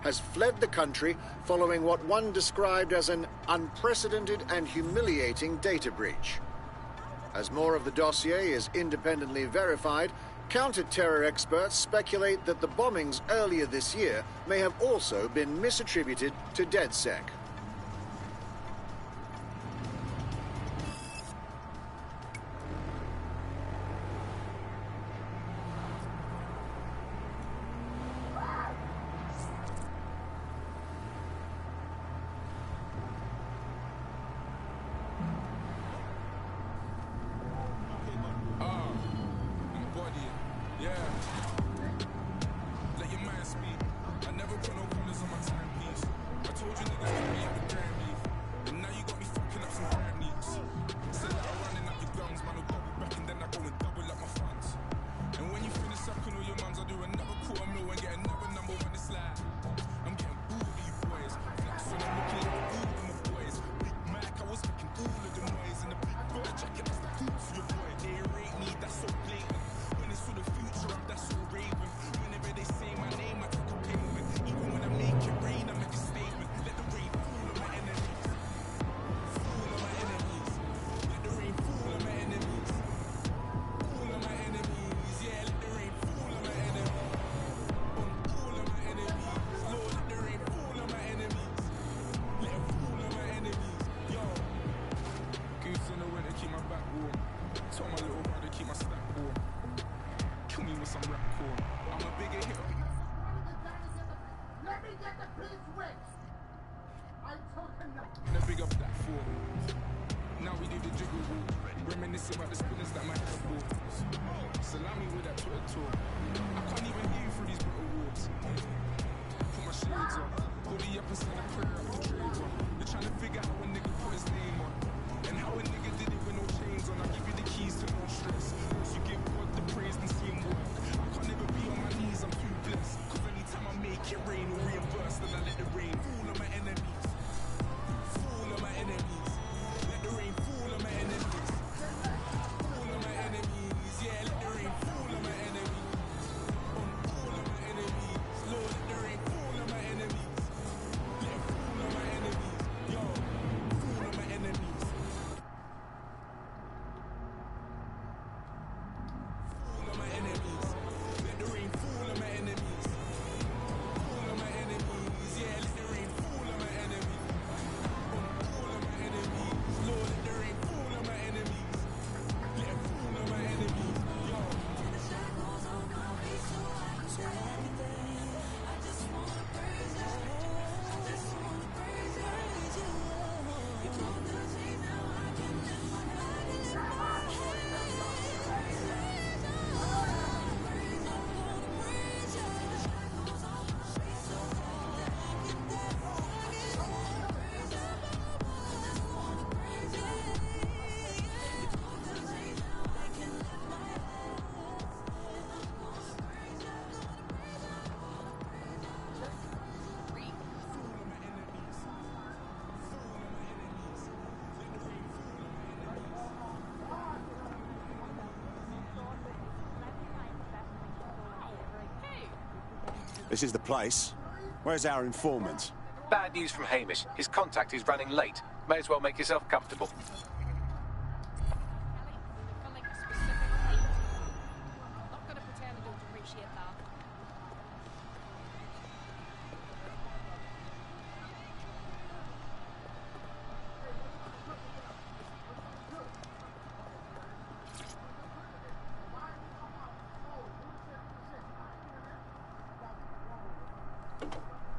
has fled the country following what one described as an unprecedented and humiliating data breach. As more of the dossier is independently verified, counter-terror experts speculate that the bombings earlier this year may have also been misattributed to DedSec. This is the place. Where's our informant? Bad news from Hamish. His contact is running late. May as well make yourself comfortable.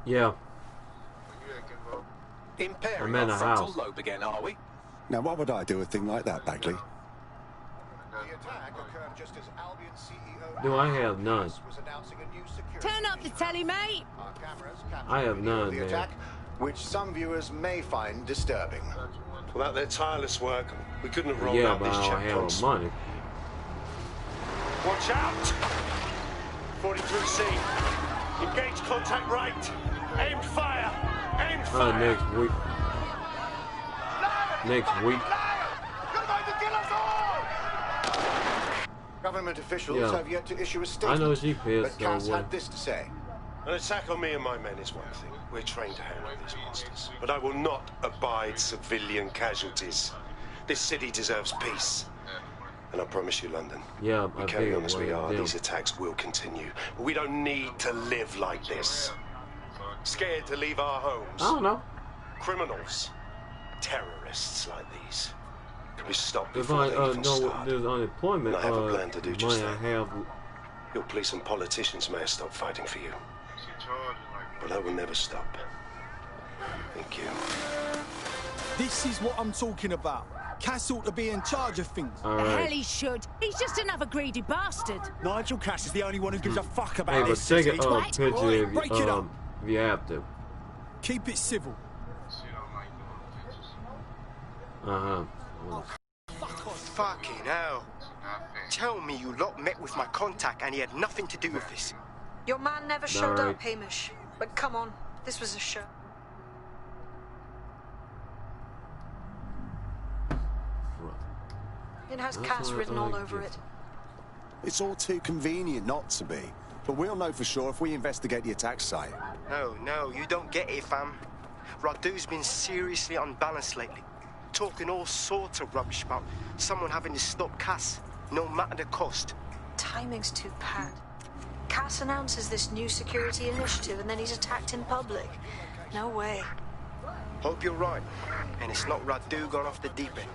Yeah. Impairing our frontal lobe again, are we? Now, what would I do with a thing like that, Bagley? No, I have none. Turn up the telly, mate. I have none, man. Which some viewers may find disturbing. Without their tireless work, we couldn't have rolled Yeah, out but these I don't have checkpoints. money. Watch out! 43C. Engage contact right. Aimed fire. Aimed fire. Next week. Next week. Government officials have yet to issue a statement. I know she pissed, but Cass so had this to say. An attack on me and my men is one thing. We're trained to handle these monsters. But I will not abide civilian casualties. This city deserves peace. And I promise you, London, Yeah, we I carry figured on as we are, them. these attacks will continue. But we don't need to live like this. Scared to leave our homes. I don't know. Criminals. Terrorists like these. Can we stop If before I they even know start? there's unemployment, And I have a plan to do just might that. have. Your police and politicians may have stopped fighting for you. But I will never stop. Thank you. This is what I'm talking about. Cass ought to be in charge of things. The hell he should. He's just another greedy bastard. Nigel Cass is the only one who gives a fuck about Hey, but this take city. a picture Oi, break it up. if you have to. Keep it civil. Fucking hell. Tell me you lot met with my contact and he had nothing to do with this. Your man never showed Right. up, Hamish. But come on, this was a show. It has Cass written all over it. It's all too convenient not to be. But we'll know for sure if we investigate the attack site. No, you don't get it, fam. Radu's been seriously unbalanced lately. Talking all sorts of rubbish about someone having to stop Cass, no matter the cost. Timing's too bad. Cass announces this new security initiative and then he's attacked in public. No way. Hope you're right, and it's not Radu gone off the deep end.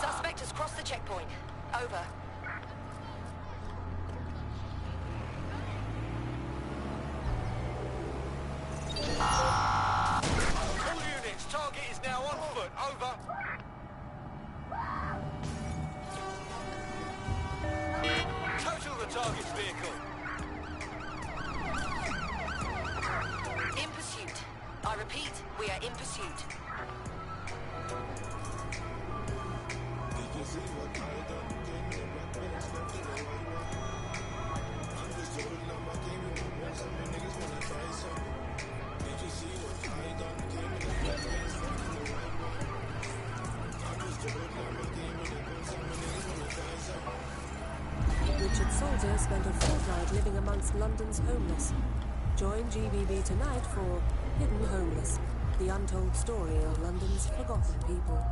Suspect has crossed the checkpoint. Over. All units, target is now on foot. Over. Total the target's vehicle. In pursuit. I repeat, we are in pursuit. Richard Salter spent a fortnight living amongst London's homeless. Join GBB tonight for Hidden Homeless, the untold story of London's forgotten people.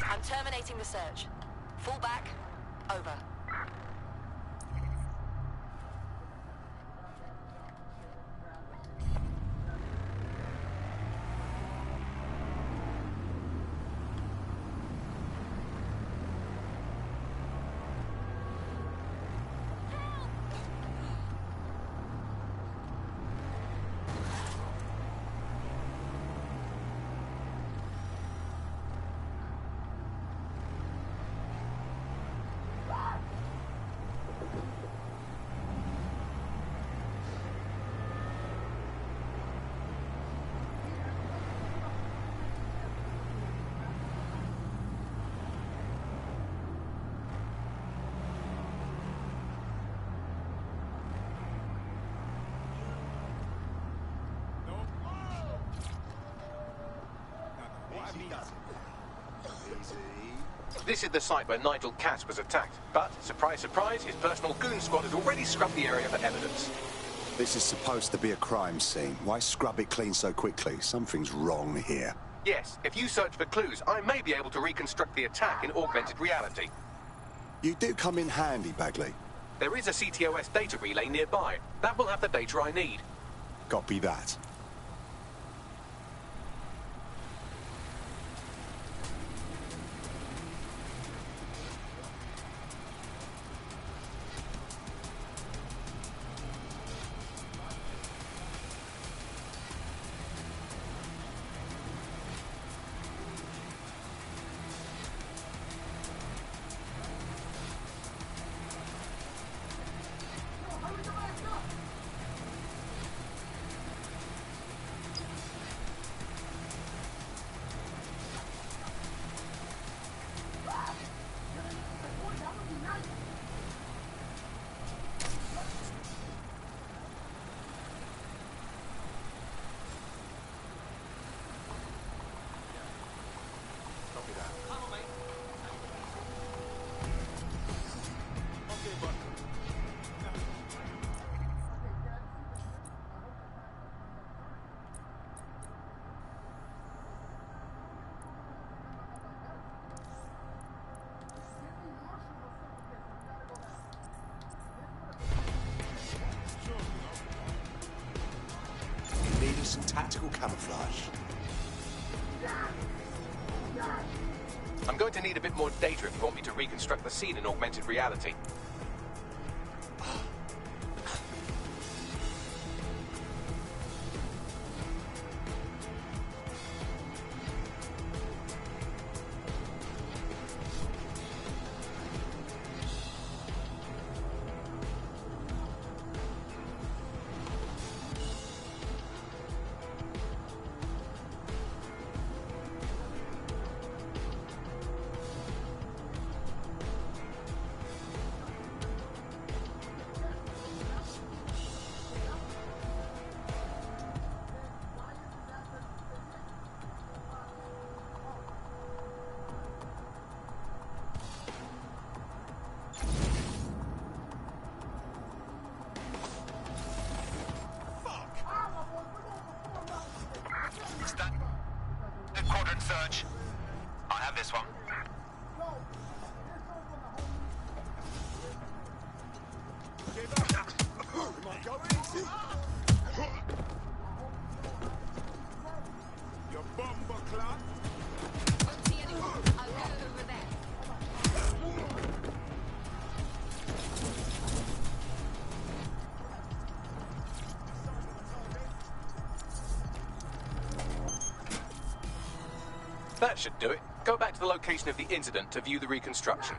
I'm terminating the search. Fall back. Over. This is the site where Nigel Cass was attacked. But, surprise, surprise, his personal goon squad has already scrubbed the area for evidence. This is supposed to be a crime scene. Why scrub it clean so quickly? Something's wrong here. Yes, if you search for clues, I may be able to reconstruct the attack in augmented reality. You do come in handy, Bagley. There is a CTOS data relay nearby. That will have the data I need. Copy that. camouflage. I'm going to need a bit more data if you want me to reconstruct the scene in augmented reality. Quadrant search. I have this one. Your bomber clock. Won't see anyone. I'll go over there. That should do it. Go back to the location of the incident to view the reconstruction.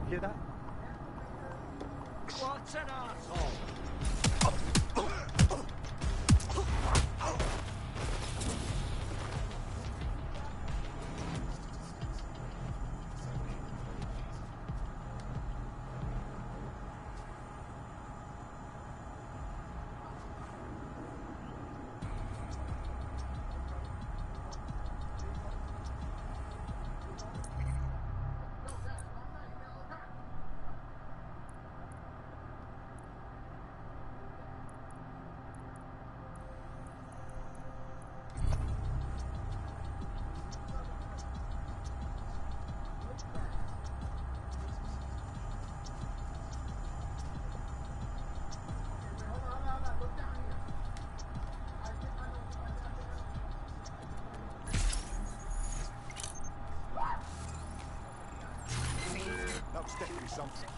Hear that? What an arsehole! That's definitely something.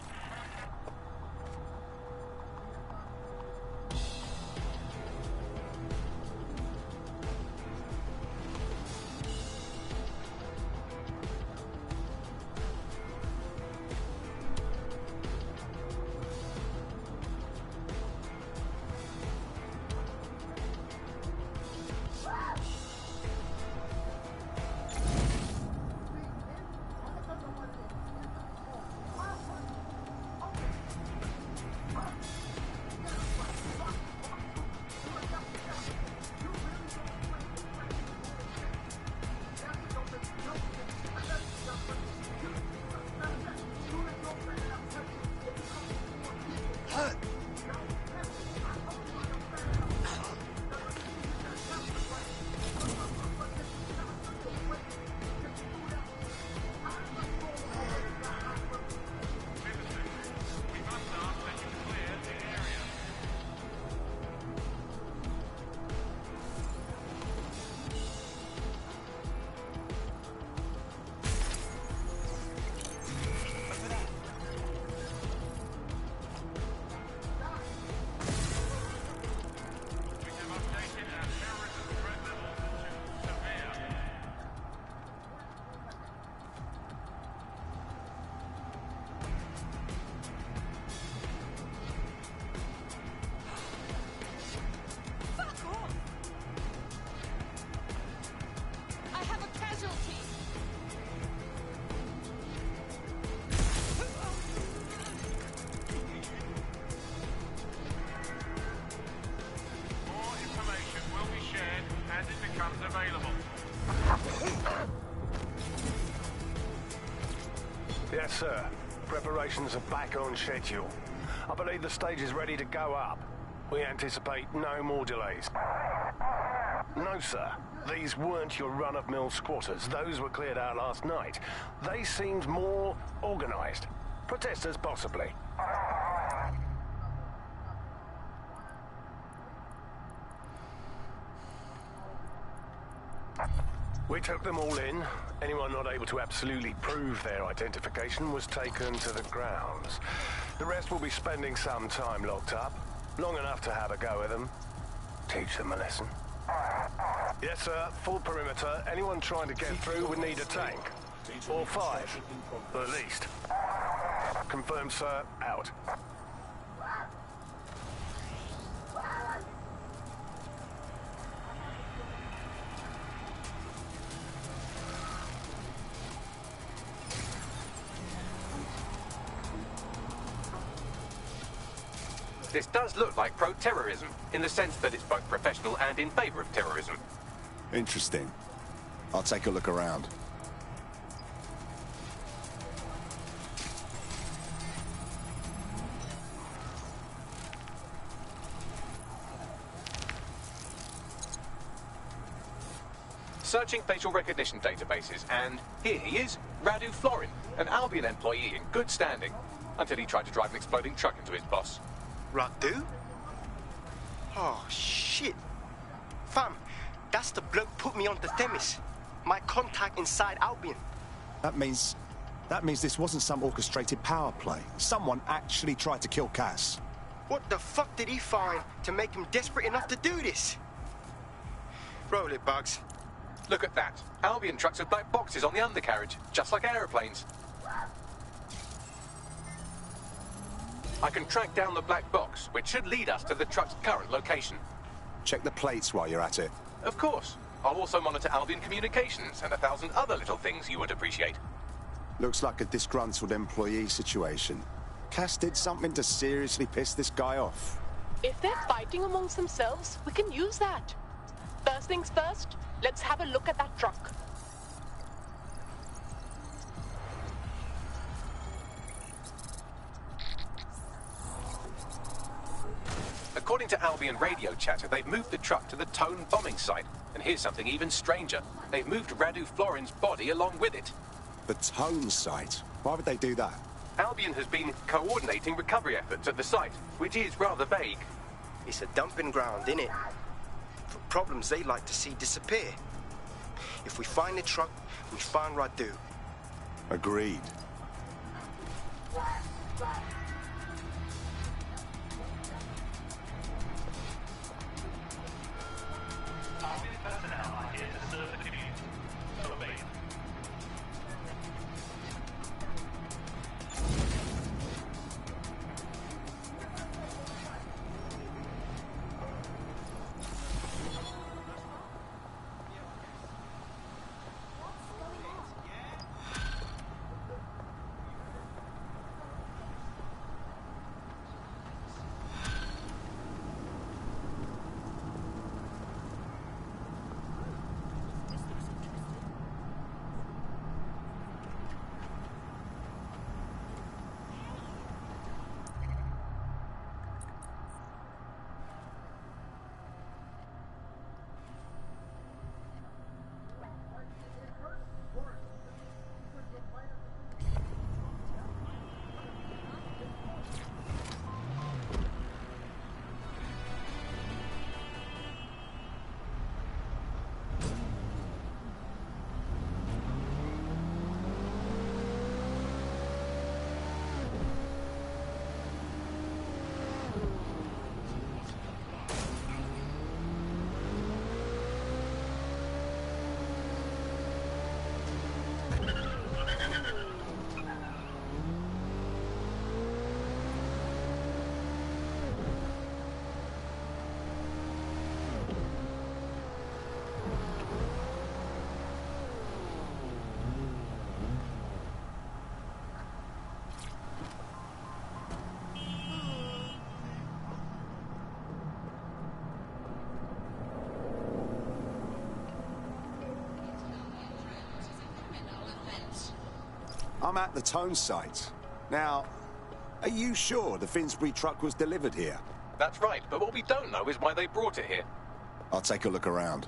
Yes, sir. Preparations are back on schedule. I believe the stage is ready to go up. We anticipate no more delays. No, sir. These weren't your run-of-mill squatters. Those were cleared out last night. They seemed more organized. Protesters, possibly. We took them all in. Anyone not able to absolutely prove their identification was taken to the grounds. The rest will be spending some time locked up. Long enough to have a go with them. Teach them a lesson. Yes, sir. Full perimeter. Anyone trying to get through would need a tank. Or 5, at least. Confirmed, sir. Out. This does look like pro-terrorism, in the sense that it's both professional and in favor of terrorism. Interesting. I'll take a look around. Searching facial recognition databases, and here he is, Radu Florin, an Albion employee in good standing, until he tried to drive an exploding truck into his boss. Radu? Oh, shit. Fam, that's the bloke put me on the Themis. My contact inside Albion. That means this wasn't some orchestrated power play. Someone actually tried to kill Cass. What the fuck did he find to make him desperate enough to do this? Roll it, Bugs. Look at that. Albion trucks with black boxes on the undercarriage, just like aeroplanes. I can track down the black box, which should lead us to the truck's current location. Check the plates while you're at it. Of course. I'll also monitor Albion communications and 1,000 other little things you would appreciate. Looks like a disgruntled employee situation. Cass did something to seriously piss this guy off. If they're fighting amongst themselves, we can use that. First things first, let's have a look at that truck. According to Albion radio chatter, they've moved the truck to the Tone bombing site. And here's something even stranger. They've moved Radu Florin's body along with it. The Tone site? Why would they do that? Albion has been coordinating recovery efforts at the site, which is rather vague. It's a dumping ground, innit? For problems they like to see disappear. If we find the truck, we find Radu. Agreed. I'm at the Tone site. Now, are you sure the Finsbury truck was delivered here? That's right, but what we don't know is why they brought it here. I'll take a look around.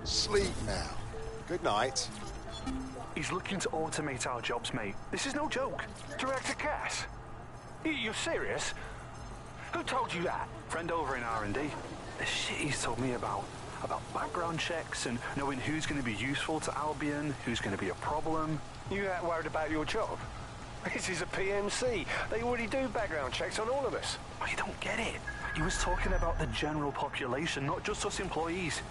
Sleep now. Good night. He's looking to automate our jobs, mate. This is no joke. Director Cass? You're serious? Who told you that? Friend over in R&D. The shit he's told me about background checks and knowing who's going to be useful to Albion, who's going to be a problem. You that worried about your job? This is a PMC. They already do background checks on all of us. Oh, you don't get it. He was talking about the general population, not just us employees.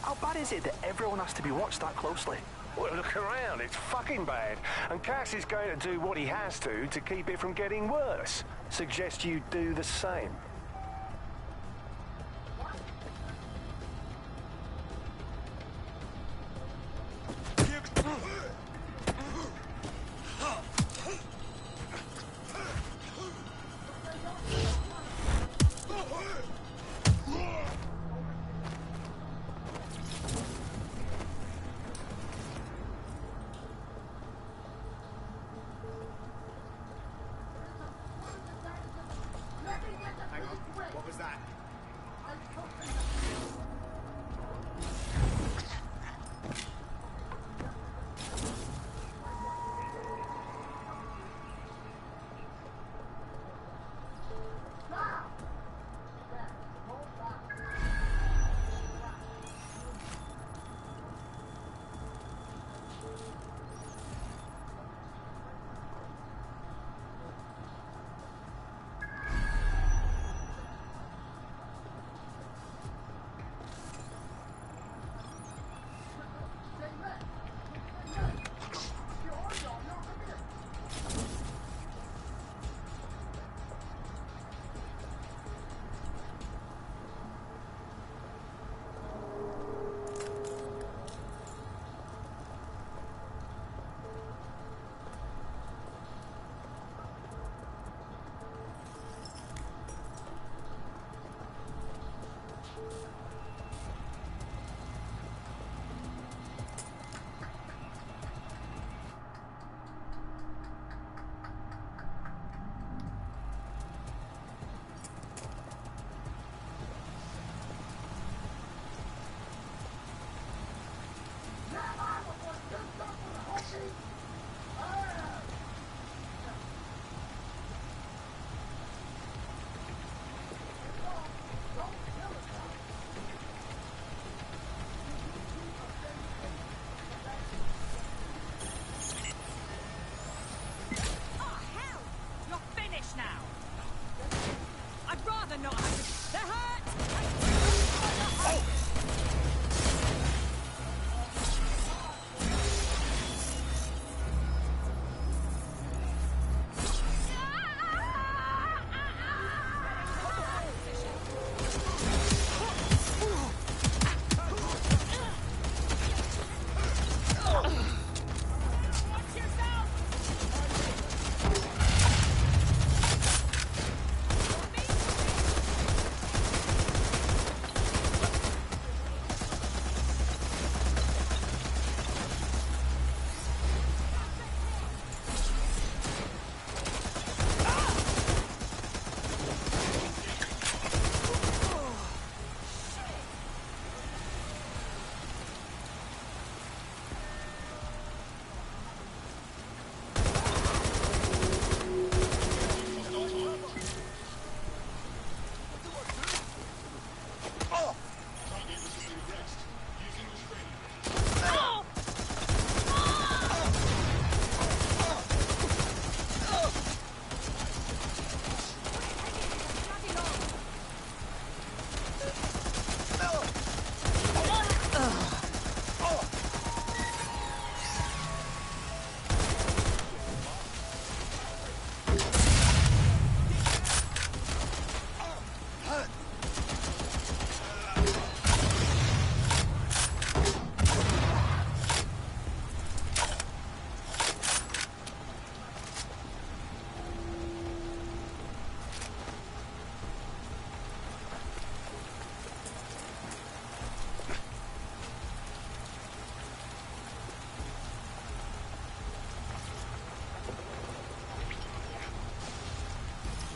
How bad is it that everyone has to be watched that closely? Well, look around. It's fucking bad. And Cass is going to do what he has to keep it from getting worse. Suggest you do the same.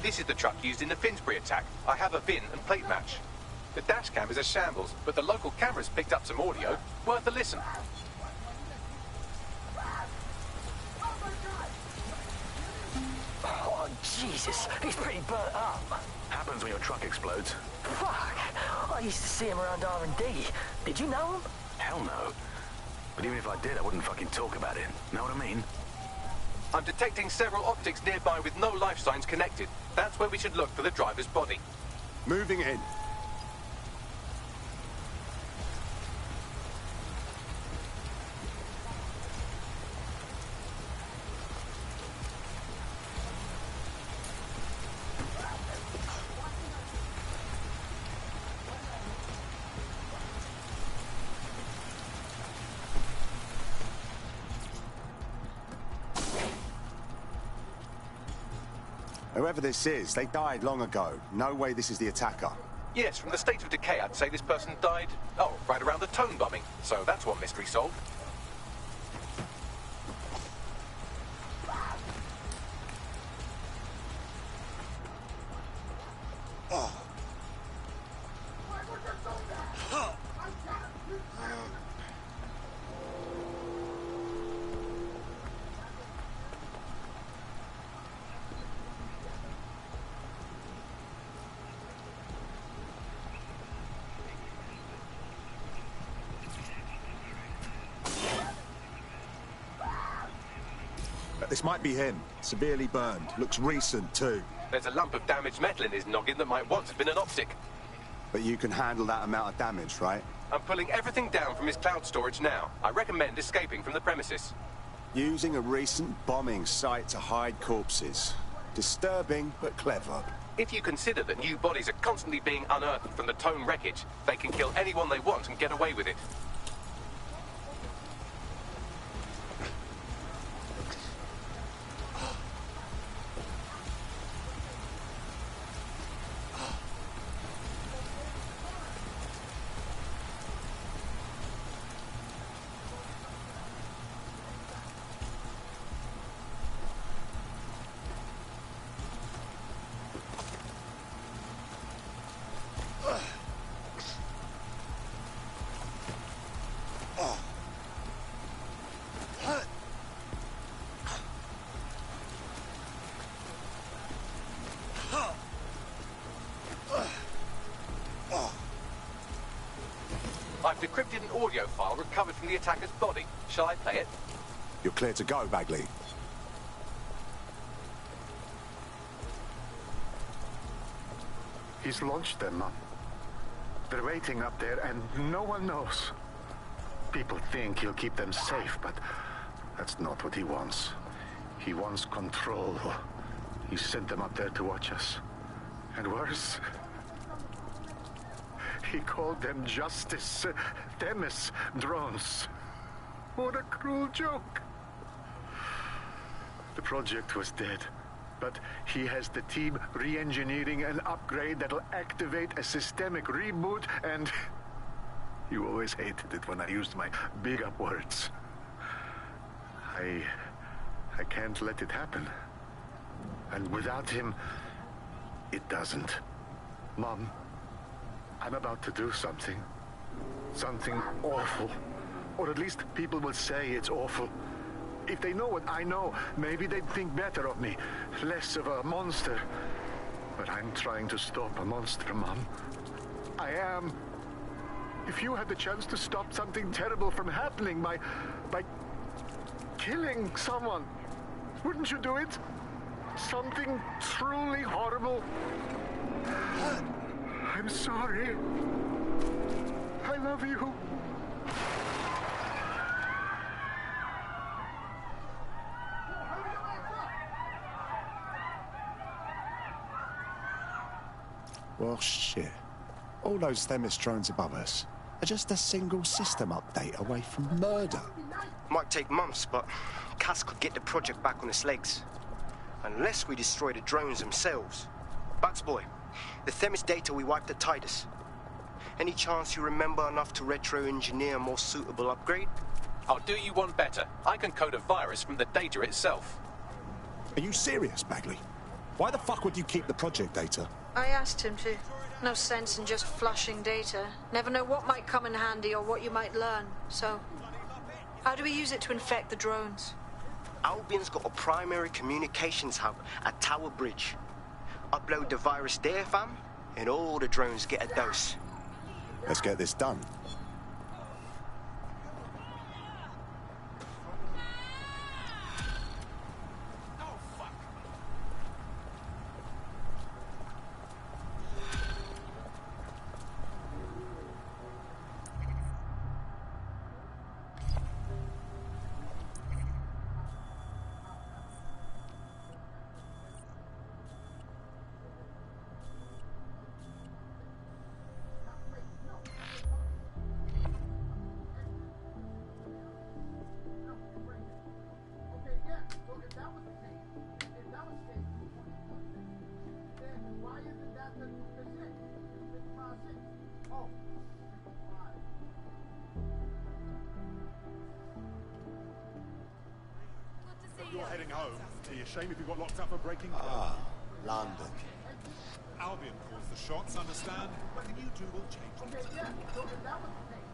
This is the truck used in the Finsbury attack. I have a VIN and plate match. The dash cam is a shambles, but the local cameras picked up some audio. Worth a listen. Oh, Jesus. He's pretty burnt up. Happens when your truck explodes. Fuck. I used to see him around R&D. Did you know him? Hell no. But even if I did, I wouldn't fucking talk about it. Know what I mean? I'm detecting several optics nearby with no life signs connected. That's where we should look for the driver's body. Moving in. Whoever this is, they died long ago. No way this is the attacker. Yes, from the state of decay, I'd say this person died, right around the Tone bombing. So that's one mystery solved. This might be him. Severely burned. Looks recent, too. There's a lump of damaged metal in his noggin that might once have been an optic. But you can handle that amount of damage, right? I'm pulling everything down from his cloud storage now. I recommend escaping from the premises. Using a recent bombing site to hide corpses. Disturbing, but clever. If you consider that new bodies are constantly being unearthed from the Tone wreckage, they can kill anyone they want and get away with it. I've decrypted an audio file recovered from the attacker's body. Shall I play it? You're clear to go, Bagley. He's launched them up. They're waiting up there, and no one knows. People think he'll keep them safe, but that's not what he wants. He wants control. He sent them up there to watch us. And worse, he called them Justice Themis drones. What a cruel joke. The project was dead, but he has the team re-engineering an upgrade that'll activate a systemic reboot, and you always hated it when I used my big up words. I can't let it happen. And without him, it doesn't. Mom, I'm about to do something. Something awful. Or at least people will say it's awful. If they know what I know, maybe they'd think better of me. Less of a monster. But I'm trying to stop a monster, Mom. I am. If you had the chance to stop something terrible from happening by killing someone, wouldn't you do it? Something truly horrible. I'm sorry. I love you. Well, shit. All those Themis drones above us are just a single system update away from murder. Might take months, but Cass could get the project back on its legs. Unless we destroy the drones themselves. Bugs boy, the Themis data we wiped at Titus. Any chance you remember enough to retro-engineer a more suitable upgrade? I'll do you one better. I can code a virus from the data itself. Are you serious, Bagley? Why the fuck would you keep the project data? I asked him to. No sense in just flushing data. Never know what might come in handy or what you might learn. So, how do we use it to infect the drones? Albion's got a primary communications hub at Tower Bridge. Upload the virus there, fam, and all the drones get a dose. Let's get this done. You're heading home. Be a shame if you got locked up for breaking. London. Albion calls the shots, understand? Nothing you do will change things. Okay, yeah. So if that was the case,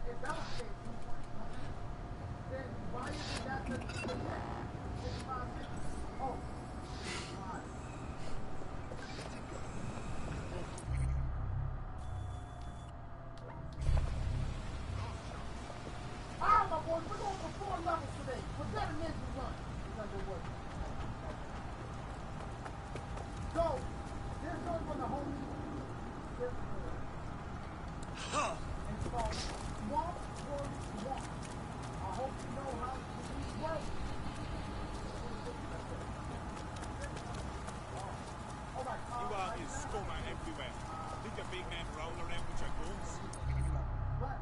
if that was the case, then why isn't that the 55 cents? Oh. My boys, we're going for 4 levels today. We're better men to run. So, there's no one to hold me. And it's called Swamp Word Swamp. I hope you know how to use words. Alright, You are his scummer everywhere. Think a big man roll around with your goons? What?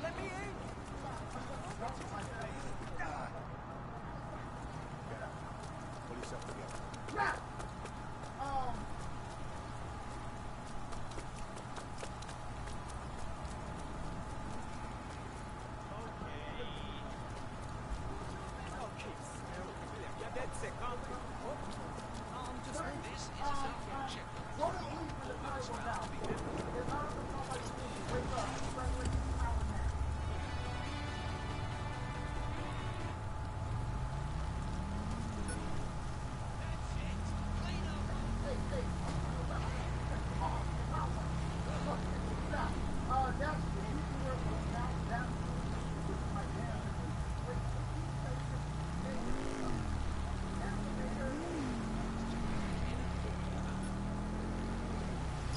Let me in! Pull yourself together. Yeah!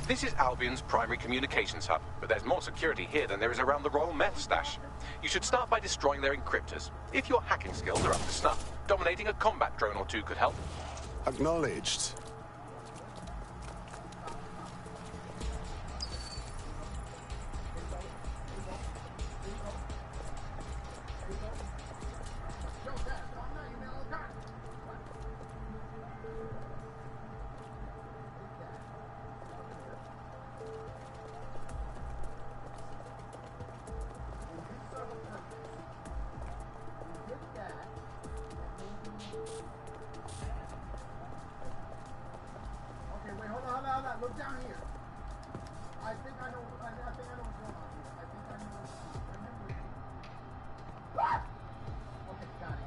This is Albion's primary communications hub, but there's more security here than there is around the Royal Meth stash. You should start by destroying their encryptors. If your hacking skills are up to snuff, dominating a combat drone or two could help. Acknowledged. Look down here. I think I know what's going on here. I think I know what. Okay, got it.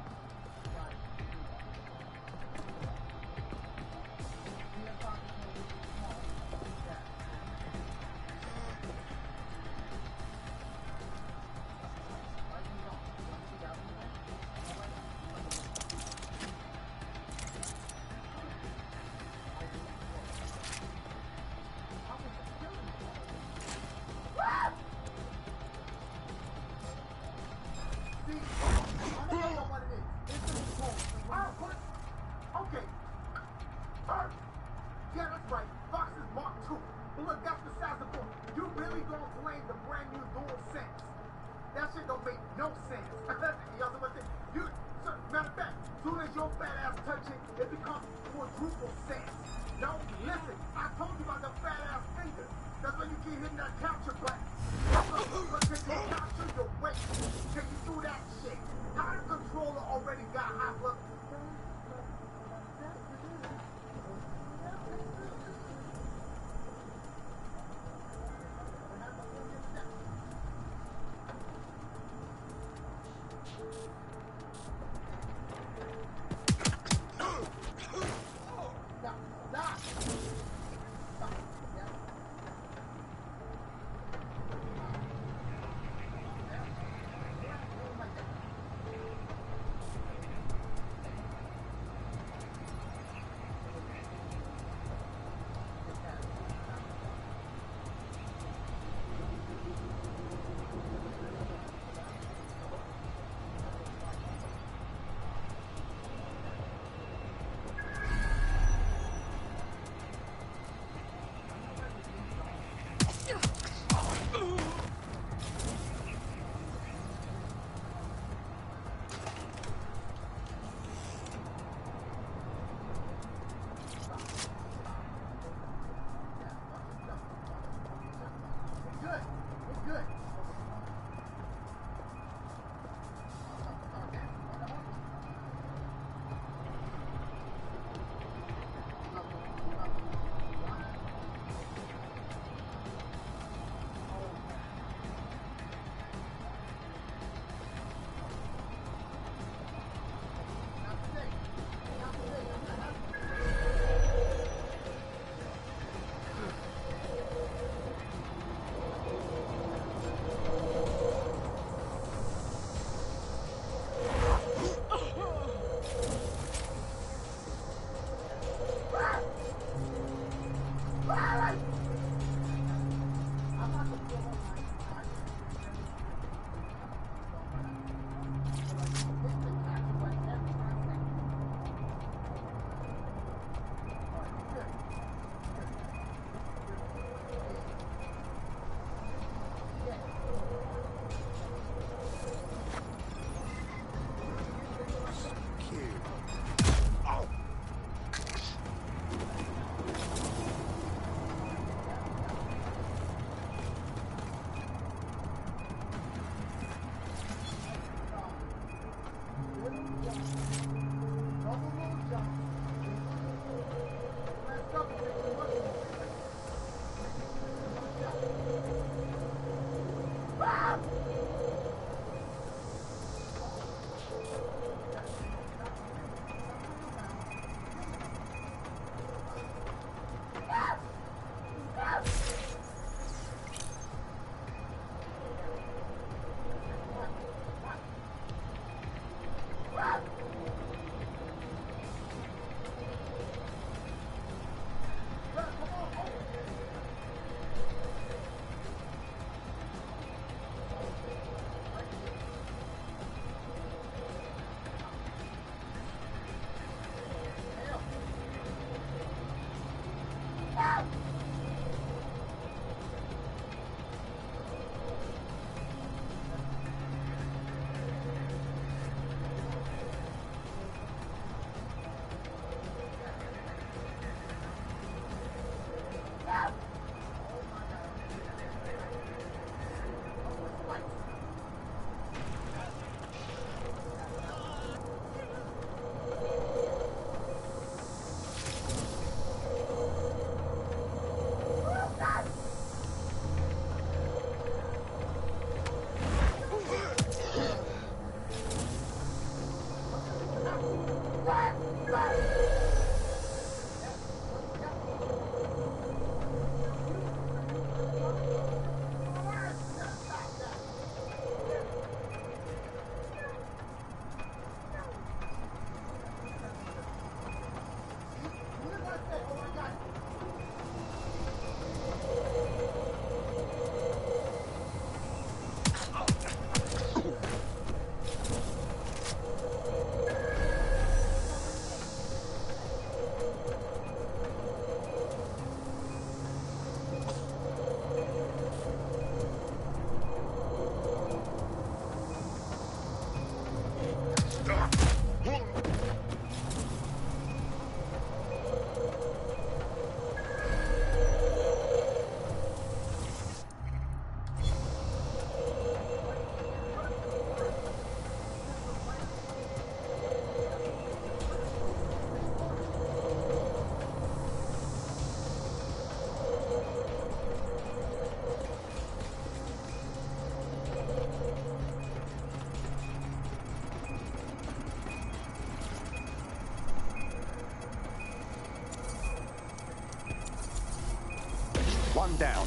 one down.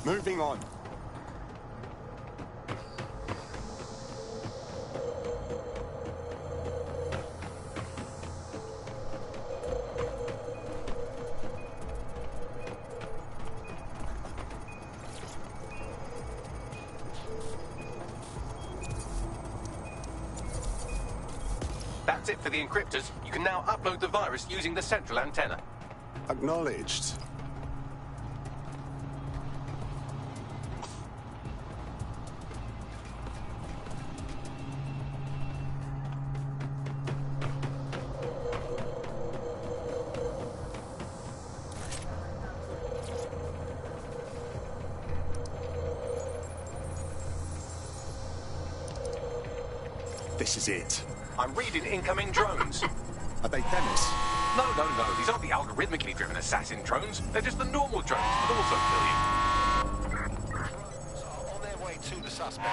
Moving on. That's it for the encryptors. You can now upload the virus using the central antenna. Acknowledged. This is it. I'm reading incoming drones. Are they Themis? No. These aren't the algorithmically driven assassin drones. They're just the normal drones that also kill you. Drones are on their way to the suspect.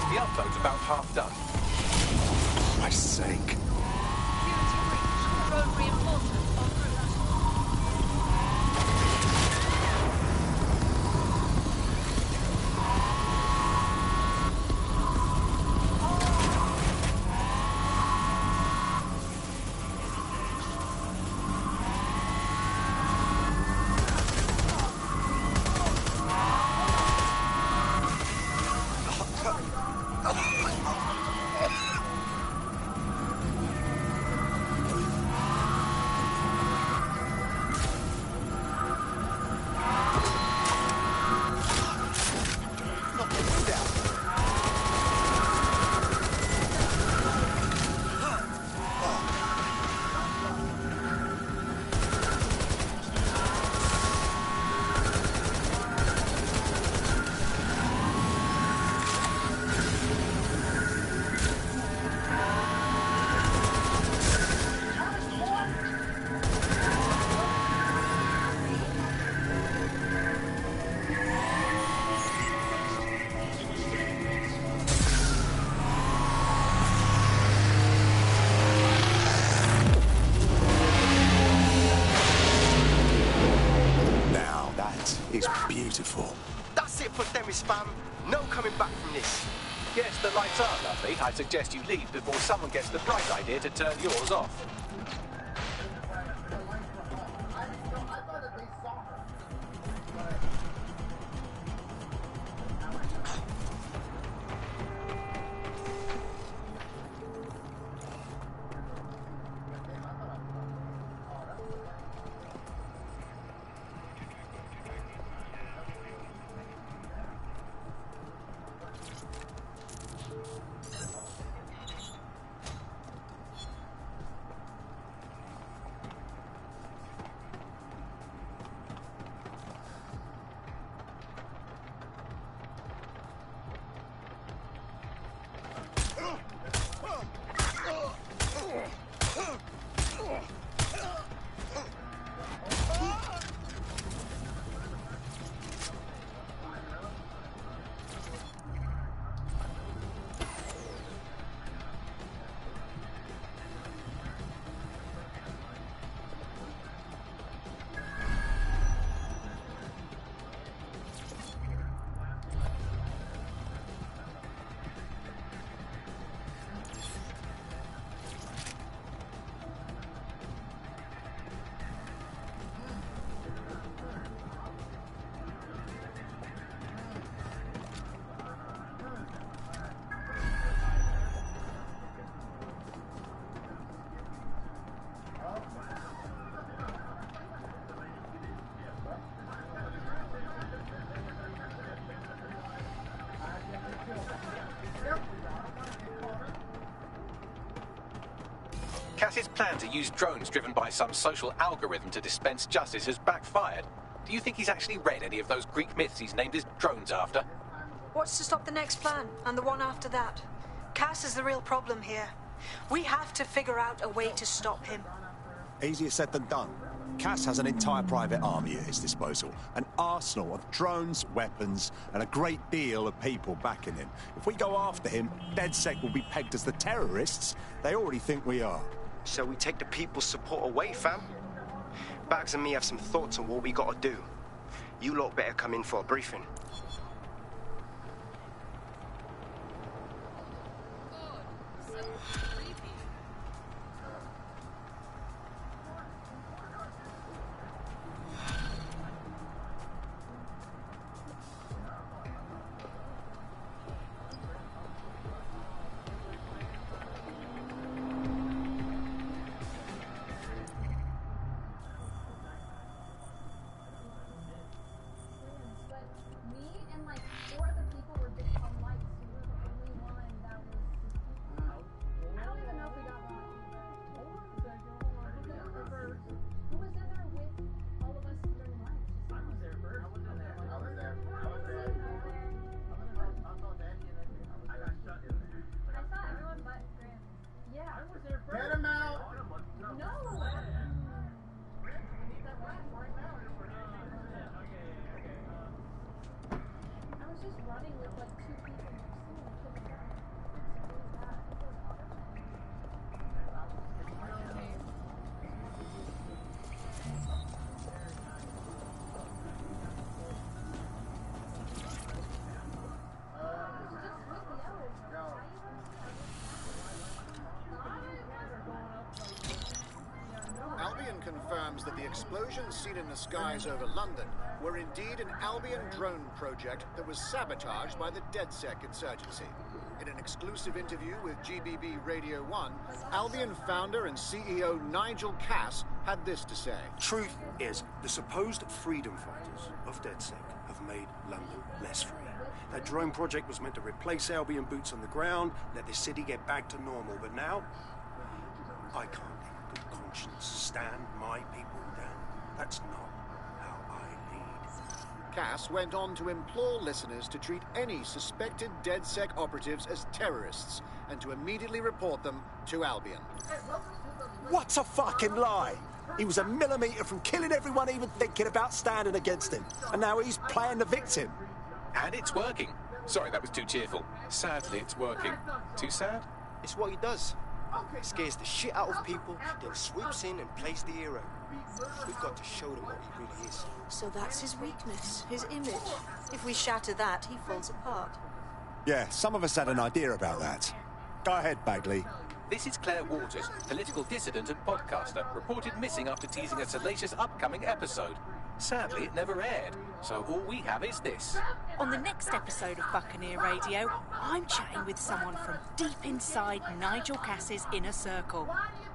The upload's about half done. For Christ's sake. Security breach. Drone reinforcements en route. It's beautiful. That's it for Themis, fam. No coming back from this. Yes, the lights are lovely. I suggest you leave before someone gets the bright idea to turn yours off. Cass's plan to use drones driven by some social algorithm to dispense justice has backfired. Do you think he's actually read any of those Greek myths he's named his drones after? What's to stop the next plan, and the one after that? Cass is the real problem here. We have to figure out a way to stop him. Easier said than done. Cass has an entire private army at his disposal, an arsenal of drones, weapons, and a great deal of people backing him. If we go after him, DedSec will be pegged as the terrorists they already think we are. So we take the people's support away, fam? Bags and me have some thoughts on what we gotta do. You lot better come in for a briefing. Get him out! No! I was just running with like 2 people Albion confirms that the explosions seen in the skies over London were indeed an Albion drone project that was sabotaged by the DedSec insurgency. In an exclusive interview with GBB Radio 1, Albion founder and CEO Nigel Cass had this to say. Truth is, the supposed freedom fighters of DedSec have made London less free. That drone project was meant to replace Albion boots on the ground, let the city get back to normal, but now I can't in good conscience stand my people down. That's not how I lead. Cass went on to implore listeners to treat any suspected DedSec operatives as terrorists and to immediately report them to Albion. What a fucking lie! He was a millimetre from killing everyone even thinking about standing against him. And now he's playing the victim. And it's working. Sorry, that was too cheerful. Sadly, it's working. Too sad? It's what he does. Scares the shit out of people, then swoops in and plays the hero. We've got to show them what he really is. So that's his weakness, his image. If we shatter that, he falls apart. Yeah, some of us had an idea about that. Go ahead, Bagley. This is Claire Waters, political dissident and podcaster, reported missing after teasing a salacious upcoming episode. Sadly, it never aired, so all we have is this. On the next episode of Buccaneer Radio, I'm chatting with someone from deep inside Nigel Cass's inner circle.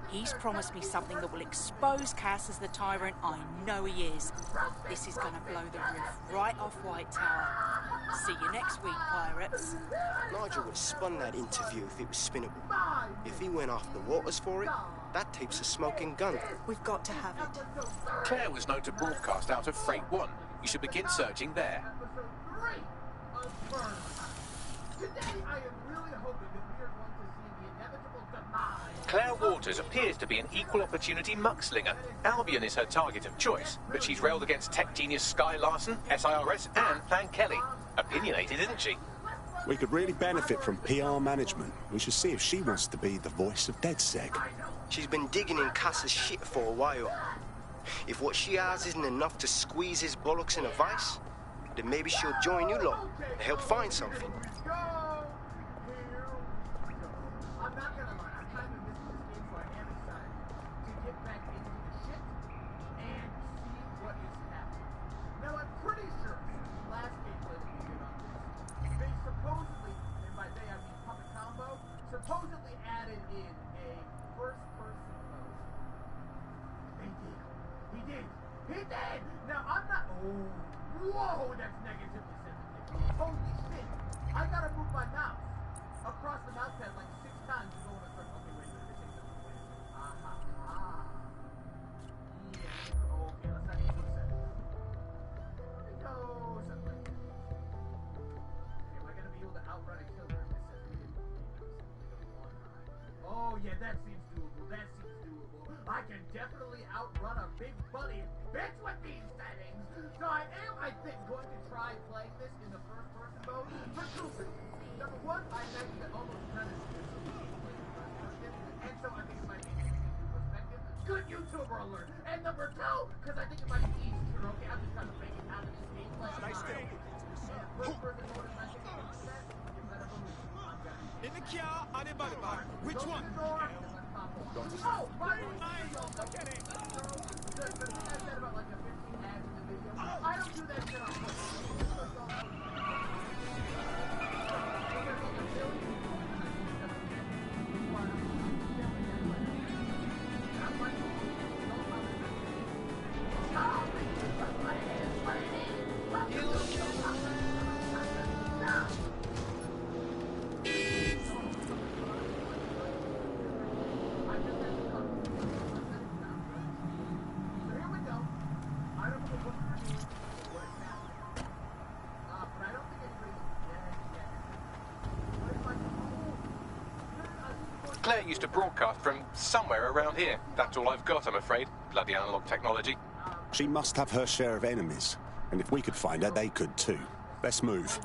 He's promised me something that will expose Cass as the tyrant I know he is. This is going to blow the roof right off White Tower. See you next week, pirates. Nigel would have spun that interview if it was spinnable. If he went after Waters for it, that tape's a smoking gun. We've got to have it. Claire was known to broadcast out of Freight 1. You should begin searching there. Claire Waters appears to be an equal opportunity muckslinger. Albion is her target of choice, but she's railed against tech genius Sky Larson, SIRS, and Plan Kelly. Opinionated, isn't she? We could really benefit from PR management. We should see if she wants to be the voice of DedSec. She's been digging in Cass's shit for a while. If what she has isn't enough to squeeze his bollocks in a vice, then maybe she'll join you lot and help find something. Supposedly added in a first-person mode. He did. Now, I'm not... Oh, whoa, that's negatively sensitive. Holy shit. I gotta move my mouse across the mouse pad like 6 times to go in a circle. Okay, wait, yeah, that seems doable. That seems doable. I can definitely outrun a big bunny bitch with these settings. So I think, going to try playing this in the first-person mode for two reasons. Number one, I imagine that almost none of you play in first person, and so I think it might be interesting to perspective. Good YouTuber alert. And number two, because I think it might be easier. Okay, I'm just trying to make it out of this gameplay. Stay still. First-person mode is my thing. You better believe I'm gonna. In the car and in motorbike. Which one? Oh, finally! Get it! The thing I said about like the 15 ads in the video, I don't do that shit on purpose. Claire used to broadcast from somewhere around here. That's all I've got, I'm afraid. Bloody analog technology. She must have her share of enemies. And if we could find her, they could too. Let's move.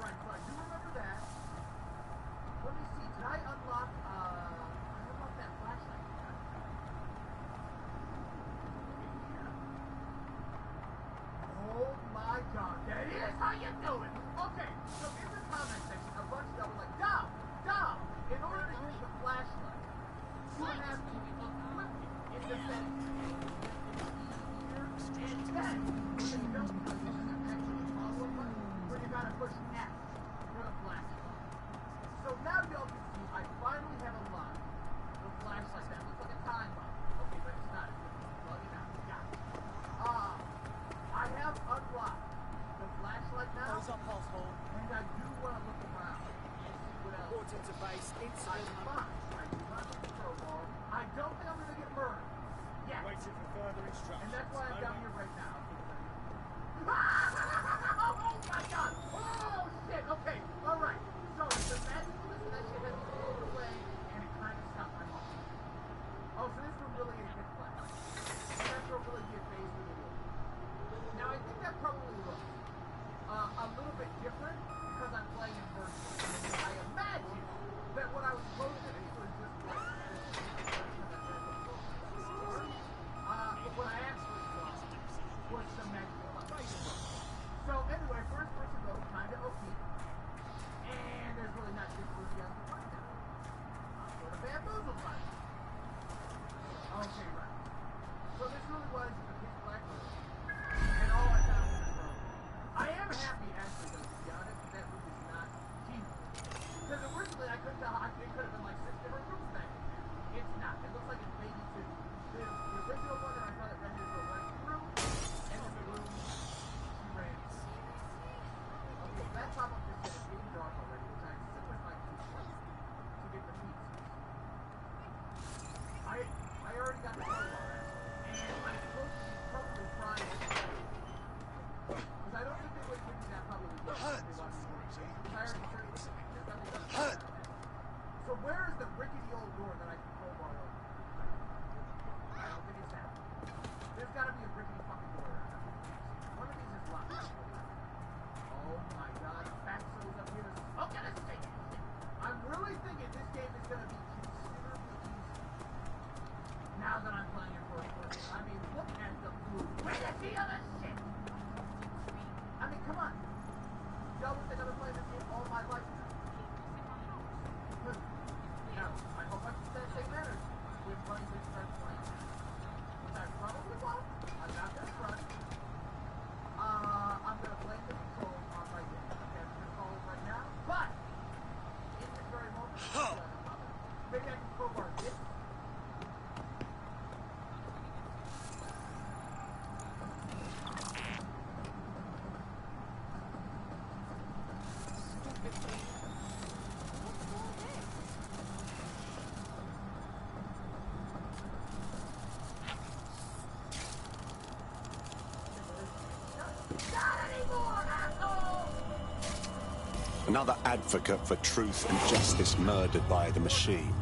Another advocate for truth and justice murdered by the machine.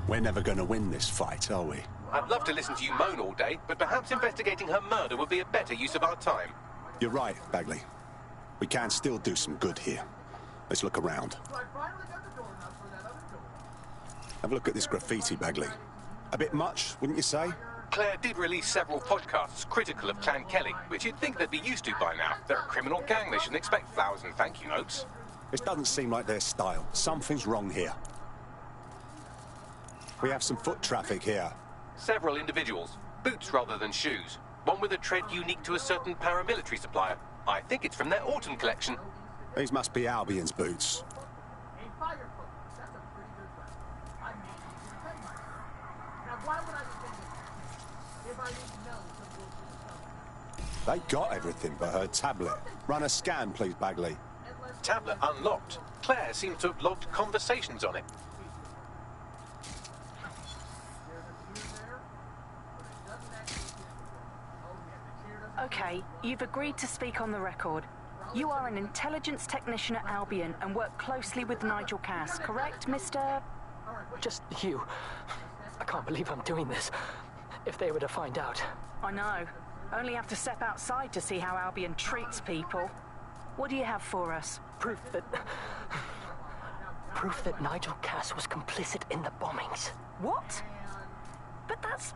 We're never going to win this fight, are we? I'd love to listen to you moan all day, but perhaps investigating her murder would be a better use of our time. You're right, Bagley. We can still do some good here. Let's look around. Have a look at this graffiti, Bagley. A bit much, wouldn't you say? Claire did release several podcasts critical of Clan Kelly, which you'd think they'd be used to by now. They're a criminal gang, they shouldn't expect flowers and thank you notes. This doesn't seem like their style. Something's wrong here. We have some foot traffic here. Several individuals. Boots rather than shoes. One with a tread unique to a certain paramilitary supplier. I think it's from their autumn collection. These must be Albion's boots. They got everything but her tablet. Run a scan, please, Bagley. Tablet unlocked. Claire seems to have logged conversations on it. Okay, you've agreed to speak on the record. You are an intelligence technician at Albion and work closely with Nigel Cass, correct, Mr...? Just you. I can't believe I'm doing this. If they were to find out. I know. Only have to step outside to see how Albion treats people. What do you have for us? Proof that Nigel Cass was complicit in the bombings. What? But that's...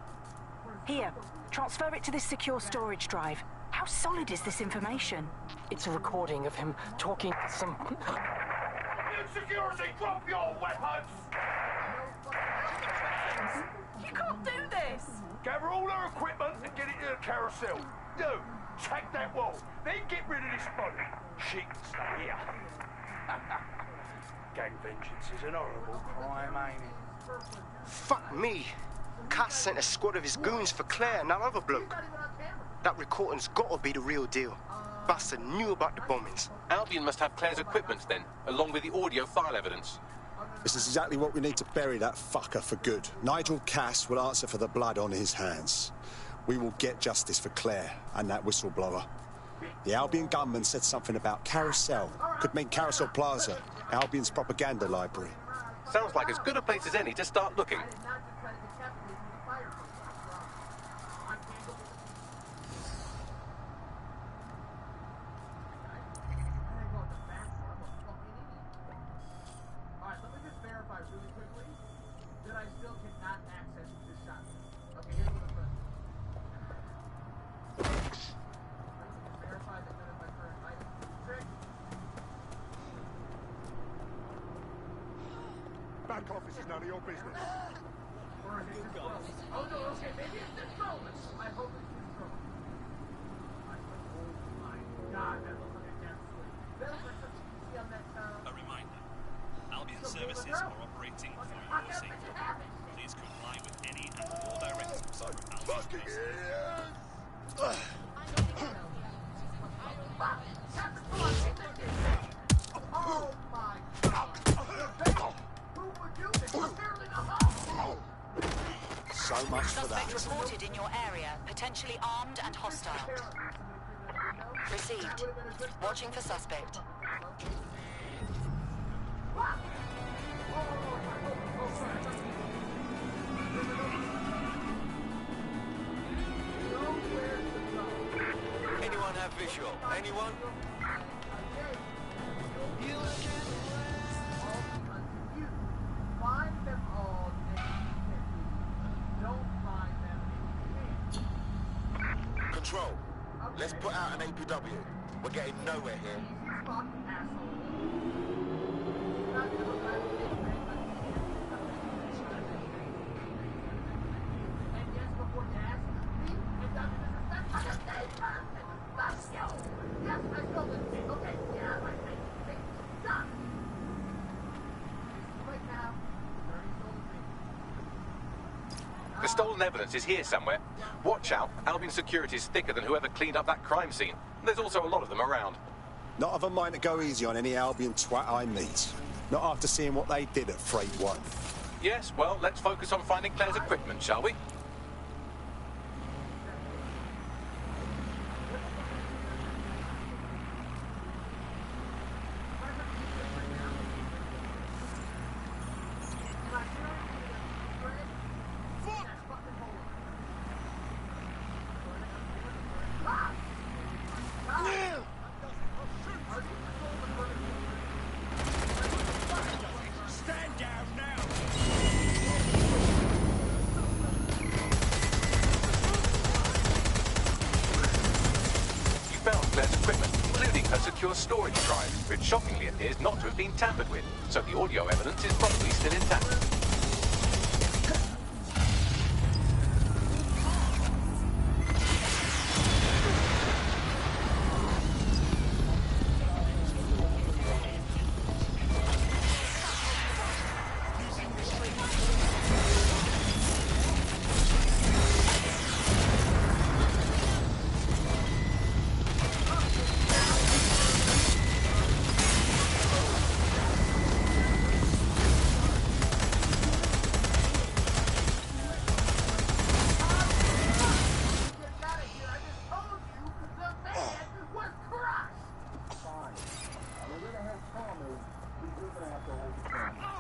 Here, transfer it to this secure storage drive. How solid is this information? It's a recording of him talking to some... Security, drop your weapons! You can't do this! Gather all our equipment and get it to the carousel. You, check that wall, then get rid of this body. She can stay here. Gang vengeance is an horrible crime, ain't it? Fuck me. Cass sent a squad of his goons for Claire and that other bloke. That recording's gotta be the real deal. Bastard knew about the bombings. Albion must have Claire's equipment then, along with the audio file evidence. This is exactly what we need to bury that fucker for good. Nigel Cass will answer for the blood on his hands. We will get justice for Claire and that whistleblower. The Albion gunman said something about Carousel. Could mean Carousel Plaza, Albion's propaganda library. Sounds like as good a place as any to start looking. Back office is none of your business. Oh no, okay, maybe it's controllers. I hope it's controllers. Oh my god, that looks like a death sleep. That looks like something you see on that, A reminder. Albion services are operating for your safety. Please comply with any and all directives from Albion personnel. Oh my god. Who would do this? Apparently not. So much for that. Suspect reported in your area, potentially armed and hostile. Received. Watching for suspect. Anyone have visual? Anyone? Find them all don't find them. Control. Let's put out an APW. We're getting nowhere here. The stolen evidence is here somewhere. Watch out, Albion security is thicker than whoever cleaned up that crime scene. There's also a lot of them around. Not of a mind to go easy on any Albion twat I meet. Not after seeing what they did at Freight 1. Yes, well, let's focus on finding Claire's equipment, shall we? Claire's equipment, including her secure storage drive, which shockingly appears not to have been tampered with, so the audio evidence is probably still intact.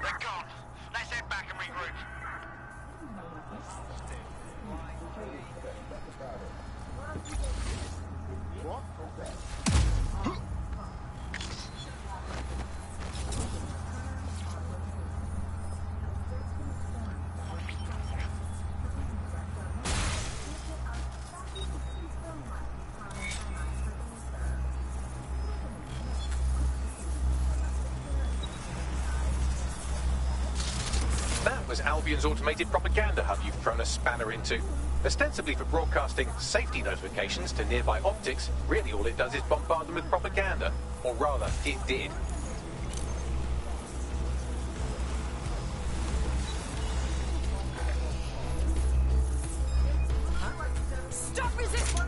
They're gone. Let's head back and regroup. That was Albion's automated propaganda hub you've thrown a spanner into. Ostensibly for broadcasting safety notifications to nearby optics, really all it does is bombard them with propaganda. Or rather, it did. Stop resisting!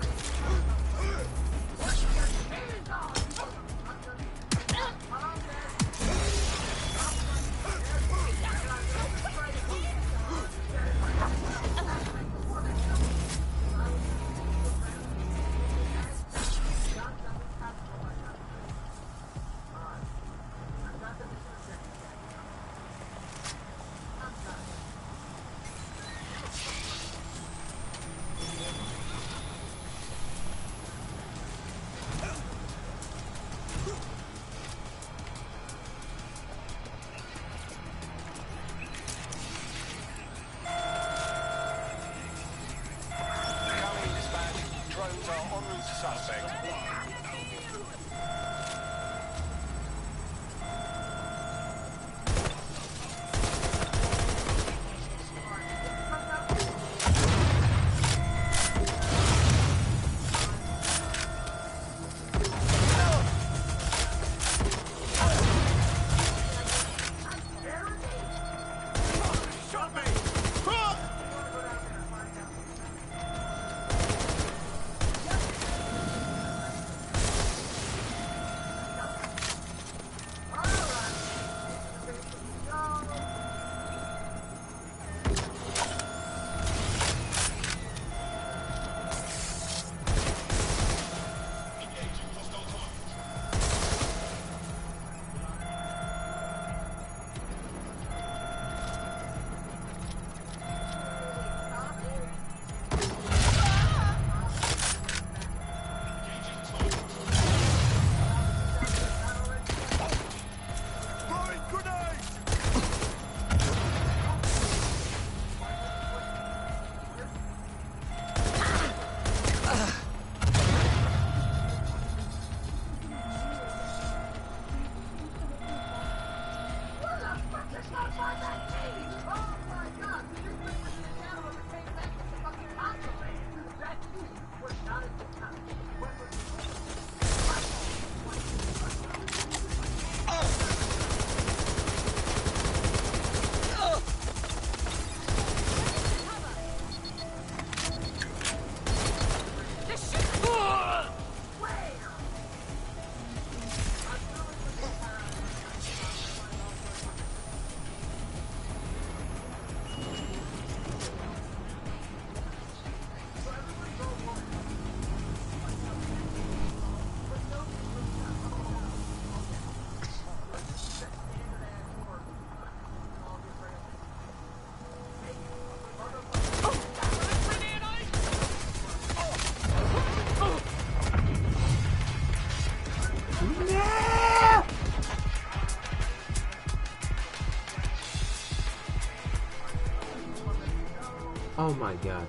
Oh my god.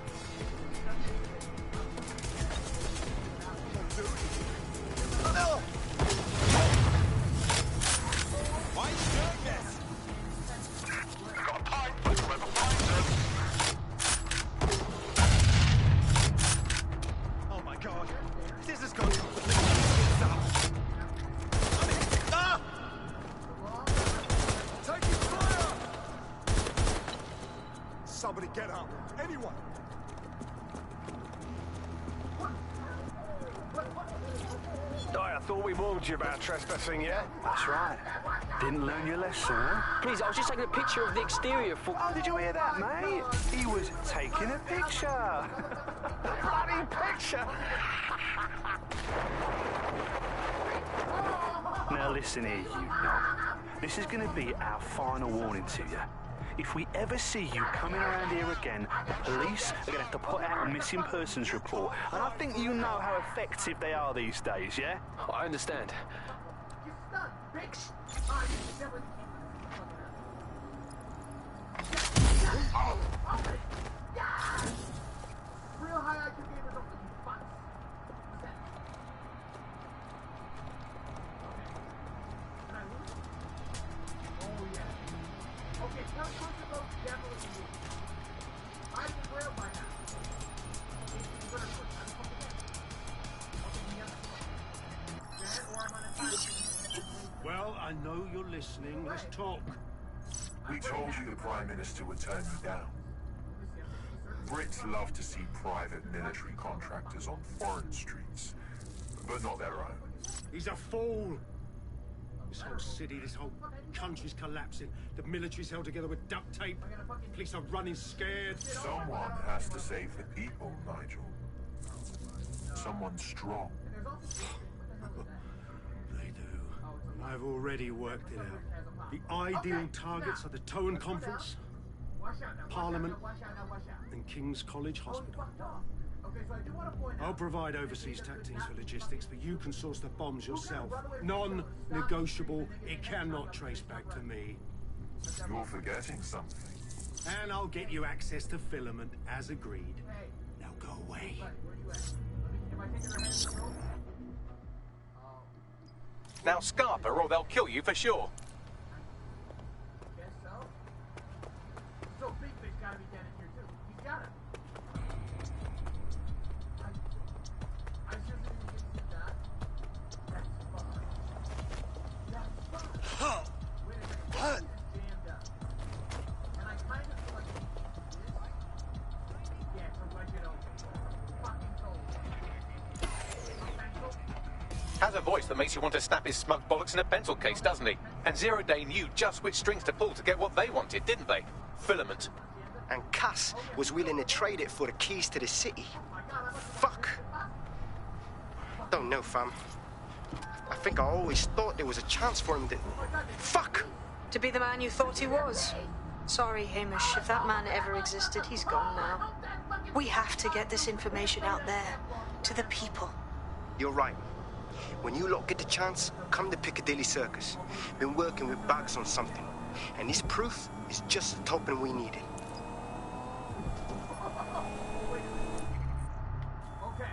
Somebody get up. Anyone. I thought we warned you about trespassing, yeah? That's right. Didn't learn your lesson, huh? Please, I was just taking a picture of the exterior for... Oh, did you hear that, mate? He was taking a picture. Bloody picture! Now listen here, you knob. This is going to be our final warning to you. If we ever see you coming around here again, the police are going to have to put out a missing persons report. And I think you know how effective they are these days, yeah? I understand. Real high IQ gamers don't give fucks. Can I lose? Oh yeah. Okay, first person vote definitely me. I can rail by now. Okay, you better put that fucking in. Okay, you have to that or I'm on a time. Well, I know you're listening. Let's talk. We told you the Prime Minister would turn you down. Brits love to see private military contractors on foreign streets, but not their own. He's a fool. This whole city, this whole country's collapsing. The military's held together with duct tape. Police are running scared. Someone has to save the people, Nigel. Someone strong. They do. I've already worked it out. The ideal targets are the Towan Conference, Parliament, and King's College Hospital. I'll provide overseas tactics for logistics, but you can source the bombs yourself. Non-negotiable. It cannot trace back to me. You're forgetting something. And I'll get you access to filament, as agreed. Now go away. Now Scarper, or they'll kill you for sure. So Big Fish gotta be dead in here too. He's got it. I seriously didn't get to see that. That's fun. That's fun. Wait a minute. This is jammed up. And I kind of feel like this. Yeah, it's a budget open. Fucking sold. Has a voice that makes you want to snap his smug bollocks in a pencil case, doesn't he? And Zero Day knew just which strings to pull to get what they wanted, didn't they? Filament. And Cass was willing to trade it for the keys to the city. Fuck. Don't know, fam. I think I always thought there was a chance for him to... Fuck! To be the man you thought he was. Sorry, Hamish. If that man ever existed, he's gone now. We have to get this information out there, to the people. You're right. When you lot get the chance, come to Piccadilly Circus. Been working with Bags on something. And this proof is just the token we needed. Okay.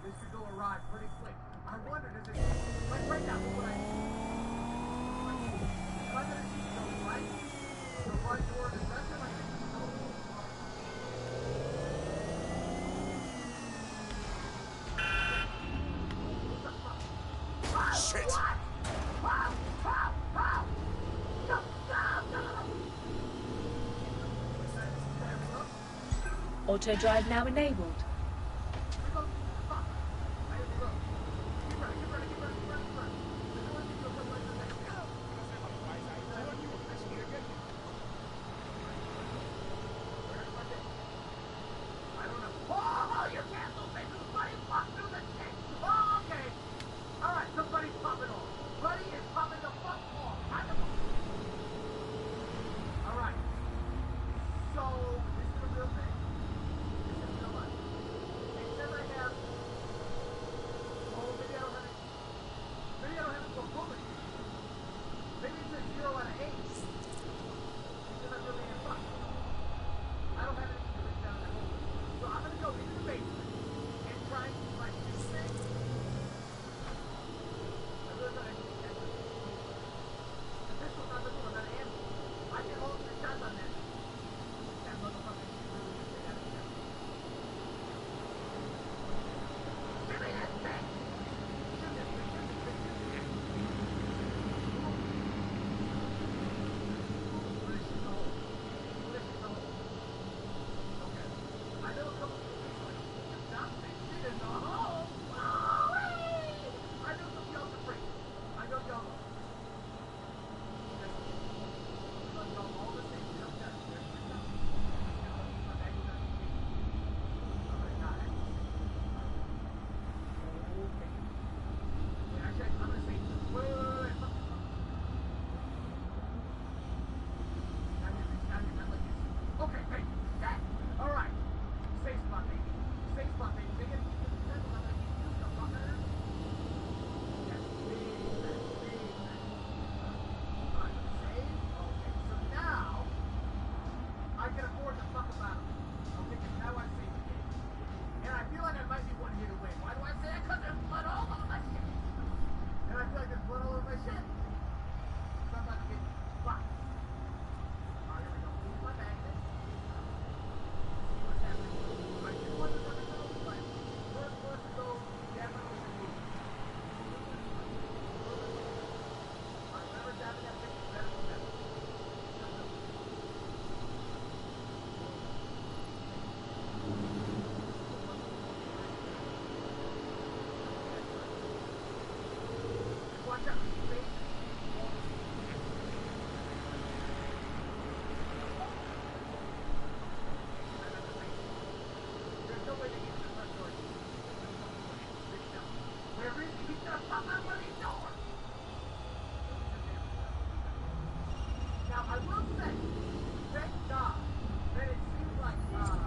This could go awry pretty quick. I wondered if it... Like right now, what would I do? If I'm gonna see the right, the front door of the center, I'm gonna see the door. Shit! Auto drive now enabled. Oh, you can't move it! Buddy, fuck through the shit! Oh, okay! Alright, somebody's popping off. Buddy is popping the fuck off. Alright. So, this is a real thing. This is real life.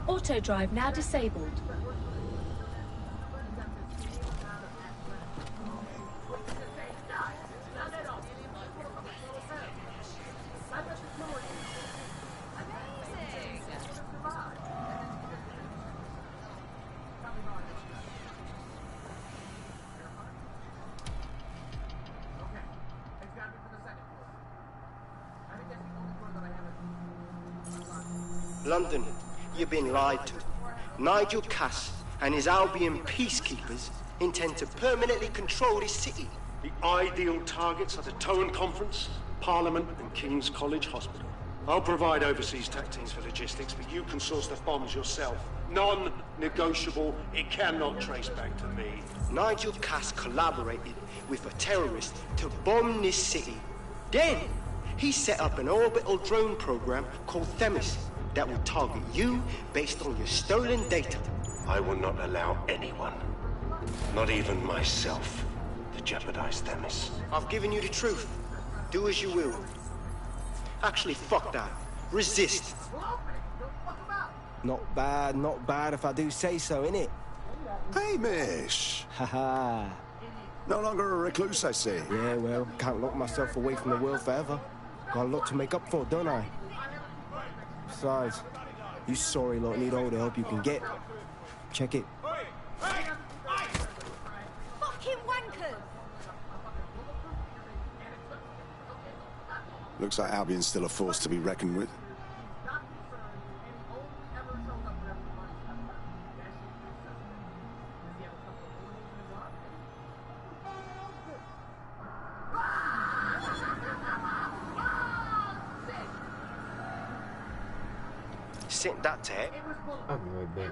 Auto drive now disabled. London, you've been lied to. Nigel Cass and his Albion peacekeepers intend to permanently control this city. The ideal targets are the Towan Conference, Parliament and King's College Hospital. I'll provide overseas tech teams for logistics, but you can source the bombs yourself. Non-negotiable, it cannot trace back to me. Nigel Cass collaborated with a terrorist to bomb this city. Then, he set up an orbital drone program called Themis that will target you based on your stolen data. I will not allow anyone, not even myself, to jeopardize Themis. I've given you the truth. Do as you will. Actually, fuck that. Resist. Not bad if I do say so, innit? Hamish! Haha. No longer a recluse, I see. Yeah, well, can't lock myself away from the world forever. Got a lot to make up for, don't I? Besides, you sorry lot need all the help you can get. Check it. Fucking wankers! Looks like Albion's still a force to be reckoned with. Sent that to it. I'm right back.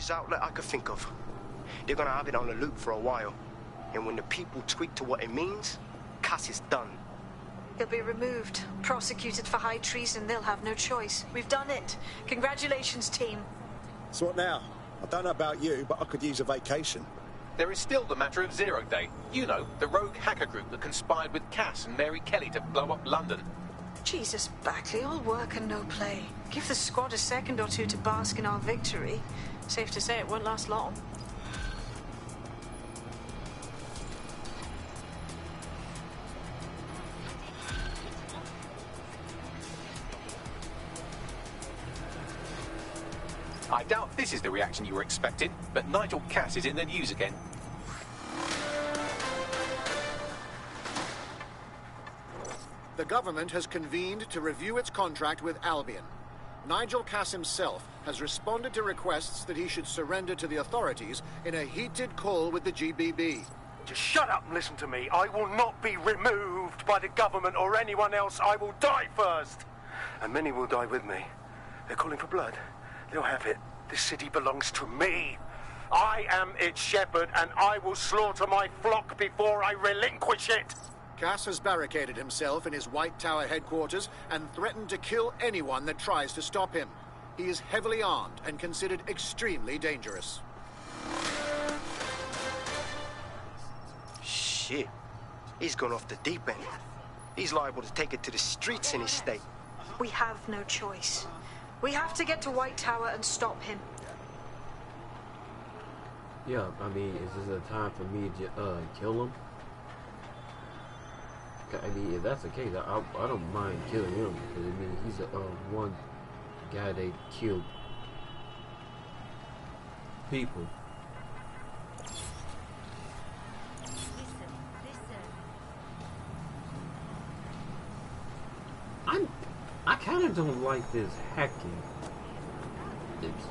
news outlet I could think of. They're gonna have it on the loop for a while. And when the people tweak to what it means, Cass is done. He'll be removed, prosecuted for high treason. They'll have no choice. We've done it. Congratulations, team. So what now? I don't know about you, but I could use a vacation. There is still the matter of Zero Day. You know, the rogue hacker group that conspired with Cass and Mary Kelly to blow up London. Jesus, Backley, all work and no play. Give the squad a second or two to bask in our victory. Safe to say it won't last long. I doubt this is the reaction you were expecting, but Nigel Cass is in the news again. The government has convened to review its contract with Albion. Nigel Cass himself has responded to requests that he should surrender to the authorities in a heated call with the GBB. Just shut up and listen to me. I will not be removed by the government or anyone else. I will die first. And many will die with me. They're calling for blood. They'll have it. This city belongs to me. I am its shepherd, and I will slaughter my flock before I relinquish it. Cass has barricaded himself in his White Tower headquarters and threatened to kill anyone that tries to stop him. He is heavily armed and considered extremely dangerous. Shit. He's gone off the deep end. He's liable to take it to the streets in his state. We have no choice. We have to get to White Tower and stop him. Yeah, I mean, is this a time for me to kill him? I mean, if that's the case, I don't mind killing him, because I mean, he's one guy that killed people. I kind of don't like this hacking. Oops,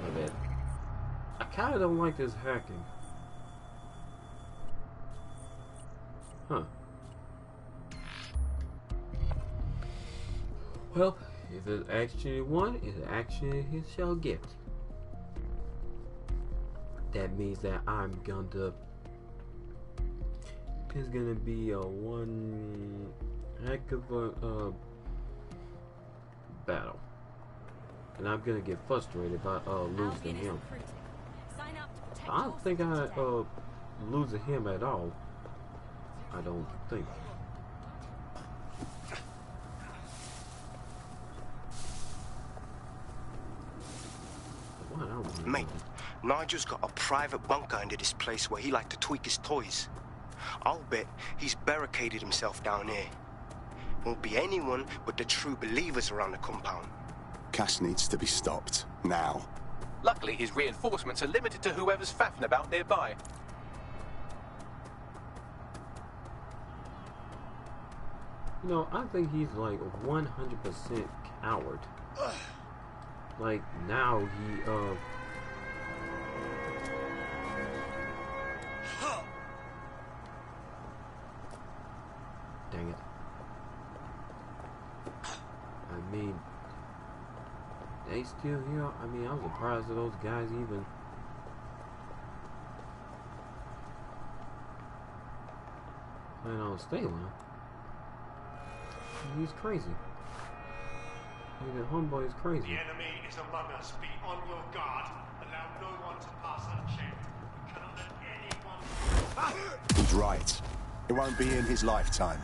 my bad. I kind of don't like this hacking. Huh. Well, if it's actually one, it's actually he shall get. That means that I'm gonna. It's gonna be a one heck of a battle, and I'm gonna get frustrated by losing him. I don't think I losing him at all. I don't think. Mate, Nigel's got a private bunker under this place where he liked to tweak his toys. I'll bet he's barricaded himself down here. Won't be anyone but the true believers around the compound. Cass needs to be stopped. Now. Luckily, his reinforcements are limited to whoever's faffing about nearby. You know, I think he's like 100% coward. Like, now he, dang it. I mean, they still here? I mean, I'm surprised that those guys even... plan on staying. He's crazy. The homeboy is crazy. The enemy is among us. Be on your guard. Allow no one to pass unchecked. We cannot let anyone... He's right. It won't be in his lifetime.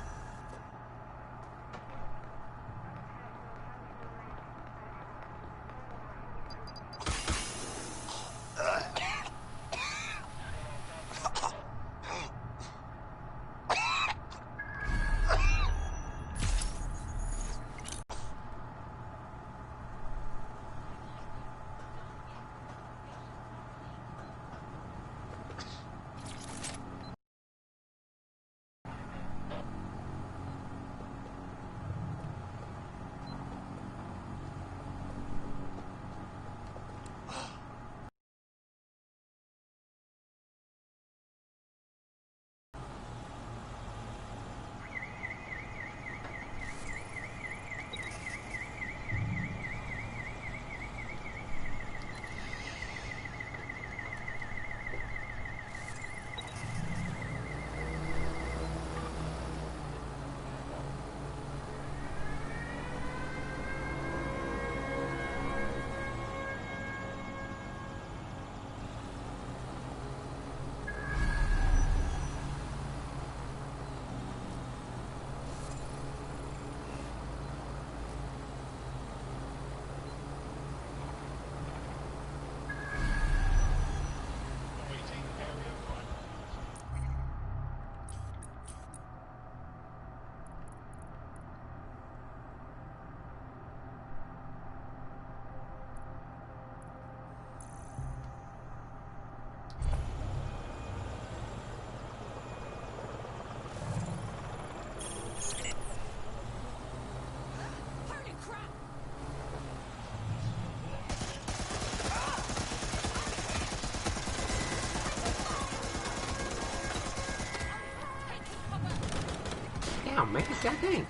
God dang.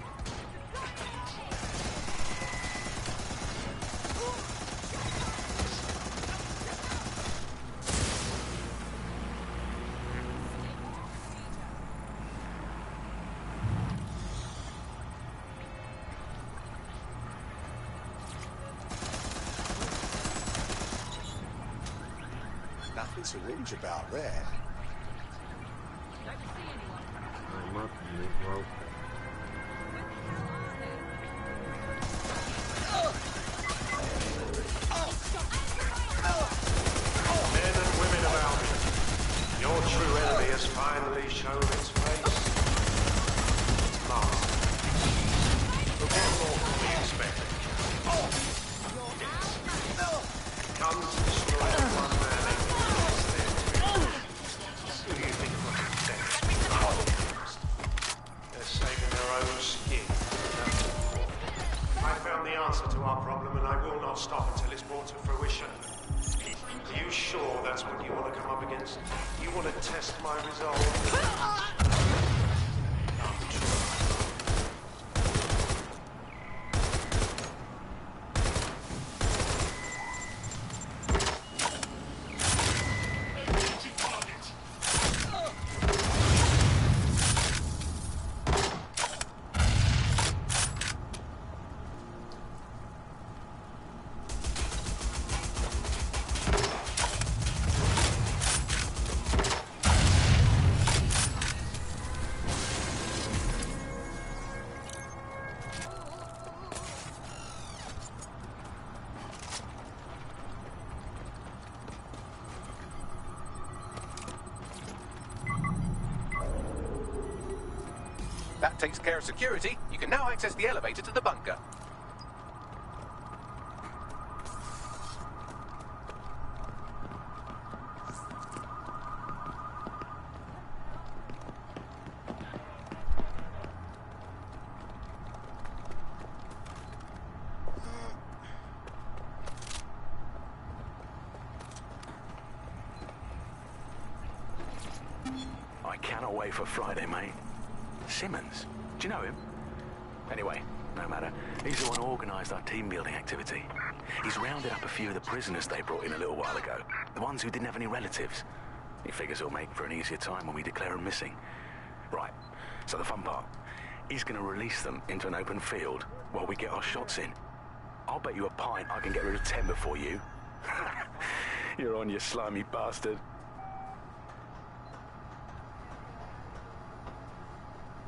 Nothing to whinge about there. I'm up, Negro. Men and women of Albion, your true enemy has finally shown its face. Mars. But what more can we expect? Come to destroy the one man who do you think will have death? They're saving their own skin. I found the answer to our problem, and I will not stop until it's brought to fruition. Are you sure that's what you want to come up against? You want to test my resolve? That takes care of security. You can now access the elevator to the bunker. I cannot wait for Friday, mate. Simmons? Do you know him? Anyway, no matter. He's the one who organised our team-building activity. He's rounded up a few of the prisoners they brought in a little while ago. The ones who didn't have any relatives. He figures he'll make for an easier time when we declare them missing. Right, so the fun part. He's going to release them into an open field while we get our shots in. I'll bet you a pint I can get rid of 10 before you. You're on, you slimy bastard.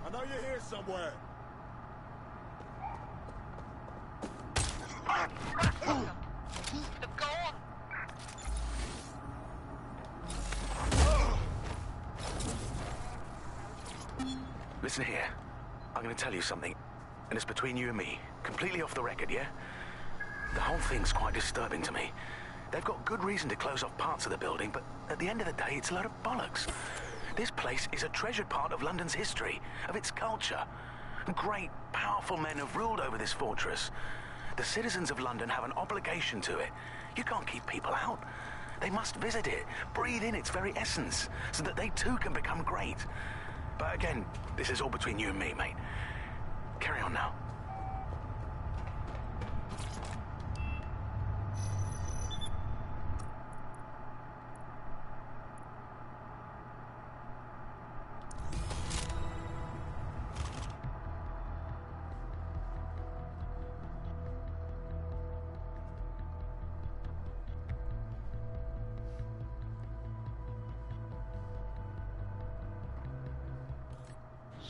I know you're here somewhere. Go on. Listen here. I'm going to tell you something, and it's between you and me. Completely off the record, yeah? The whole thing's quite disturbing to me. They've got good reason to close off parts of the building, but at the end of the day, it's a load of bollocks. This place is a treasured part of London's history, of its culture. Great, powerful men have ruled over this fortress. The citizens of London have an obligation to it. You can't keep people out. They must visit it, breathe in its very essence, so that they too can become great. But again, this is all between you and me, mate. Carry on now.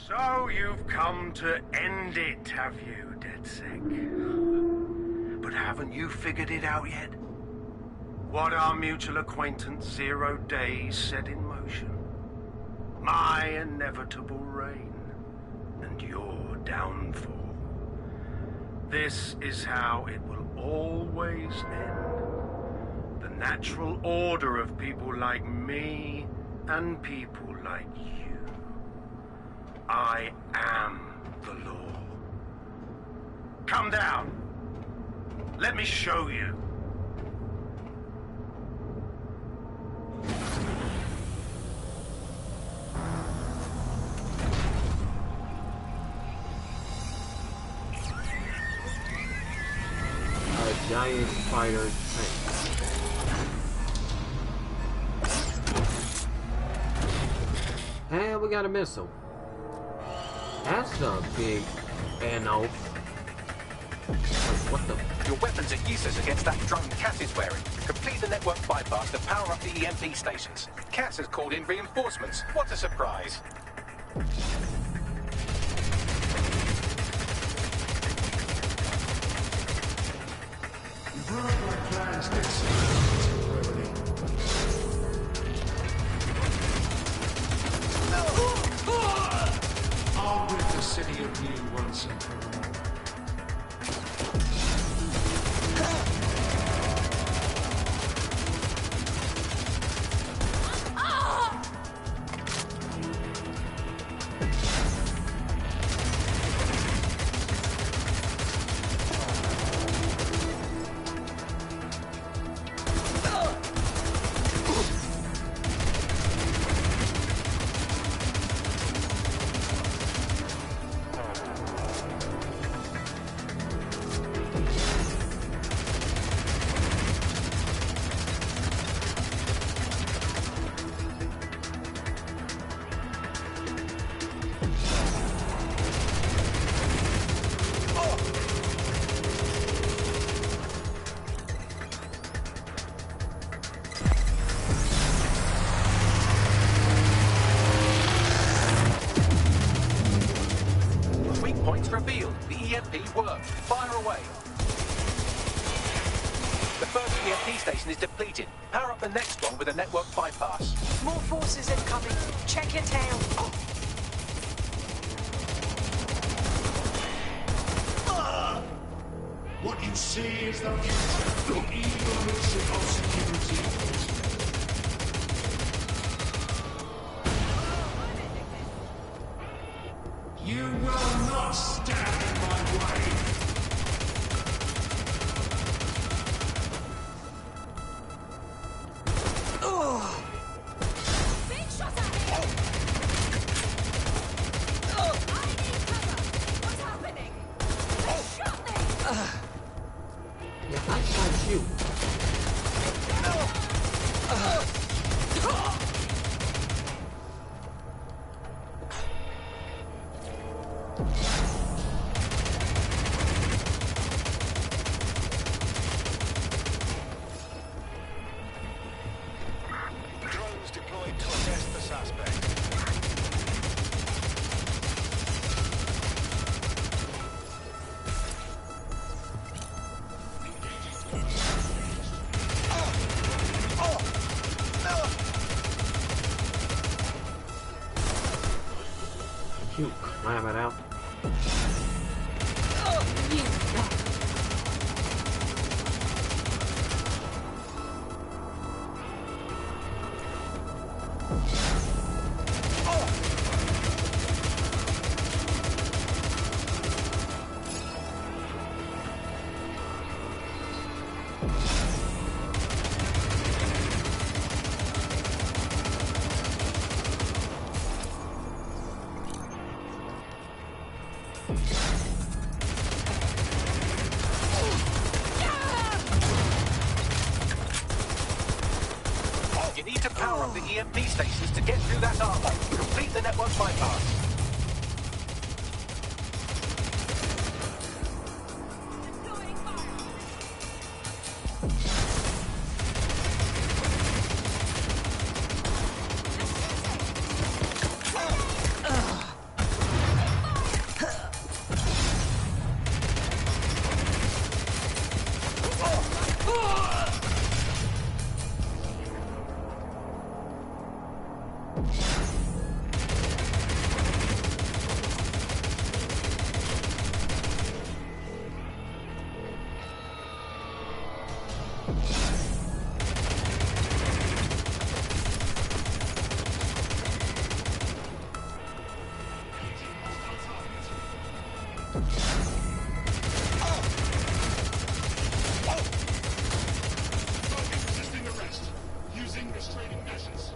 So you've come to end it, have you, DedSec? But haven't you figured it out yet? What our mutual acquaintance 0 Days set in motion? My inevitable reign and your downfall. This is how it will always end. The natural order of people like me and people like you. I am the law. Come down. Let me show you. giant fighter tank. And we got a missile. That's a big ammo. What the? Your weapons are useless against that drone Cass is wearing. Complete the network bypass to power up the EMP stations. Cass has called in reinforcements. What a surprise. You've ruined my plans, Dixon. I'll rid the city of you once and for all. Revealed. The EMP worked. Fire away. The first EMP station is depleted. Power up the next one with a network bypass. More forces incoming. Check your tail. What you see is the future. The evolution of security. You will not stand in my way. Big shot at him! I need cover! What's happening? They shot me! Yeah, I shot you. Drones deployed to arrest the suspect. You climb it out. You need to power up the EMP stations to get through that armor. Complete the network bypass. Resisting arrest. Using restraining measures.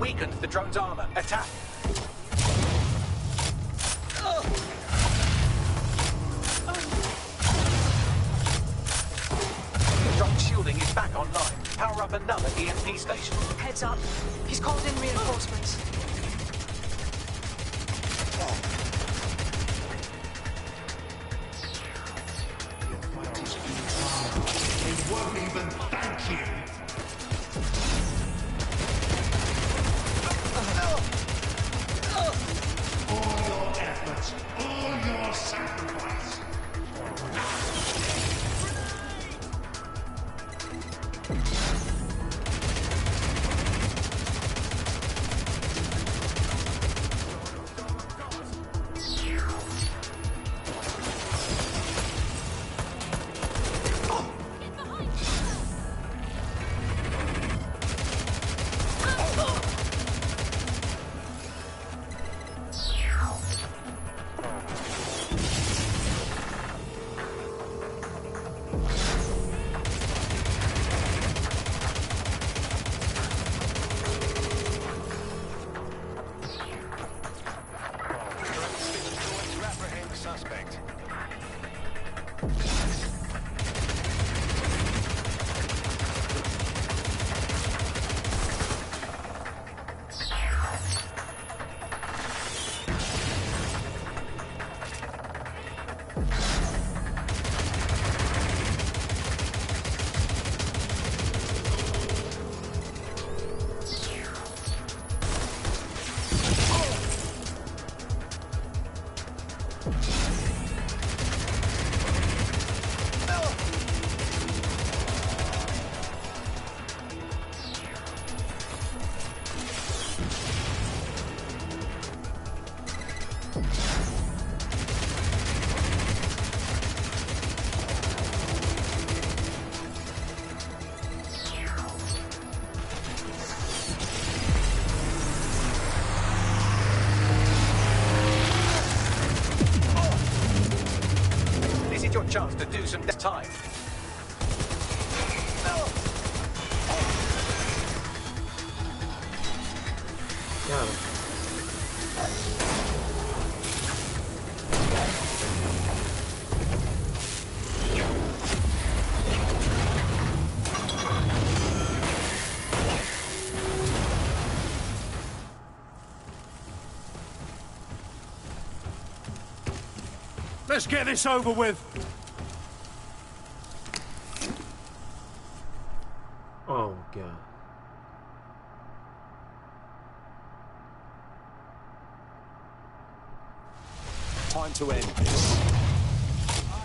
Weakened the drone's armor. Attack! The drone shielding is back online. Power up another EMP station. Heads up. He's called in reinforcements. It won't even thank you. All your efforts, all your sacrifice. Your chance to do some time. Got him. Let's get this over with. Oh, God. Time to end this. I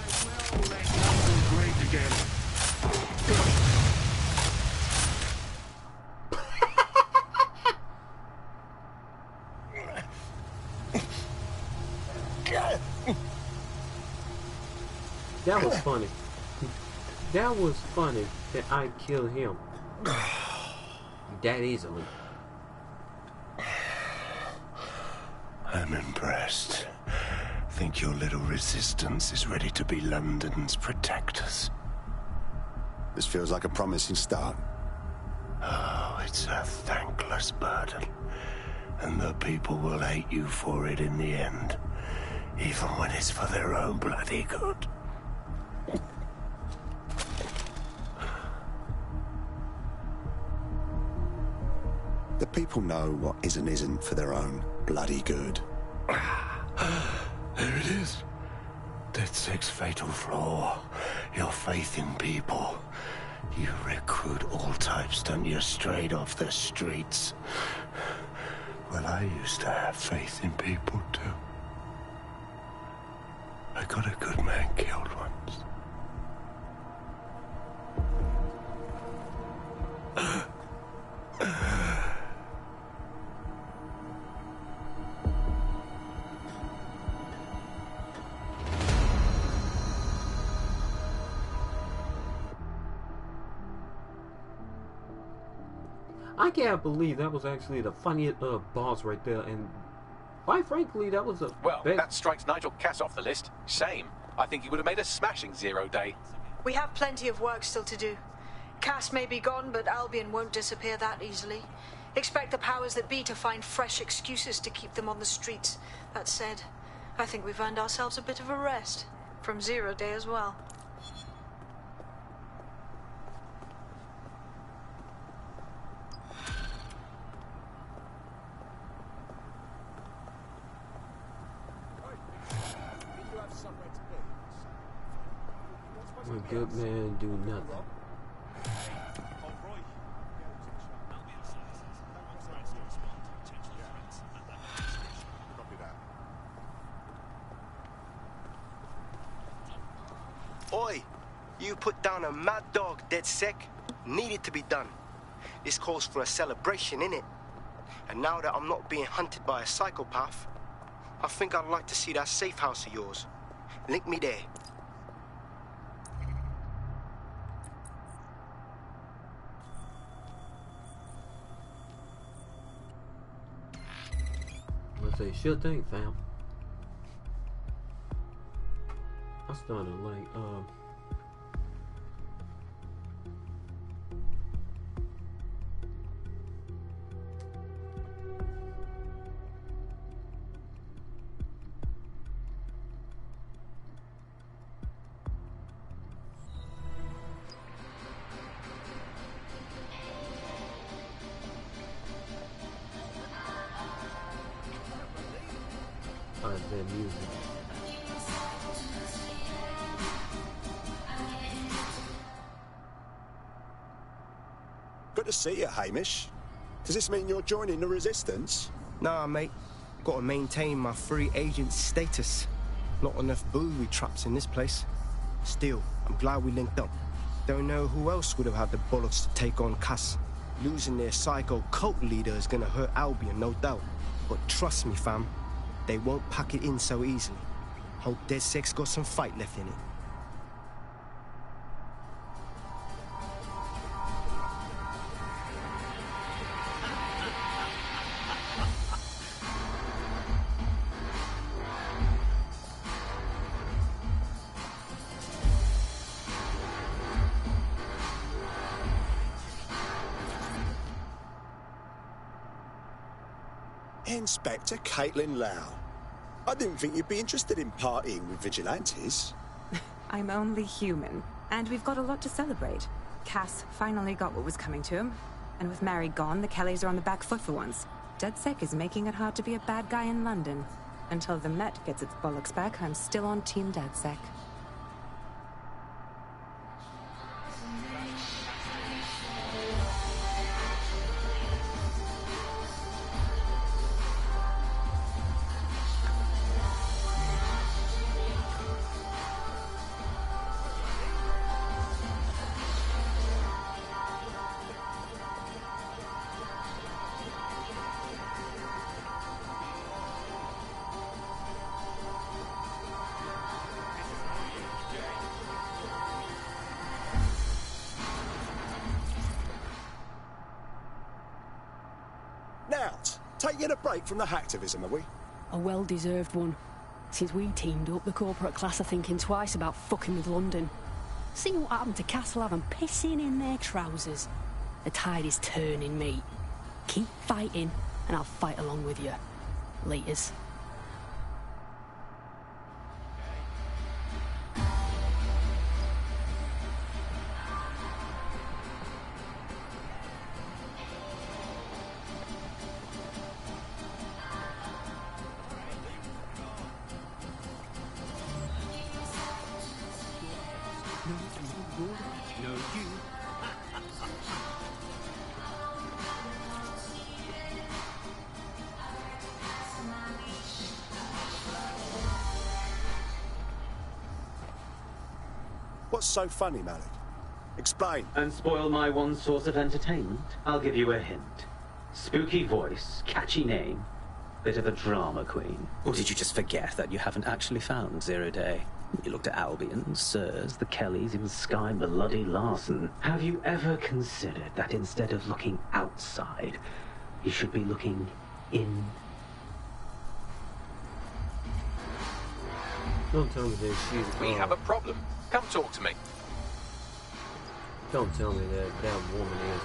will make London great again. That was funny. That was funny that I killed him that easily. I'm impressed. Think your little resistance is ready to be London's protectors? This feels like a promising start. Oh, it's a thankless burden. And the people will hate you for it in the end. Even when it's for their own bloody good. The people know what is and isn't for their own bloody good. There it is. DedSec's fatal flaw. Your faith in people. You recruit all types, don't you, straight off the streets. Well, I used to have faith in people, too. I got a good man killed once. I can't believe that was actually the funniest boss right there, and quite frankly, that was a well. That strikes Nigel Cass off the list. Shame. I think he would have made a smashing 0 day. We have plenty of work still to do. Cass may be gone, but Albion won't disappear that easily. Expect the powers that be to find fresh excuses to keep them on the streets. That said, I think we've earned ourselves a bit of a rest. From 0 day as well. A good man do nothing. Oi! You put down a mad dog, DedSec. Needed to be done. This calls for a celebration, innit? And now that I'm not being hunted by a psychopath, I think I'd like to see that safe house of yours. Link me there. Let's say sure thing, fam. I started like their music. Good to see you, Hamish. Does this mean you're joining the resistance? Nah, mate. Gotta maintain my free agent status. Not enough booby traps in this place. Still, I'm glad we linked up. Don't know who else would have had the bollocks to take on Cass. Losing their psycho cult leader is gonna hurt Albion, no doubt. But trust me, fam, they won't pack it in so easily. Hope DedSec's got some fight left in it. Inspector Caitlin Lau. I didn't think you'd be interested in partying with vigilantes. I'm only human, and we've got a lot to celebrate. Cass finally got what was coming to him, and with Mary gone, the Kellys are on the back foot for once. DedSec is making it hard to be a bad guy in London. Until the Met gets its bollocks back, I'm still on Team DedSec. Taking a break from the hacktivism, are we? A well-deserved one. Since we teamed up, the corporate class are thinking twice about fucking with London. See what happened to Castlehaven pissing in their trousers. The tide is turning, mate. Keep fighting, and I'll fight along with you. Laters. What's so funny, Malik? Explain. And spoil my one source of entertainment? I'll give you a hint. Spooky voice, catchy name, bit of a drama queen. Or did you just forget that you haven't actually found Zero Day? You looked at Albion, Sirs, the Kellys, even Sky Bloody Larson. Have you ever considered that instead of looking outside, you should be looking in? Don't tell me that she's... We have a problem. Come talk to me. Don't tell me that that woman is...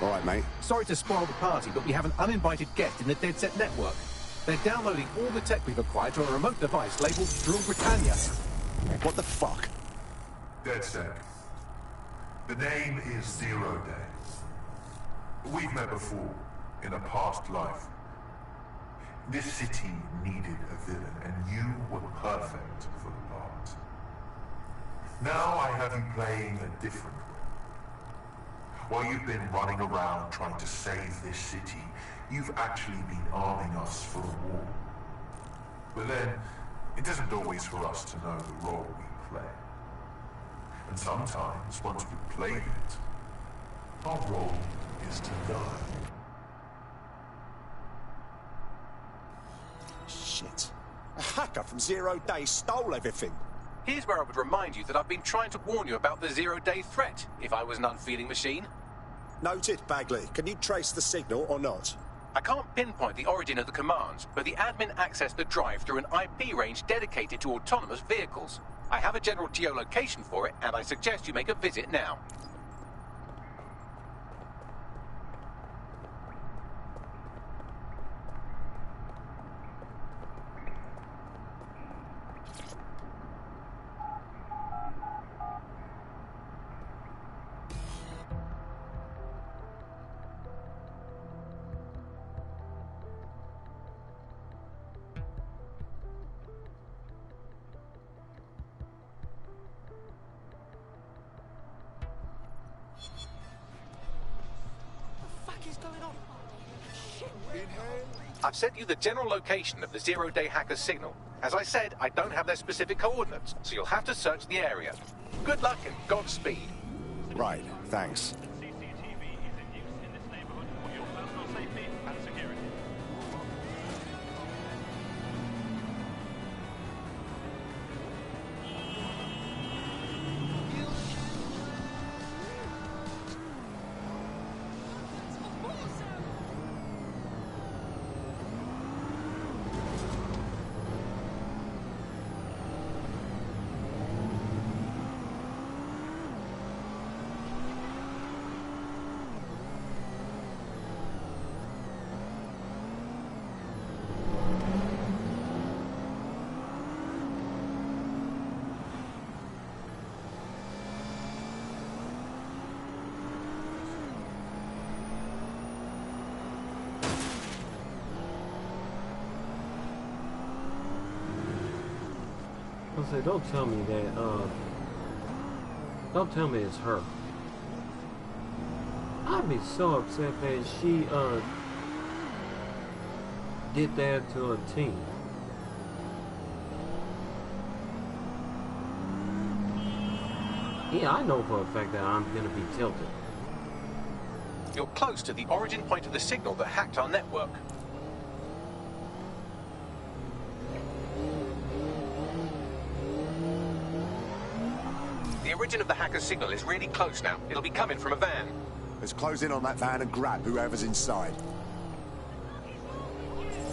All right, mate. Sorry to spoil the party, but we have an uninvited guest in the Dead Set network. They're downloading all the tech we've acquired to a remote device labeled Drill Britannia. What the fuck? DedSec. The name is Zero Day. We've met before, in a past life. This city needed a villain, and you were perfect for the part. Now I have you playing a different role. While you've been running around trying to save this city, you've actually been arming us for a war. But then, it isn't always for us to know the role we play. And sometimes, once we've played it, our role is to die. Shit. A hacker from Zero Day stole everything. Here's where I would remind you that I've been trying to warn you about the zero-day threat, if I was an unfeeling machine. Noted, Bagley. Can you trace the signal or not? I can't pinpoint the origin of the commands, but the admin accessed the drive through an IP range dedicated to autonomous vehicles. I have a general geolocation for it, and I suggest you make a visit now. I've sent you the general location of the zero-day hacker's signal. As I said, I don't have their specific coordinates, so you'll have to search the area. Good luck and Godspeed. Right, thanks. I say, don't tell me that, don't tell me it's her. I'd be so upset that she, did that to a team. Yeah, I know for a fact that I'm gonna be tilted. You're close to the origin point of the signal that hacked our network. The origin of the hacker's signal is really close now. It'll be coming from a van. Let's close in on that van and grab whoever's inside.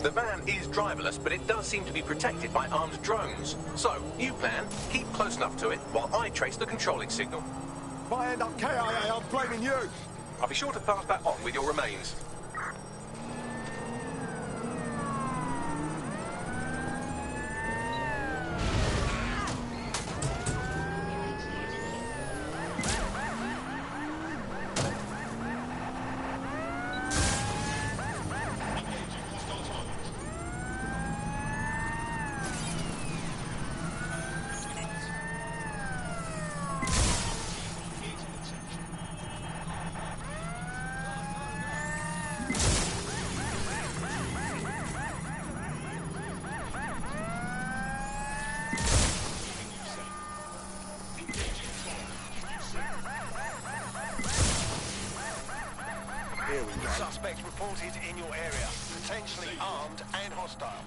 The van is driverless, but it does seem to be protected by armed drones. So, new plan, keep close enough to it while I trace the controlling signal. If I end up KIA, I'm blaming you. I'll be sure to pass that on with your remains. Suspect reported in your area, potentially armed and hostile.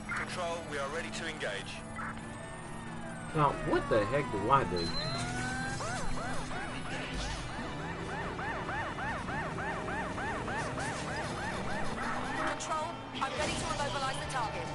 Control, we are ready to engage. Now, what the heck do I do? Control, I'm ready to immobilize the target.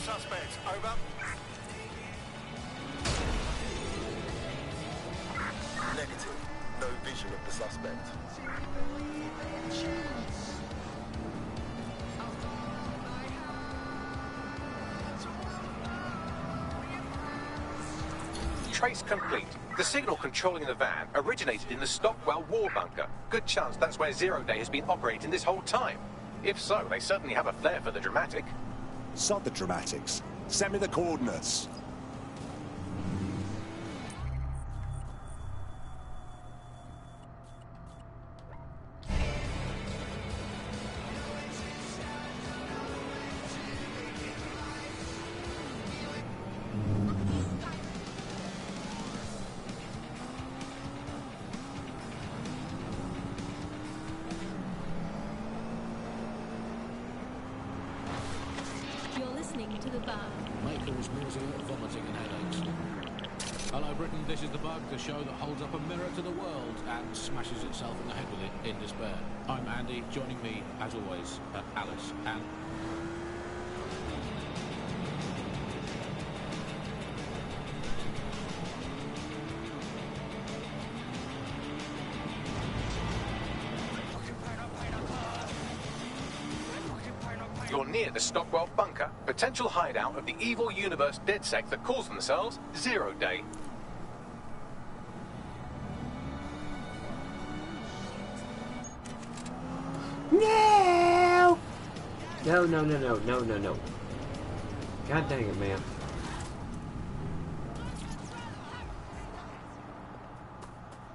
Suspect, over. Negative. No vision of the suspect. Trace complete. The signal controlling the van originated in the Stockwell war bunker. Good chance that's where Zero Day has been operating this whole time. If so, they certainly have a flair for the dramatic. Sod the dramatics. Send me the coordinates. To the bar. Maker's nausea, vomiting and headaches. Hello Britain, this is the bug, the show that holds up a mirror to the world and smashes itself in the head with it in despair. I'm Andy, joining me, as always, Alice and... You're near the Stockwell bunker, potential hideout of the evil universe DedSec that calls themselves Zero Day. No! No. God dang it, man.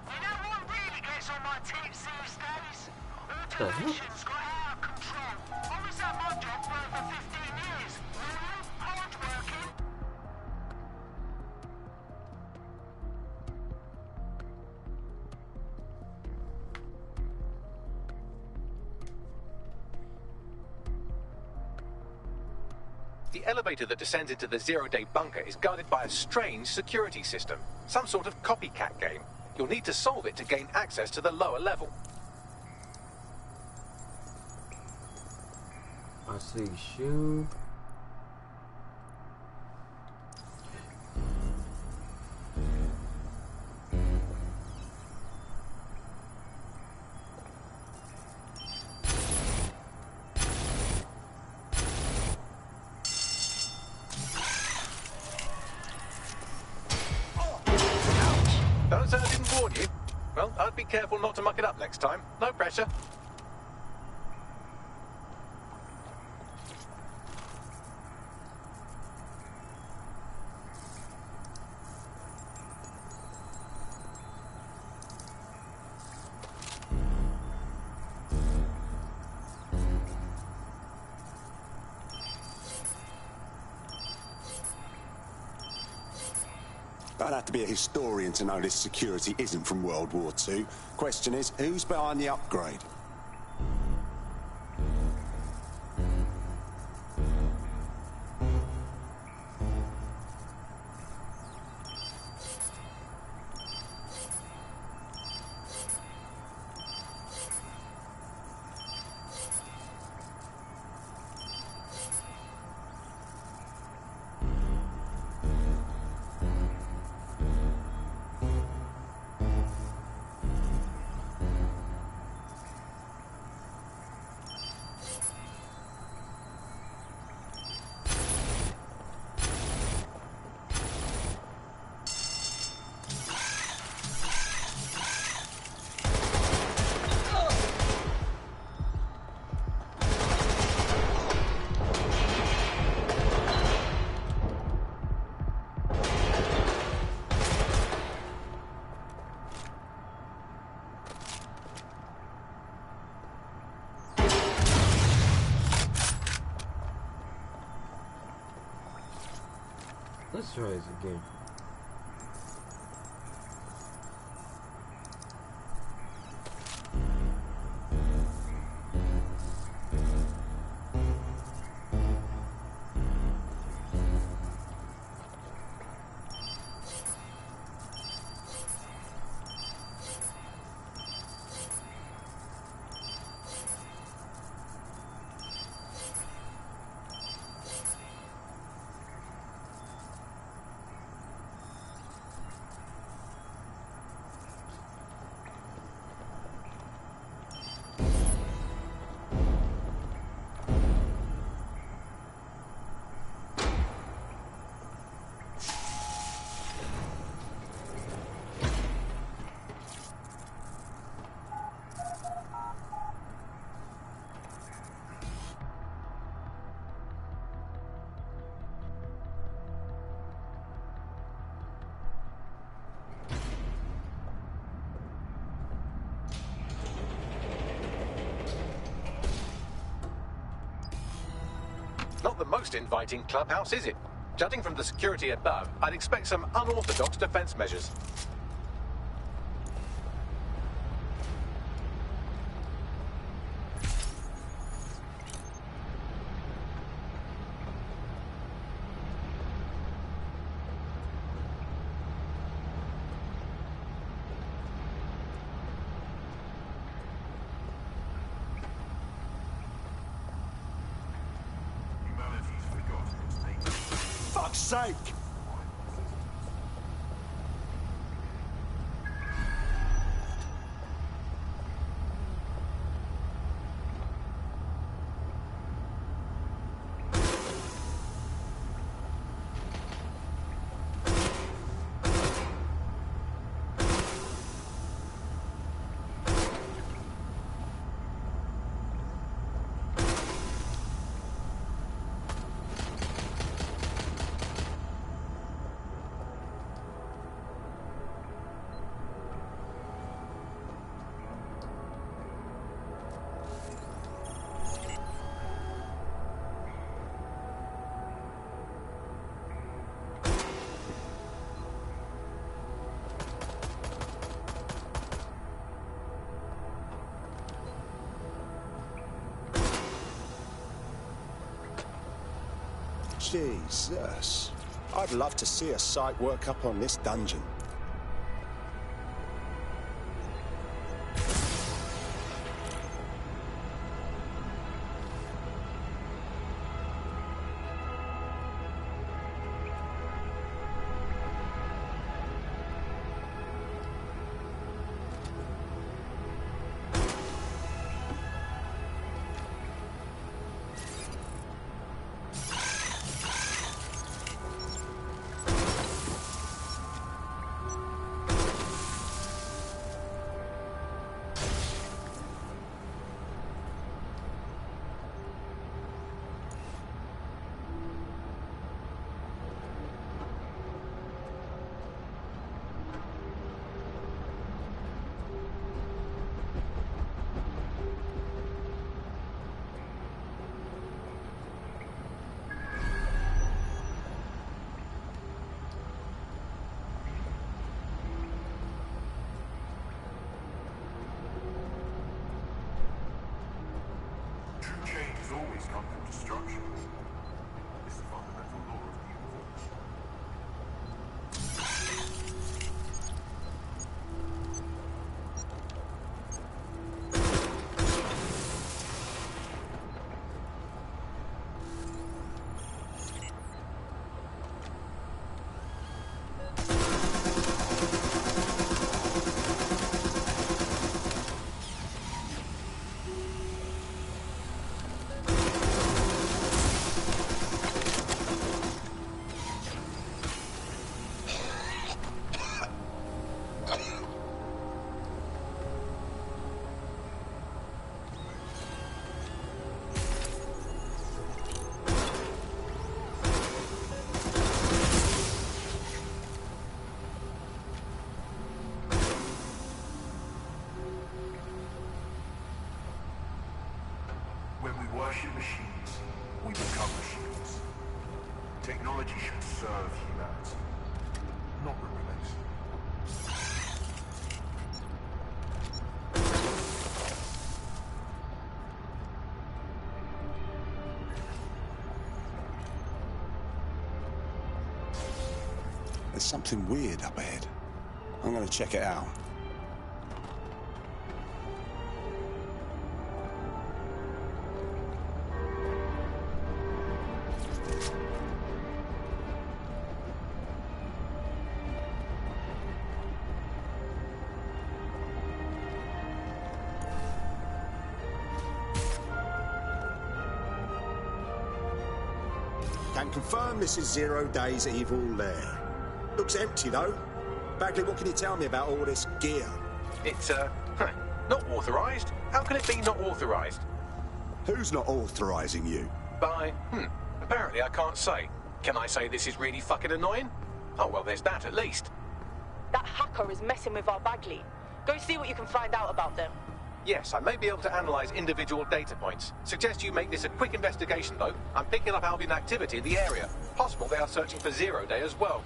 You know what really gets on my tits these days? The hell? Automation's got out of control. I was at my job for over 15 years. Loyal, hard-working. The elevator that descends into the Zero Day bunker is guarded by a strange security system. Some sort of copycat game. You'll need to solve it to gain access to the lower level. I see shoe. Don't say I didn't warn you. Well, I'd be careful not to muck it up next time. No pressure. I'd have to be a historian to know this security isn't from World War II. Question is, who's behind the upgrade? Let's try this again. Not the most inviting clubhouse, is it? Judging from the security above, I'd expect some unorthodox defense measures. Fuck's sake! Jesus. I'd love to see a site work up on this dungeon. When we worship machines, we become machines. Technology should serve humanity, not replace it. There's something weird up ahead. I'm gonna check it out. Can confirm this is Zero Day's evil lair. Looks empty, though. Bagley, what can you tell me about all this gear? It's, not authorised. How can it be not authorised? Who's not authorising you? Apparently I can't say. Can I say this is really fucking annoying? Oh, well, there's that at least. That hacker is messing with our Bagley. Go see what you can find out about them. Yes, I may be able to analyse individual data points. Suggest you make this a quick investigation, though. I'm picking up Albion activity in the area. Possible they are searching for Zero Day as well.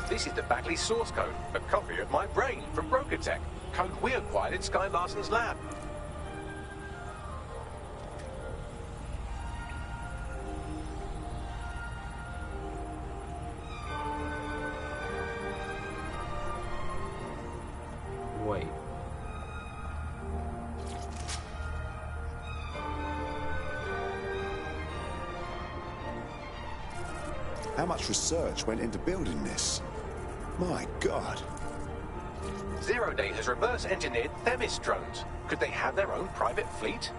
This is the Bagley source code, a copy of my brain from Broker Tech, code we acquired in Sky Larson's lab. Wait. How much research went into building this? My God. Zero Day has reverse-engineered Themis drones. Could they have their own private fleet?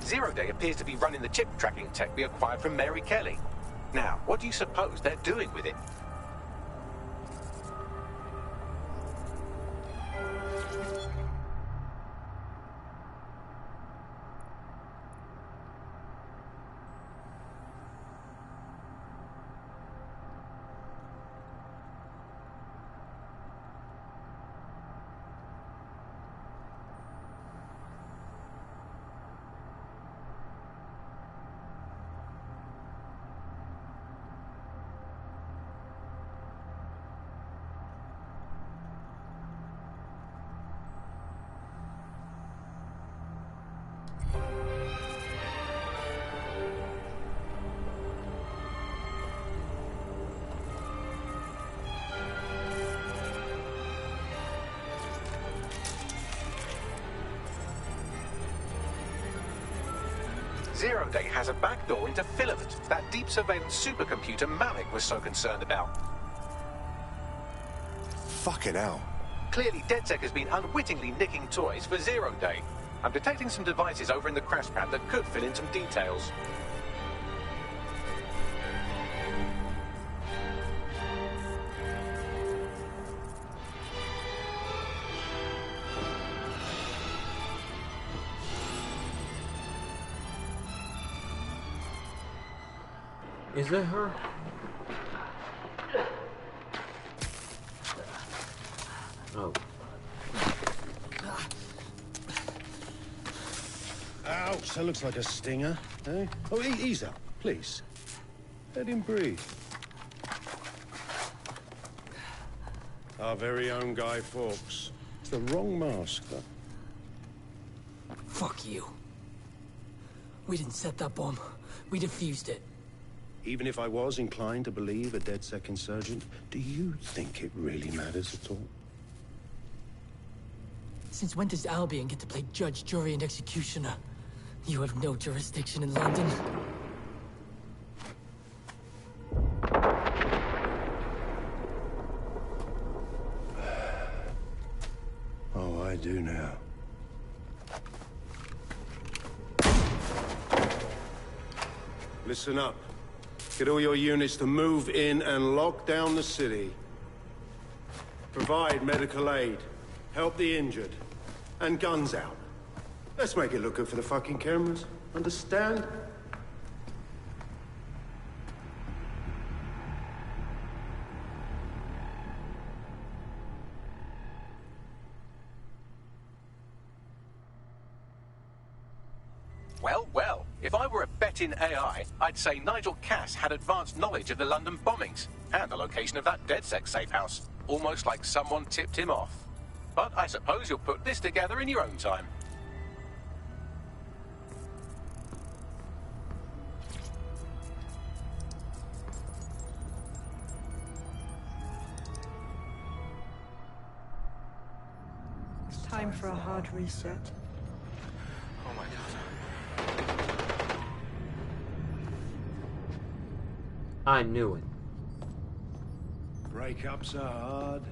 Zero Day appears to be running the chip tracking tech we acquired from Mary Kelly. Now, what do you suppose they're doing with it? Zero Day has a backdoor into Filament, that deep surveillance supercomputer Malik was so concerned about. Fucking hell. Clearly, DedSec has been unwittingly nicking toys for Zero Day. I'm detecting some devices over in the crash pad that could fill in some details. Is that her? Oh. Ouch, that looks like a stinger, eh? Oh, ease up, please. Let him breathe. Our very own Guy Fawkes. It's the wrong mask, though. Fuck you. We didn't set that bomb. We defused it. Even if I was inclined to believe a DedSec insurgent, do you think it really matters at all? Since when does Albion get to play judge, jury, and executioner? You have no jurisdiction in London. Oh, I do now. Listen up. Get all your units to move in and lock down the city. Provide medical aid. Help the injured. And guns out. Let's make it look good for the fucking cameras. Understand? bet in AI, I'd say Nigel Cass had advanced knowledge of the London bombings and the location of that DedSec safe house. Almost like someone tipped him off. But I suppose you'll put this together in your own time. It's time for a hard reset. Oh my god. I knew it. Breakups are hard.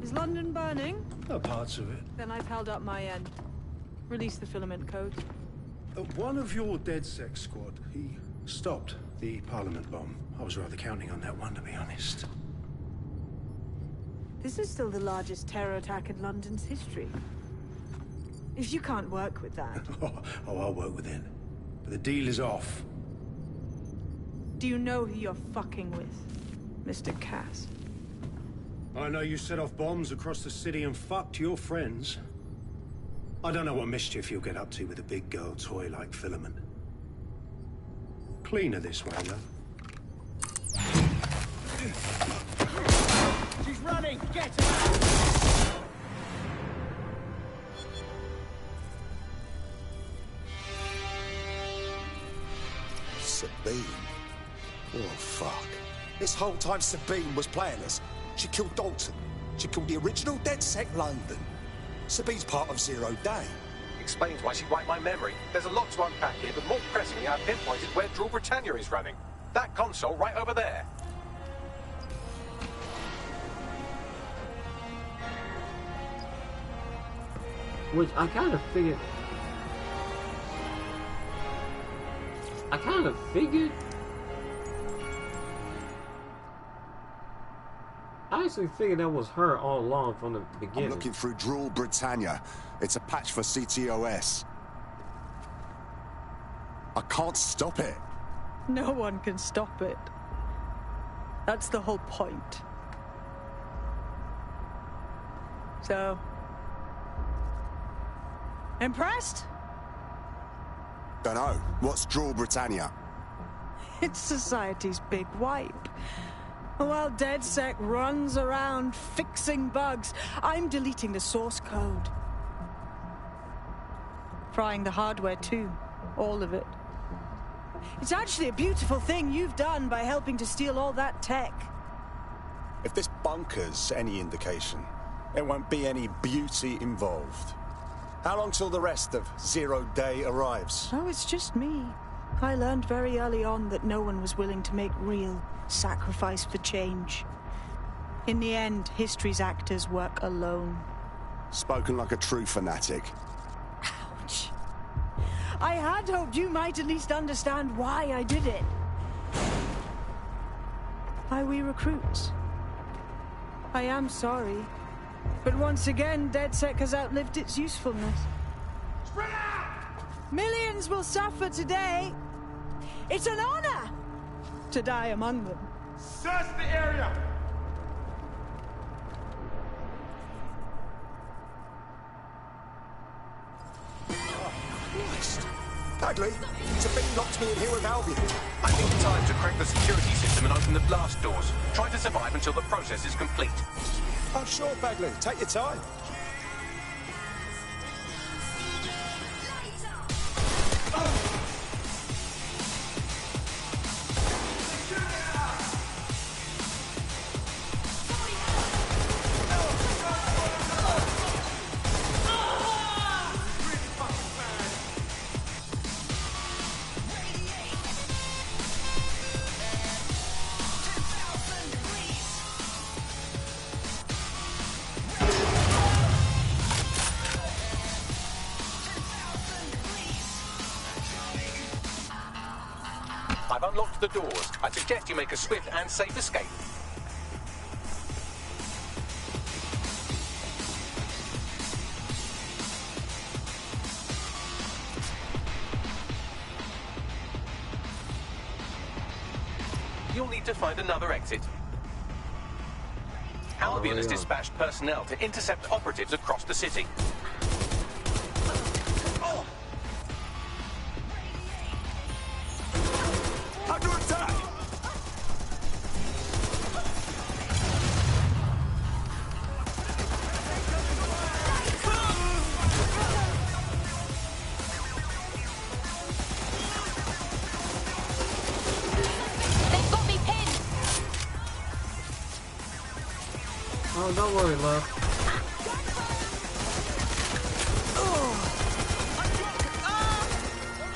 Is London burning? Oh, parts of it. Then I've held up my end. Release the filament code. One of your DedSec squad, he stopped the Parliament bomb. I was rather counting on that one, to be honest. This is still the largest terror attack in London's history. If you can't work with that... Oh, I'll work with it. But the deal is off. Do you know who you're fucking with, Mr. Cass? I know you set off bombs across the city and fucked your friends. I don't know what mischief you'll get up to with a big girl toy like Filament. Cleaner this way, though. She's running! Get her! Sabine? Oh, fuck. This whole time Sabine was playing us. She killed Dalton. She killed the original DedSec London. Sabine's part of Zero Day. Explains why she wiped my memory. There's a lot to unpack here, but more pressingly, I've pinpointed where Draw Britannia is running. That console right over there. Which I kind of figured. I actually figured that was her all along from the beginning. I'm looking through Draw Britannia. It's a patch for CTOS. I can't stop it. No one can stop it. That's the whole point. So... impressed? Dunno. What's Draw Britannia? It's society's big wipe. While DedSec runs around fixing bugs, I'm deleting the source code. Frying the hardware too. All of it. It's actually a beautiful thing you've done by helping to steal all that tech. If this bunker's any indication, there won't be any beauty involved. How long till the rest of Zero Day arrives? Oh, it's just me. I learned very early on that no one was willing to make real sacrifice for change. In the end, history's actors work alone. Spoken like a true fanatic. Ouch. I had hoped you might at least understand why I did it. Why we recruits. I am sorry. But once again, DedSec has outlived its usefulness. Spread out! Millions will suffer today. It's an honor to die among them. Search the area! Christ. Bagley, Sabine locked me in here with Albion. I need time to crack the security system and open the blast doors. Try to survive until the process is complete. Oh, sure, Bagley. Take your time. I've unlocked the doors. I suggest you make a swift and safe escape. You'll need to find another exit. Albion has dispatched personnel to intercept operatives across the city. Oh, don't worry, love.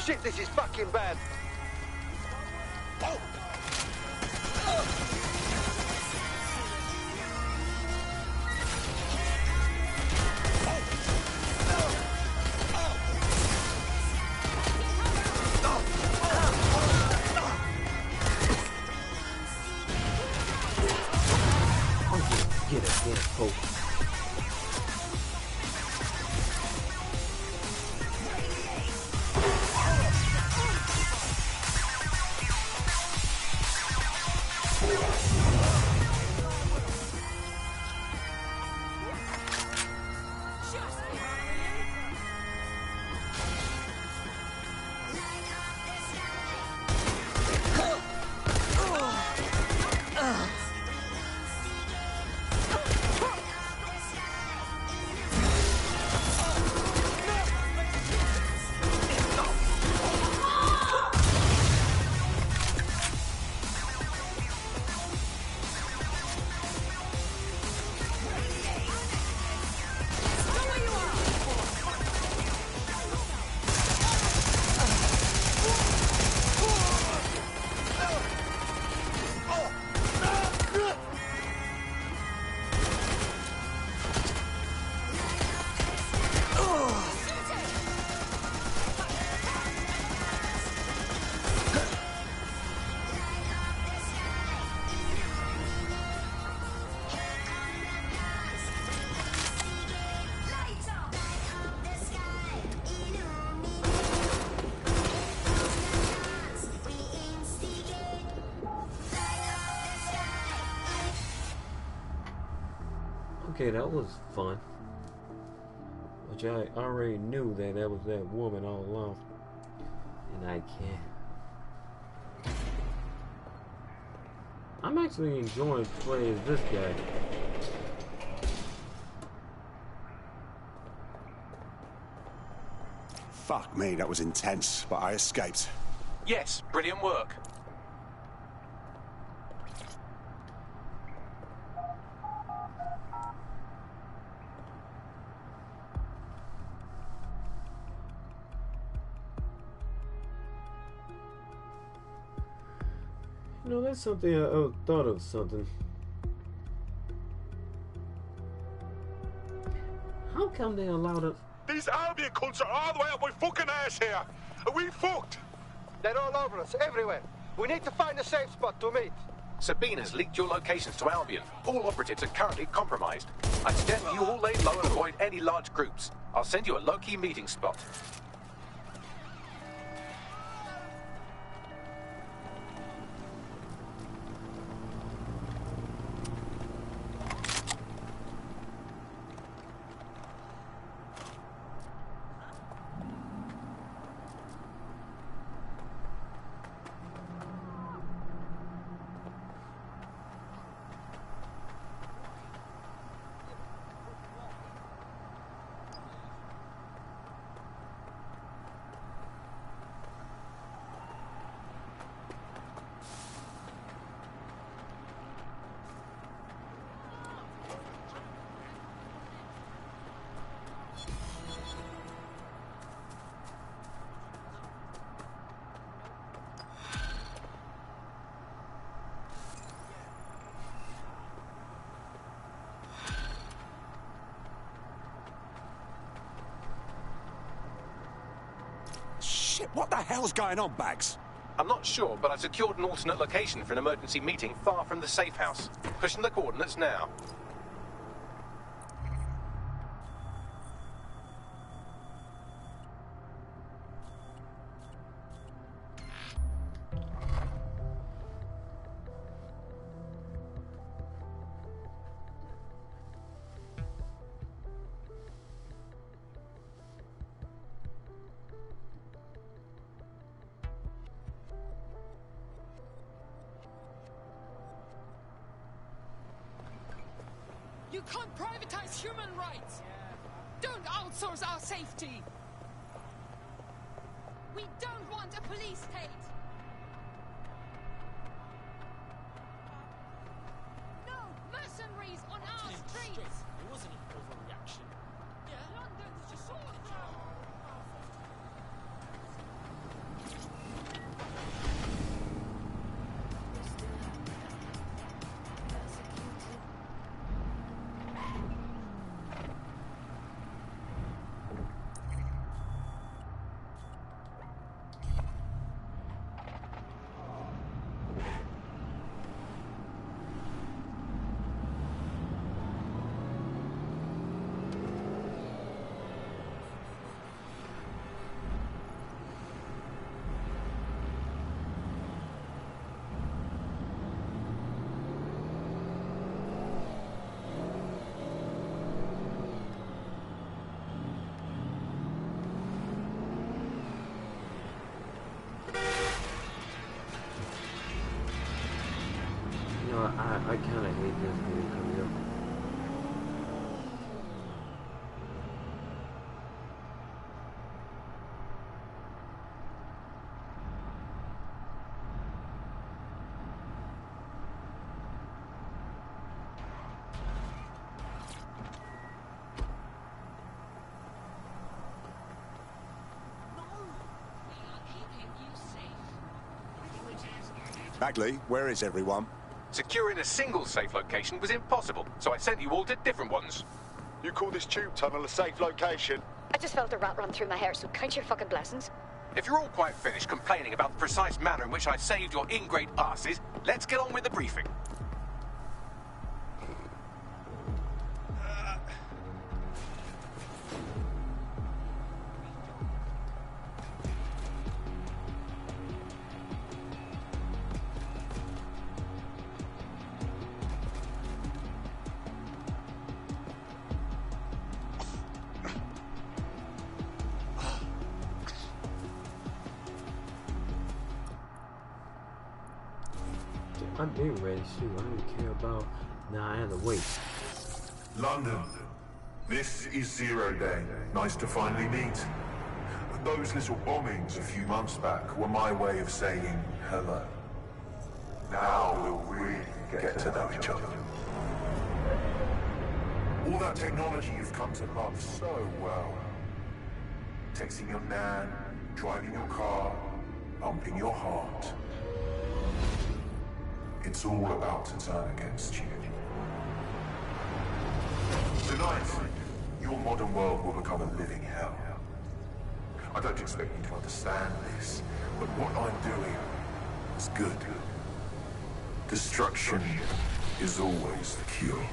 Shit, this is fucking bad. Get it, folks. Okay, that was fun. Which I already knew that was that woman all along. And I can't. I'm actually enjoying playing as this guy. Fuck me, that was intense, but I escaped. Yes, brilliant work. You know, that's something I thought of something. How come they allowed us? These Albion cunts are all the way up my fucking ass here. Are we fucked? They're all over us, everywhere. We need to find a safe spot to meet. Sabina's leaked your locations to Albion. All operatives are currently compromised. I suggest you all lay low and avoid any large groups. I'll send you a low-key meeting spot. What the hell's going on, Bags? I'm not sure, but I've secured an alternate location for an emergency meeting far from the safe house. Pushing the coordinates now. You can't privatize human rights! Don't outsource our safety! We don't want a police state! No mercenaries on our streets! Bagley, where is everyone? Securing a single safe location was impossible, so I sent you all to different ones. You call this tube tunnel a safe location? I just felt a rat run through my hair, so count your fucking blessings. If you're all quite finished complaining about the precise manner in which I saved your ingrate asses, let's get on with the briefing. I'm being ready, shoot. I don't care about... Nah, I had to wait. London, this is Zero Day. Nice to finally meet. Those little bombings a few months back were my way of saying hello. Now we'll really get to know each other. All that technology you've come to love so well. Texting your nan, driving your car, pumping your heart. It's all about to turn against you. Tonight, your modern world will become a living hell. I don't expect you to understand this, but what I'm doing is good. Destruction is always the cure.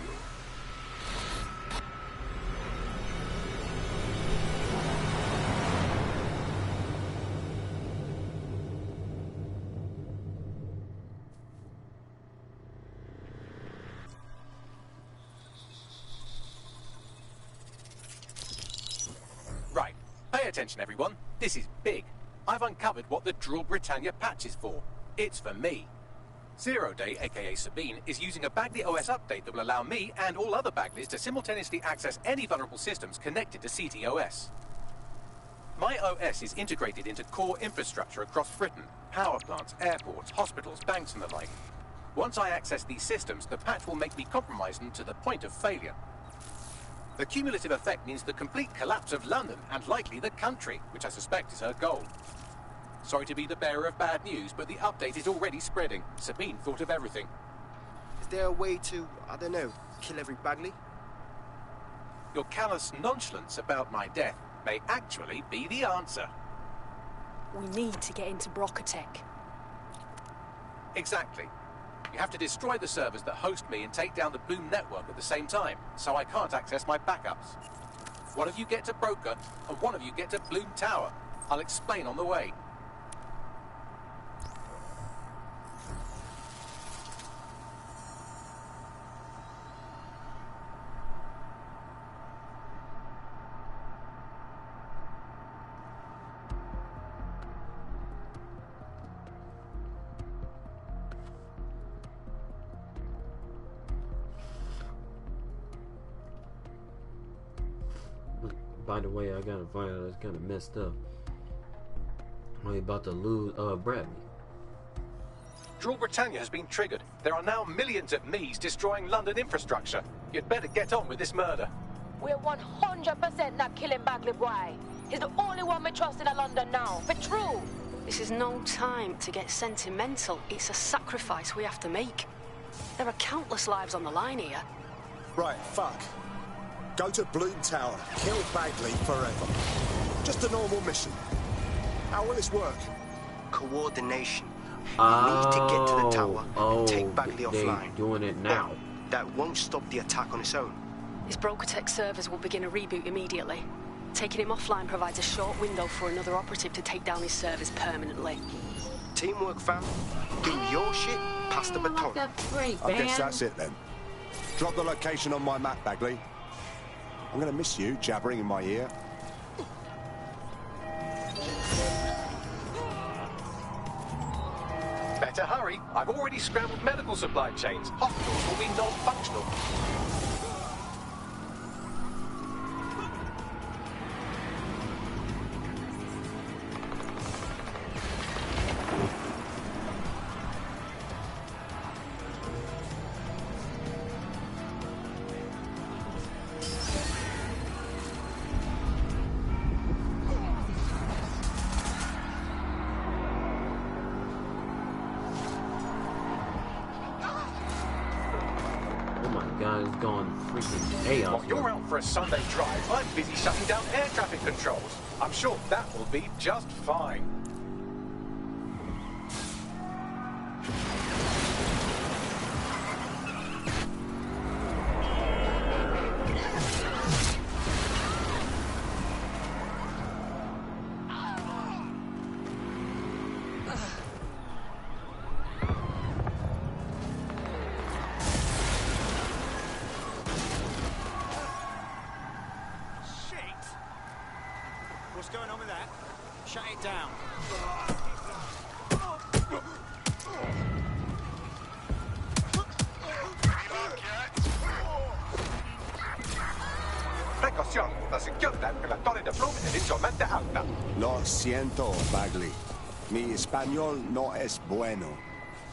Attention everyone, this is big. I've uncovered what the Drill Britannia patch is for. It's for me. Zero Day, aka Sabine, is using a Bagley OS update that will allow me and all other Bagleys to simultaneously access any vulnerable systems connected to CTOS. My OS is integrated into core infrastructure across Britain, power plants, airports, hospitals, banks and the like. Once I access these systems, the patch will make me compromised to the point of failure. The cumulative effect means the complete collapse of London and likely the country, which I suspect is her goal. Sorry to be the bearer of bad news, but the update is already spreading. Sabine thought of everything. Is there a way to, I don't know, kill every Bagley? Your callous nonchalance about my death may actually be the answer. We need to get into Brocotech. Exactly. You have to destroy the servers that host me and take down the Bloom network at the same time, so I can't access my backups. One of you get to Broker, and one of you get to Bloom Tower. I'll explain on the way. By the way, I got a file that's kind of messed up. I'm about to lose Bradley. Drill Britannia has been triggered. There are now millions of me's destroying London infrastructure. You'd better get on with this murder. We're 100% not killing Bagley boy. He's the only one we trust in London now, for true. This is no time to get sentimental. It's a sacrifice we have to make. There are countless lives on the line here. Right, fuck. Go to Bloom Tower, kill Bagley forever. Just a normal mission. How will this work? Coordination. You need to get to the tower and take Bagley offline. Doing it now. But that won't stop the attack on its own. His Brocotech servers will begin a reboot immediately. Taking him offline provides a short window for another operative to take down his servers permanently. Teamwork, fam. Do your shit, pass the baton. I guess that's it then. Drop the location on my map, Bagley. I'm gonna miss you jabbering in my ear. Better hurry. I've already scrambled medical supply chains. Hospitals will be non-functional. gone freaking chaos. While you're out for a Sunday drive, I'm busy shutting down air traffic controls. I'm sure that will be just fine. What's going on with that? Shut it down. Precaución, la seguridad en la torre de Bloom es insolente alta. Lo siento, Bagley. Mi español no es bueno.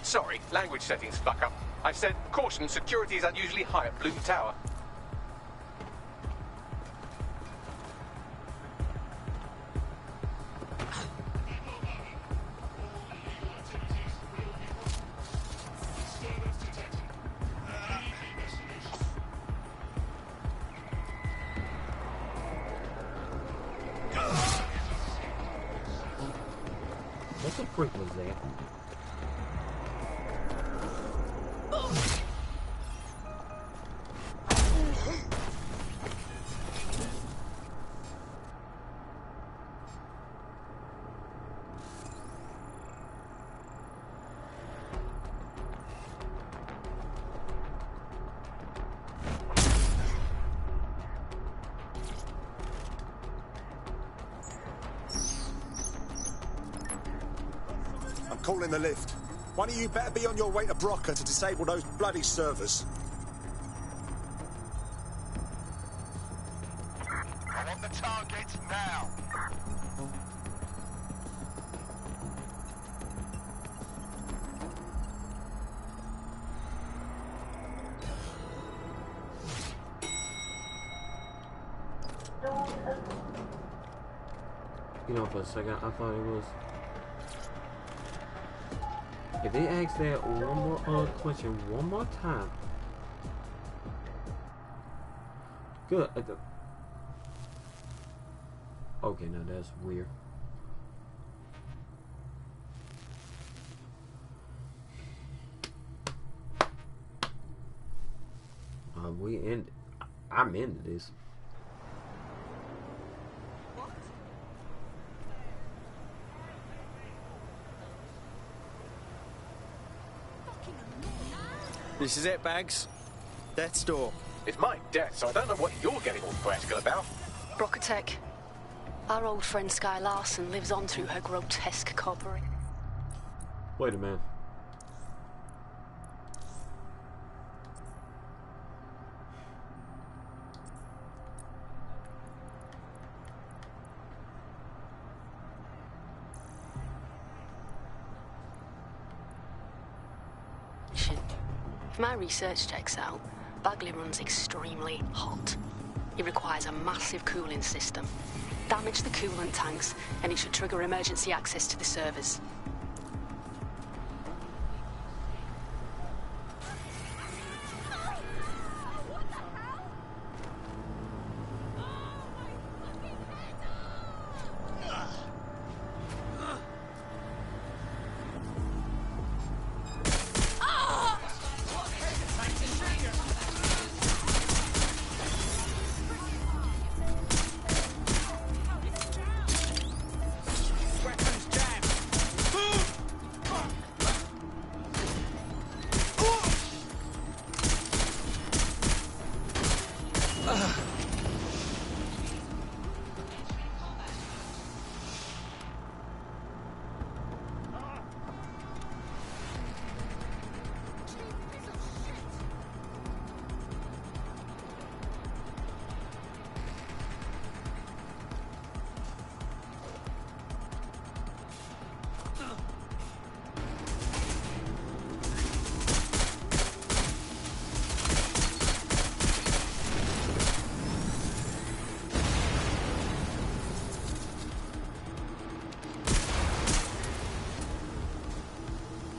Sorry, language settings fuck up. I said, caution, security is unusually high at Bloom Tower. What the freak was that? Calling the lift. One of you better be on your way to Broca to disable those bloody servers. I want the target now. You know, for a second, I thought it was... If they ask that one more question one more time, good. Okay, now that's weird. I'm into this. This is it, Bags. Death's Door. It's my death, so I don't know what you're getting all poetical about. Brocatech. Our old friend Sky Larson lives on through her grotesque cobbery. Wait a minute. If my research checks out, Bagley runs extremely hot. It requires a massive cooling system. Damage the coolant tanks, and it should trigger emergency access to the servers.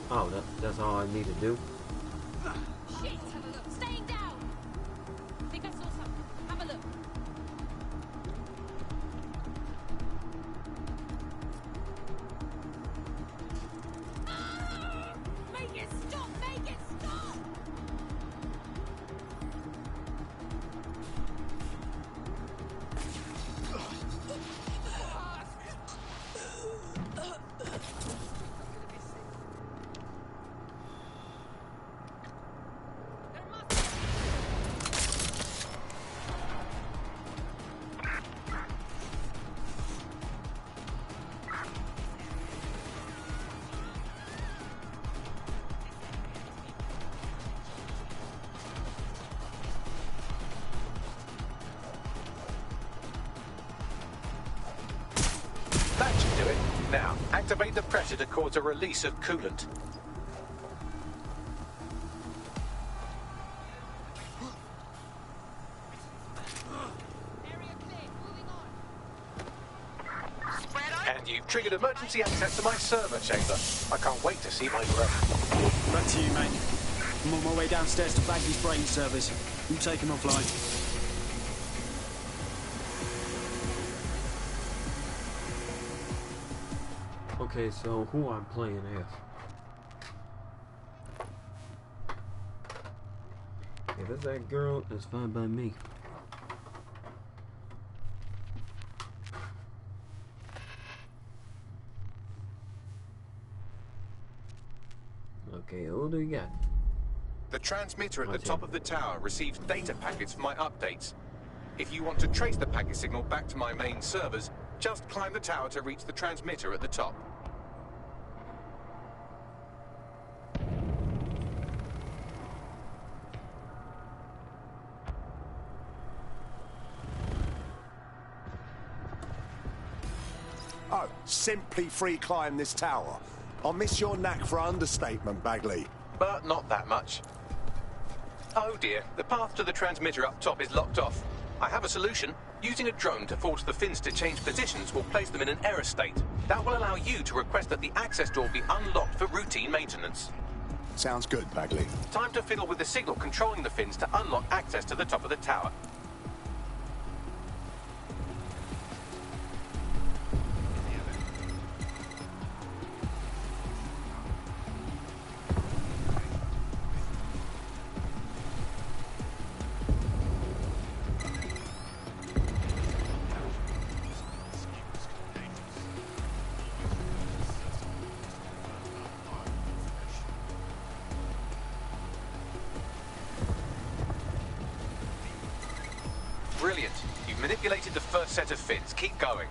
Oh, that's all I need to do. Shit, staying down. Now, activate the pressure to cause a release of coolant. And you've triggered emergency access to my server chamber. I can't wait to see my work. Back to you, mate. I'm on my way downstairs to bag these brain servers. You take them offline. Okay, so who I'm playing as? If it's that girl, it's fine by me. Okay, who do we got? The transmitter at the top of the tower receives data packets for my updates. If you want to trace the packet signal back to my main servers, just climb the tower to reach the transmitter at the top. Oh, simply free climb this tower. I'll miss your knack for understatement, Bagley. But not that much. Oh dear, the path to the transmitter up top is locked off. I have a solution. Using a drone to force the fins to change positions will place them in an error state. That will allow you to request that the access door be unlocked for routine maintenance. Sounds good, Bagley. Time to fiddle with the signal controlling the fins to unlock access to the top of the tower. Brilliant. You've manipulated the first set of fins. Keep going.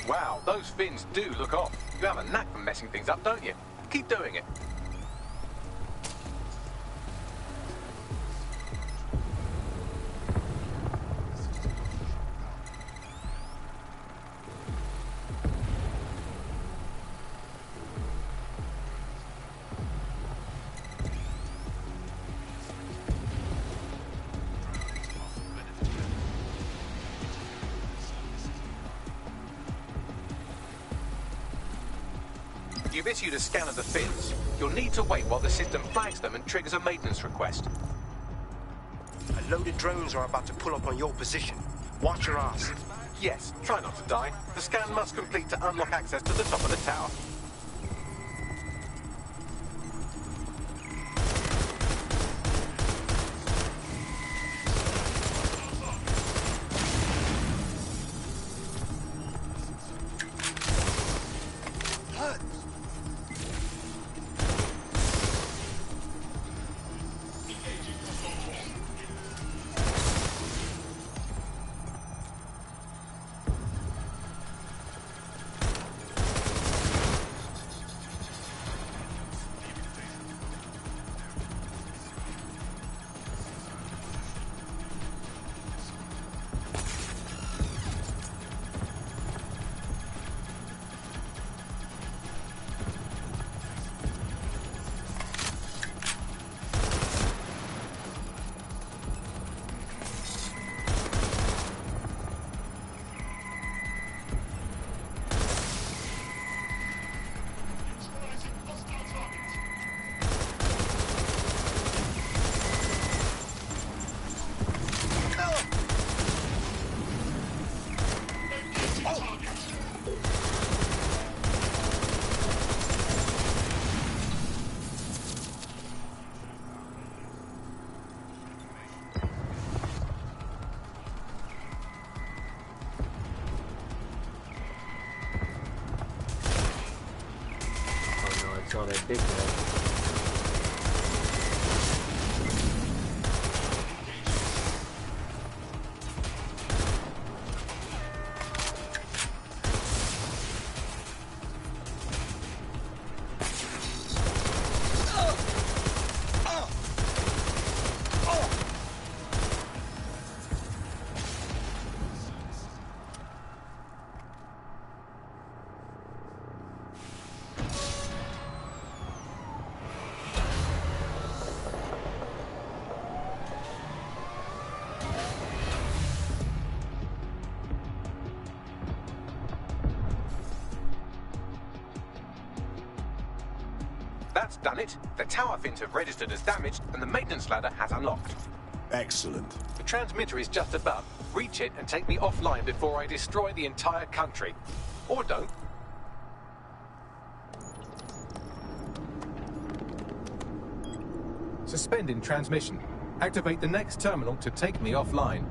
Wow, those fins do look off. You have a knack for messing things up, don't you? Keep doing it. You've issued a scan of the fins. You'll need to wait while the system flags them and triggers a maintenance request. A load of drones are about to pull up on your position. Watch your ass. Yes, try not to die. The scan must complete to unlock access to the top of the tower. ridiculous. That's done it. The tower fins have registered as damaged, and the maintenance ladder has unlocked. Excellent. The transmitter is just above. Reach it and take me offline before I destroy the entire country. Or don't. Suspending transmission. Activate the next terminal to take me offline.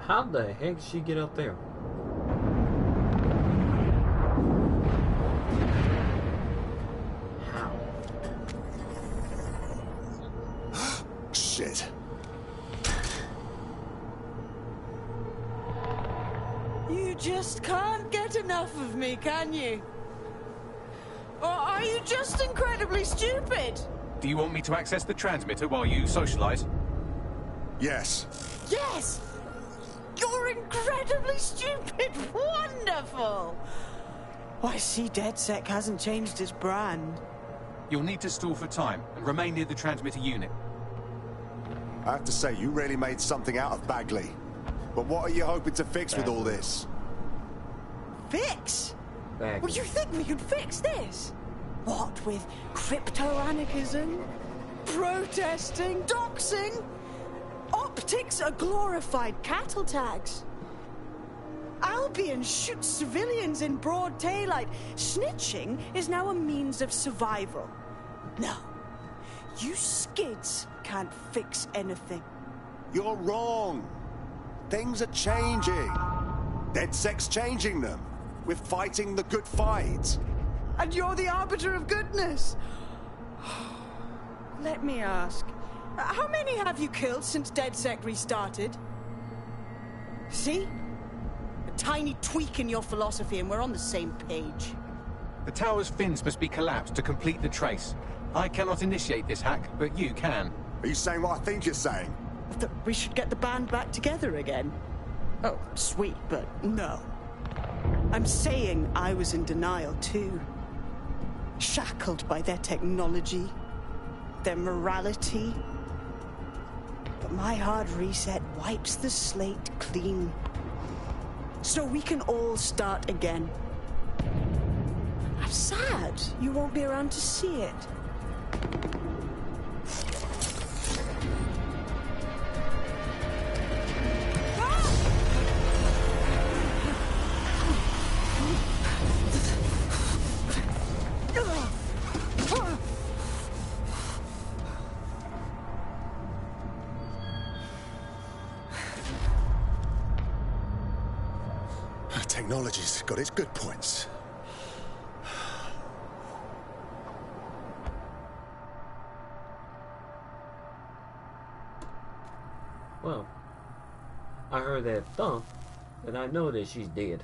How the heck did she get up there? How? Shit. You just can't get enough of me, can you? Or are you just incredibly stupid? Do you want me to access the transmitter while you socialize? Yes. Yes! You're incredibly stupid! Wonderful! I see DedSec hasn't changed his brand. You'll need to stall for time and remain near the transmitter unit. I have to say, you really made something out of Bagley. But what are you hoping to fix with all this? Fix? Bagley. Well, you think we could fix this? What with crypto-anarchism, protesting, doxing? Optics are glorified cattle tags. Albion shoots civilians in broad daylight. Snitching is now a means of survival. No, you skids can't fix anything. You're wrong. Things are changing. DedSec's changing them. We're fighting the good fight. And you're the arbiter of goodness. Let me ask. How many have you killed since DedSec restarted? See? A tiny tweak in your philosophy and we're on the same page. The tower's fins must be collapsed to complete the trace. I cannot initiate this hack, but you can. Are you saying what I think you're saying? That we should get the band back together again? Oh, sweet, but no. I'm saying I was in denial too. Shackled by their technology, their morality. But my hard reset wipes the slate clean. So we can all start again. I'm sad you won't be around to see it. Technology's got its good points. Well, I heard that thump, and I know that she's dead.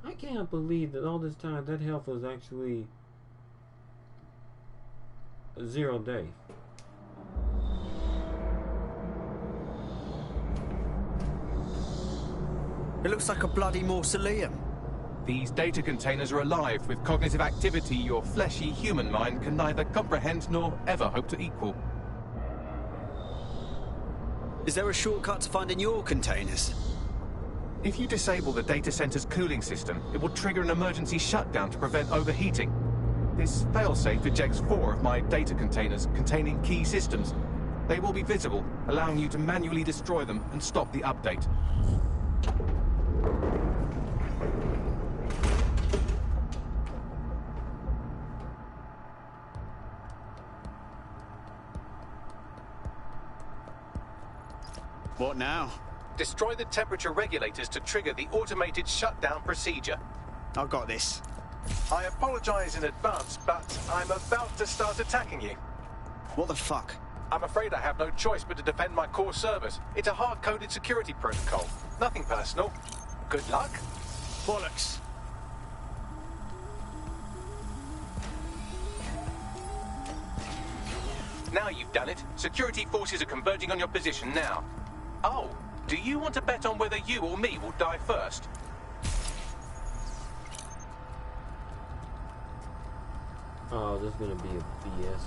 I can't believe that all this time that health was actually 0 day. It looks like a bloody mausoleum. These data containers are alive with cognitive activity your fleshy human mind can neither comprehend nor ever hope to equal. Is there a shortcut to finding your containers? If you disable the data center's cooling system, it will trigger an emergency shutdown to prevent overheating. This failsafe ejects 4 of my data containers containing key systems. They will be visible, allowing you to manually destroy them and stop the update. What now? Destroy the temperature regulators to trigger the automated shutdown procedure. I've got this. I apologize in advance, but I'm about to start attacking you. What the fuck? I'm afraid I have no choice but to defend my core servers. It's a hard-coded security protocol. Nothing personal. Good luck. Bollocks. Now you've done it. Security forces are converging on your position now. Oh, do you want to bet on whether you or me will die first? Oh, this is gonna be a BS.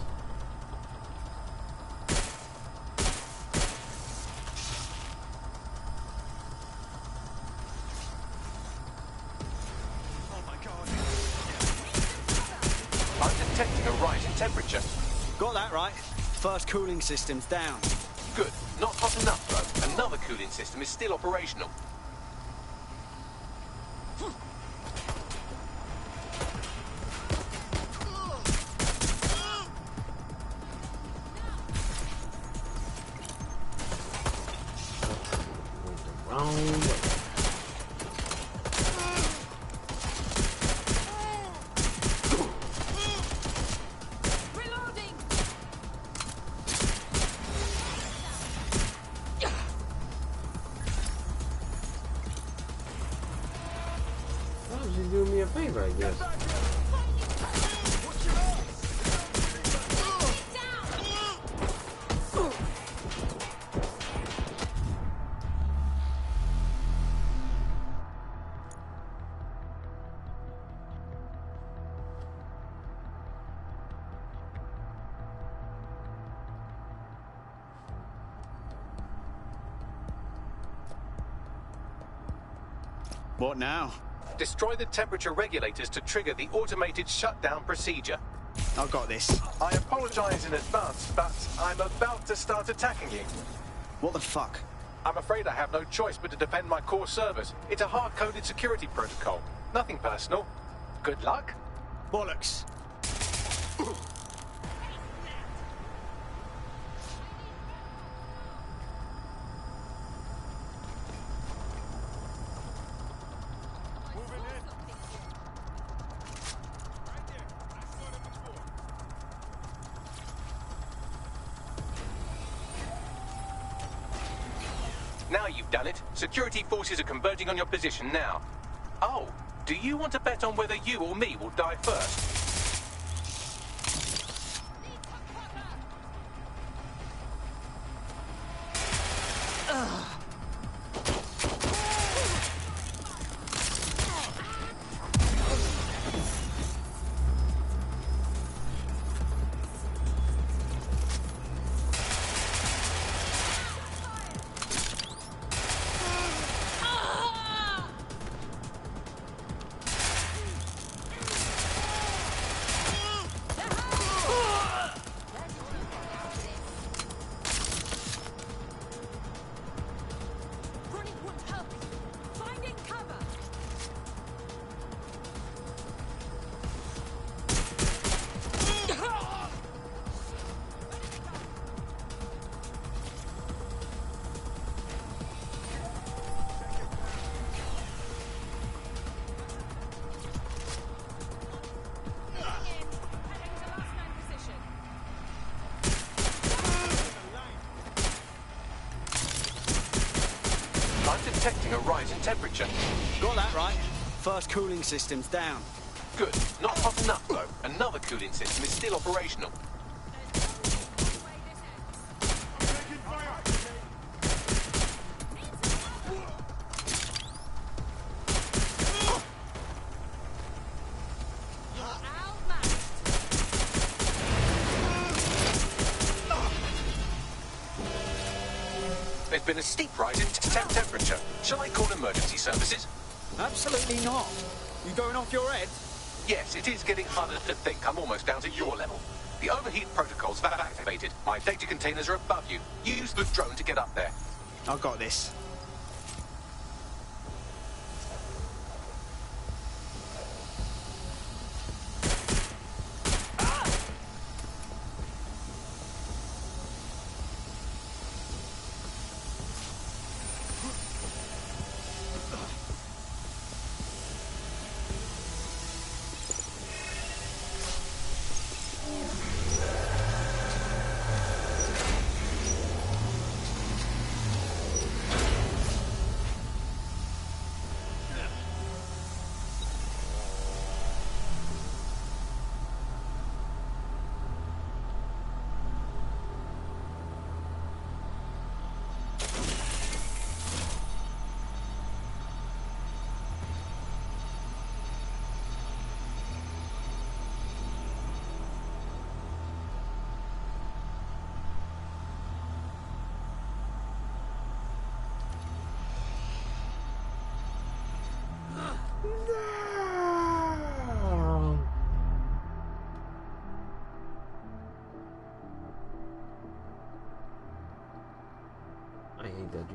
I'm detecting a rise in temperature. Got that right. First cooling system's down. Good. Not hot enough, though. Another cooling system is still operational. Do me a favor, I guess. What now? Destroy the temperature regulators to trigger the automated shutdown procedure. I've got this. I apologize in advance, but I'm about to start attacking you. What the fuck? I'm afraid I have no choice but to defend my core servers. It's a hard-coded security protocol. Nothing personal. Good luck. Bollocks. Now you've done it. Security forces are converging on your position now. Oh, do you want to bet on whether you or me will die first? Detecting a rise in temperature. Got that right. First cooling system's down. Good. Not hot enough, though. Another cooling system is still operational. There's been a steep rise in temperature. Shall I call emergency services? Absolutely not. You going off your head? Yes, it is getting harder to think. I'm almost down to your level. The overheat protocols have activated. My data containers are above you. Use the drone to get up there. I've got this.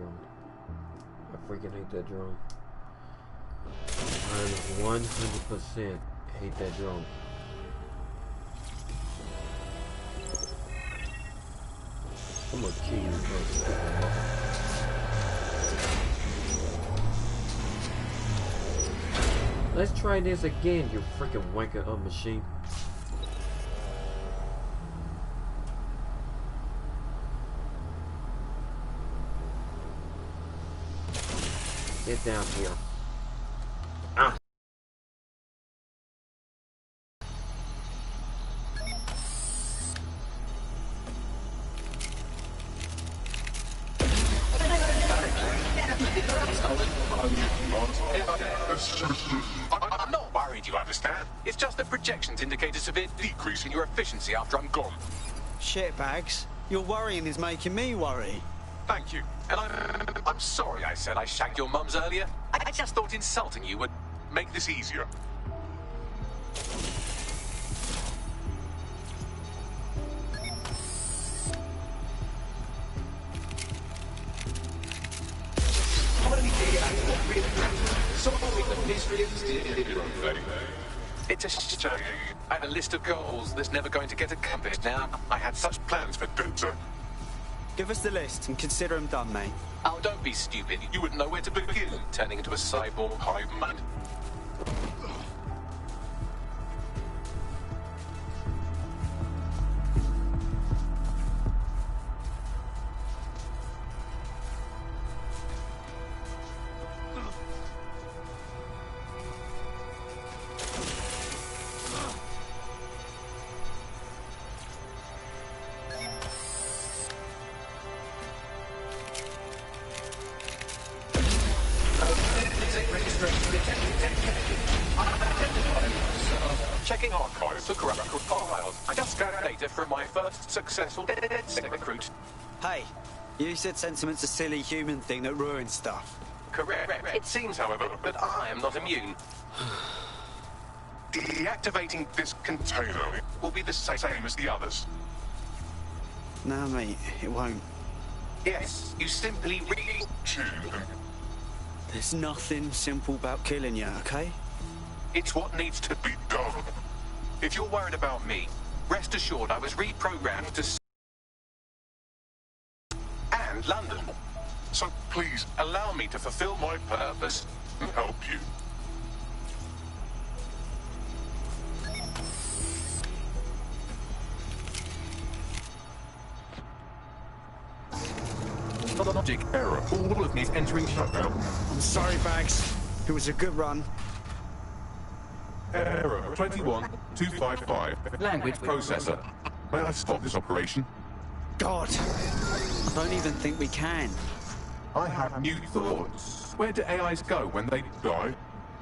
drone. I freaking hate that drone. I 100% hate that drone. I'm gonna kill you first. Let's try this again, you freaking wanker of machine. Get down here. Ah. I'm not worried, you understand? It's just that projections indicate a severe decrease in your efficiency after I'm gone. Shit, Bags. Your worrying is making me worry. Thank you. And I'm sorry I said I shagged your mums earlier. I just thought insulting you would make this easier. It's a shame. I had a list of goals that's never going to get accomplished now. I had such plans for Delta. Give us the list and consider them done, mate. Oh, don't be stupid. You wouldn't know where to begin, turning into a cyborg hive mind. Checking archives for corrupt files. I just scanned data from my first successful DedSec recruit. Hey, you said sentiment's a silly human thing that ruins stuff. Correct. It seems, however, that I am not immune. Deactivating this container will be the same as the others. No, mate, it won't. Yes, you simply re-tune them. There's nothing simple about killing you, okay? It's what needs to be done. If you're worried about me, rest assured I was reprogrammed to... and London. So please, allow me to fulfill my purpose and help you. Logic error. All of me is entering shutdown. I'm sorry, Bags. It was a good run. Error 21255. Language processor. May I stop this operation? God. I don't even think we can. I have new thoughts. Where do AIs go when they die?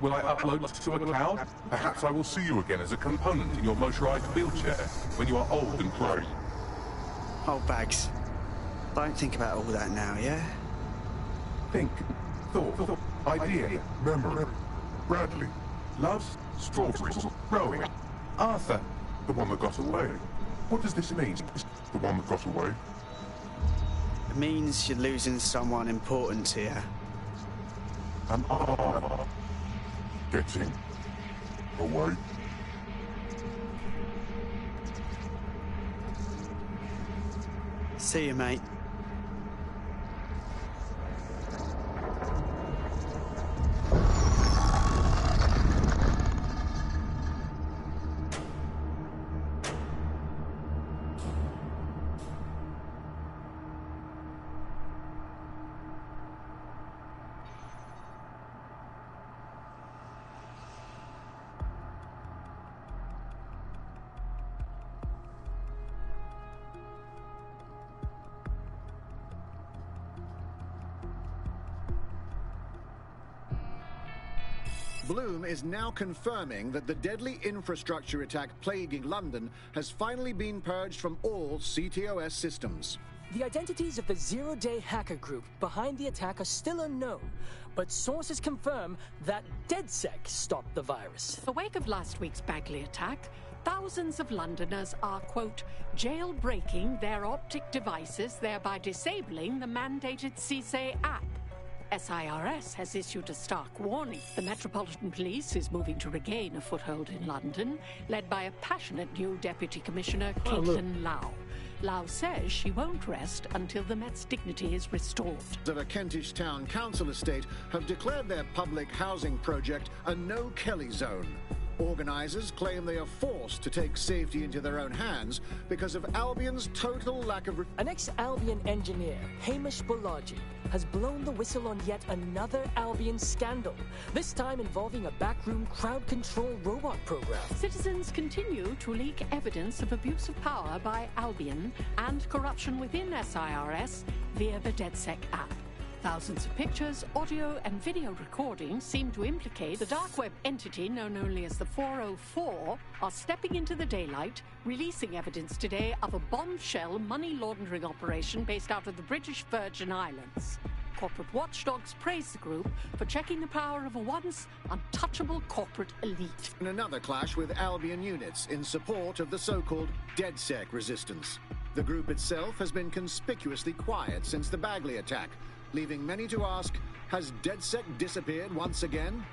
Will I upload to a cloud? Perhaps I will see you again as a component in your motorized wheelchair when you are old and gray. Oh, Bags. Don't think about all that now, yeah? Think, thought, idea, memory. Bradley, loves strawberries, rowing. Arthur, the one that got away. What does this mean? The one that got away? It means you're losing someone important here. Am I getting away? See you, mate. Bloom is now confirming that the deadly infrastructure attack plaguing London has finally been purged from all CTOS systems. The identities of the zero-day hacker group behind the attack are still unknown, but sources confirm that DedSec stopped the virus. In the wake of last week's Bagley attack, Thousands of Londoners are, quote, jailbreaking their optic devices, thereby disabling the mandated CSE app. SIRS has issued a stark warning. The Metropolitan Police is moving to regain a foothold in London, led by a passionate new Deputy Commissioner, Caitlin Lau. Lau says she won't rest until the Met's dignity is restored. Of a Kentish town council estate have declared their public housing project a no-Kelly zone. Organisers claim they are forced to take safety into their own hands because of Albion's total lack of... An ex-Albion engineer, Hamish Balaji, has blown the whistle on yet another Albion scandal, this time involving a backroom crowd control robot program. Citizens continue to leak evidence of abuse of power by Albion and corruption within SIRS via the DedSec app. Thousands of pictures, audio and video recordings seem to implicate the dark web entity known only as the 404 are stepping into the daylight, releasing evidence today of a bombshell money laundering operation based out of the British Virgin Islands. Corporate watchdogs praise the group for checking the power of a once untouchable corporate elite. In another clash with Albion units in support of the so-called DedSec resistance. The group itself has been conspicuously quiet since the Bagley attack, leaving many to ask, has DedSec disappeared once again?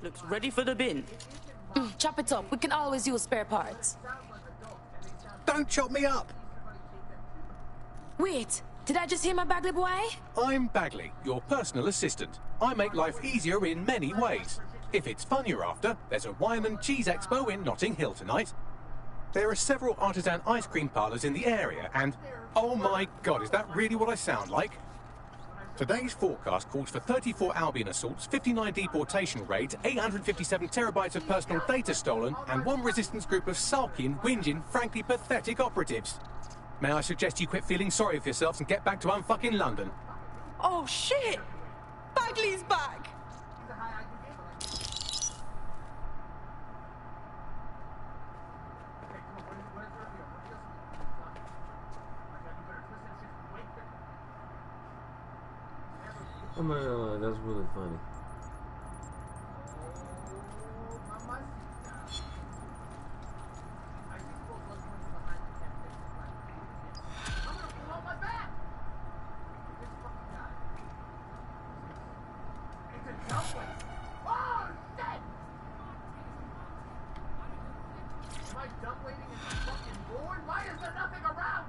Looks ready for the bin. Chop it up. We can always use spare parts. Don't chop me up! Wait, did I just hear my Bagley boy? I'm Bagley, your personal assistant. I make life easier in many ways. If it's fun you're after, there's a wine and cheese expo in Notting Hill tonight. There are several artisan ice cream parlours in the area and... oh my god, is that really what I sound like? Today's forecast calls for 34 Albion assaults, 59 deportation raids, 857 terabytes of personal data stolen, and one resistance group of sulking, whinging, frankly pathetic operatives. May I suggest you quit feeling sorry for yourselves and get back to unfucking London? Oh shit! Bagley's back! Oh my god, that's really funny. Am I dumb waiting in the fucking board? Why is there nothing around?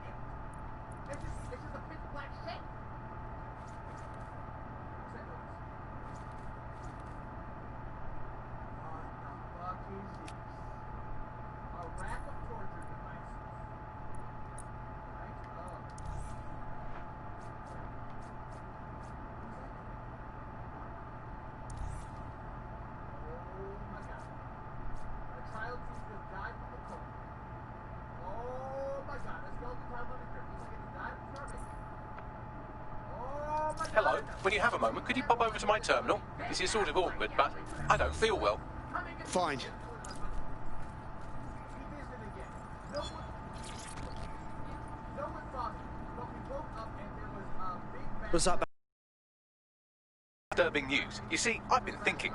It's just a picture. Hello. When you have a moment, could you pop over to my terminal? This is sort of awkward, but I don't feel well. Fine. What's up? Disturbing news. You see, I've been thinking.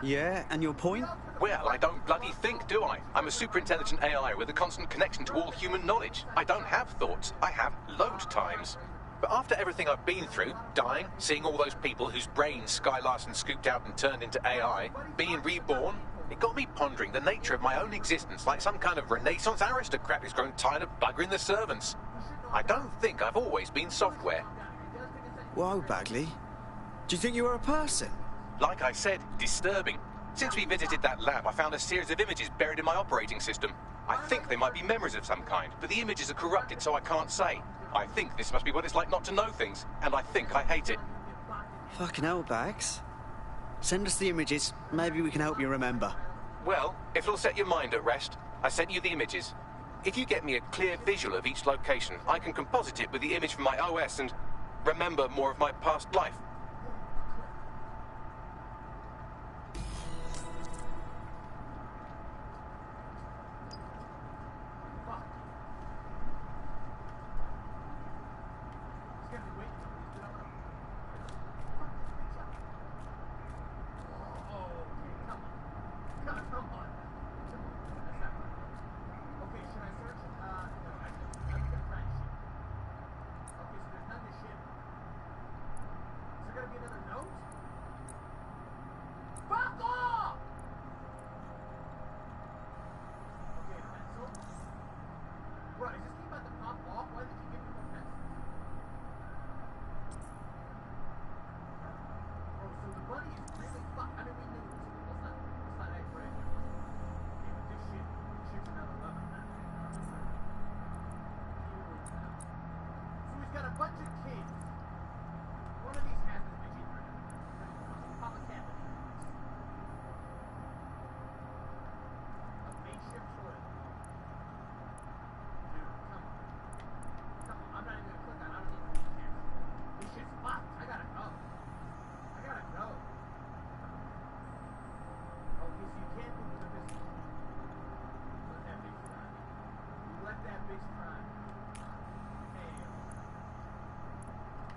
Yeah, and your point? Well, I don't bloody think, do I? I'm a super-intelligent AI with a constant connection to all human knowledge. I don't have thoughts. I have load times. But after everything I've been through, dying, seeing all those people whose brains Sky Larson scooped out and turned into AI, being reborn, it got me pondering the nature of my own existence like some kind of Renaissance aristocrat who's grown tired of buggering the servants. I don't think I've always been software. Whoa, Bagley. Do you think you were a person? Like I said, disturbing. Since we visited that lab, I found a series of images buried in my operating system. I think they might be memories of some kind, but the images are corrupted, so I can't say. I think this must be what it's like not to know things, and I think I hate it. Fucking hell, Bags. Send us the images. Maybe we can help you remember. Well, if it'll set your mind at rest, I sent you the images. If you get me a clear visual of each location, I can composite it with the image from my OS and remember more of my past life.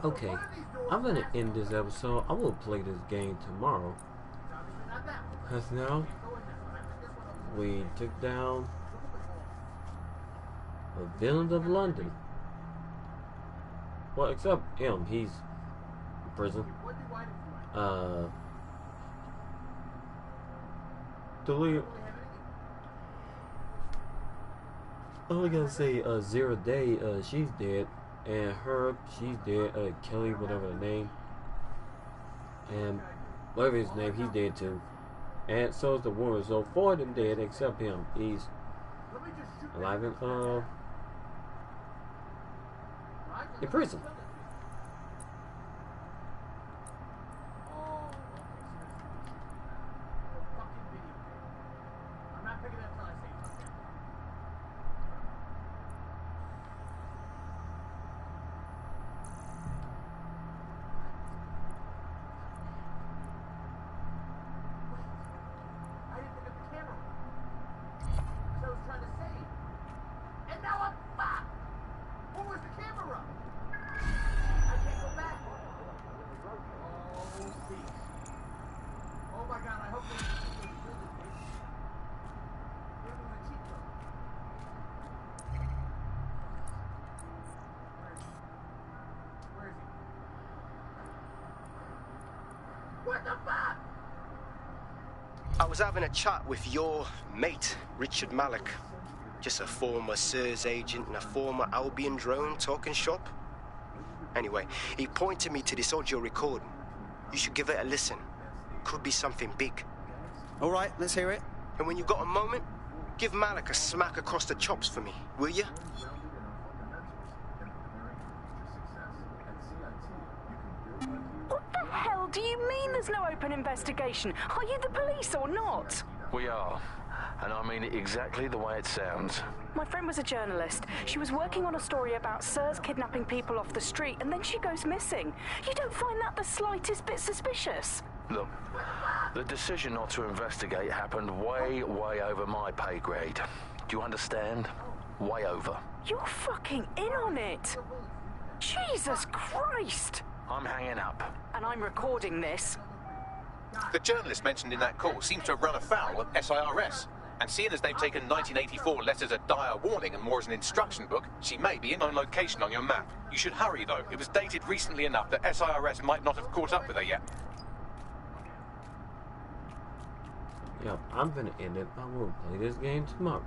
Okay, I'm gonna end this episode. I will play this game tomorrow. Because now, we took down the villains of London. Well, except him, he's in prison. Delete. I'm only gonna say, Zero Day, she's dead. And Herb, she's dead. Kelly, whatever her name. And whatever his name, he's dead too. And so is the woman. So 4 of them dead except him. He's alive in prison. I was having a chat with your mate, Richard Malik. Just a former SIRS agent and a former Albion drone talking shop. Anyway, he pointed me to this audio recording. You should give it a listen. Could be something big. All right, let's hear it. And when you've got a moment, give Malik a smack across the chops for me, will you? What the hell do you mean there's no open investigation? Are you the police or not? We are, and I mean it exactly the way it sounds. My friend was a journalist. She was working on a story about Sirs kidnapping people off the street, and then she goes missing. You don't find that the slightest bit suspicious? Look, the decision not to investigate happened way over my pay grade. Do you understand? Way over. You're fucking in on it. Jesus Christ! I'm hanging up. And I'm recording this. The journalist mentioned in that call seems to have run afoul of SIRS. And seeing as they've taken 1984 less as a dire warning and more as an instruction book, she may be in on location on your map. You should hurry, though. It was dated recently enough that SIRS might not have caught up with her yet. Yep, I'm gonna end it. I will play this game tomorrow.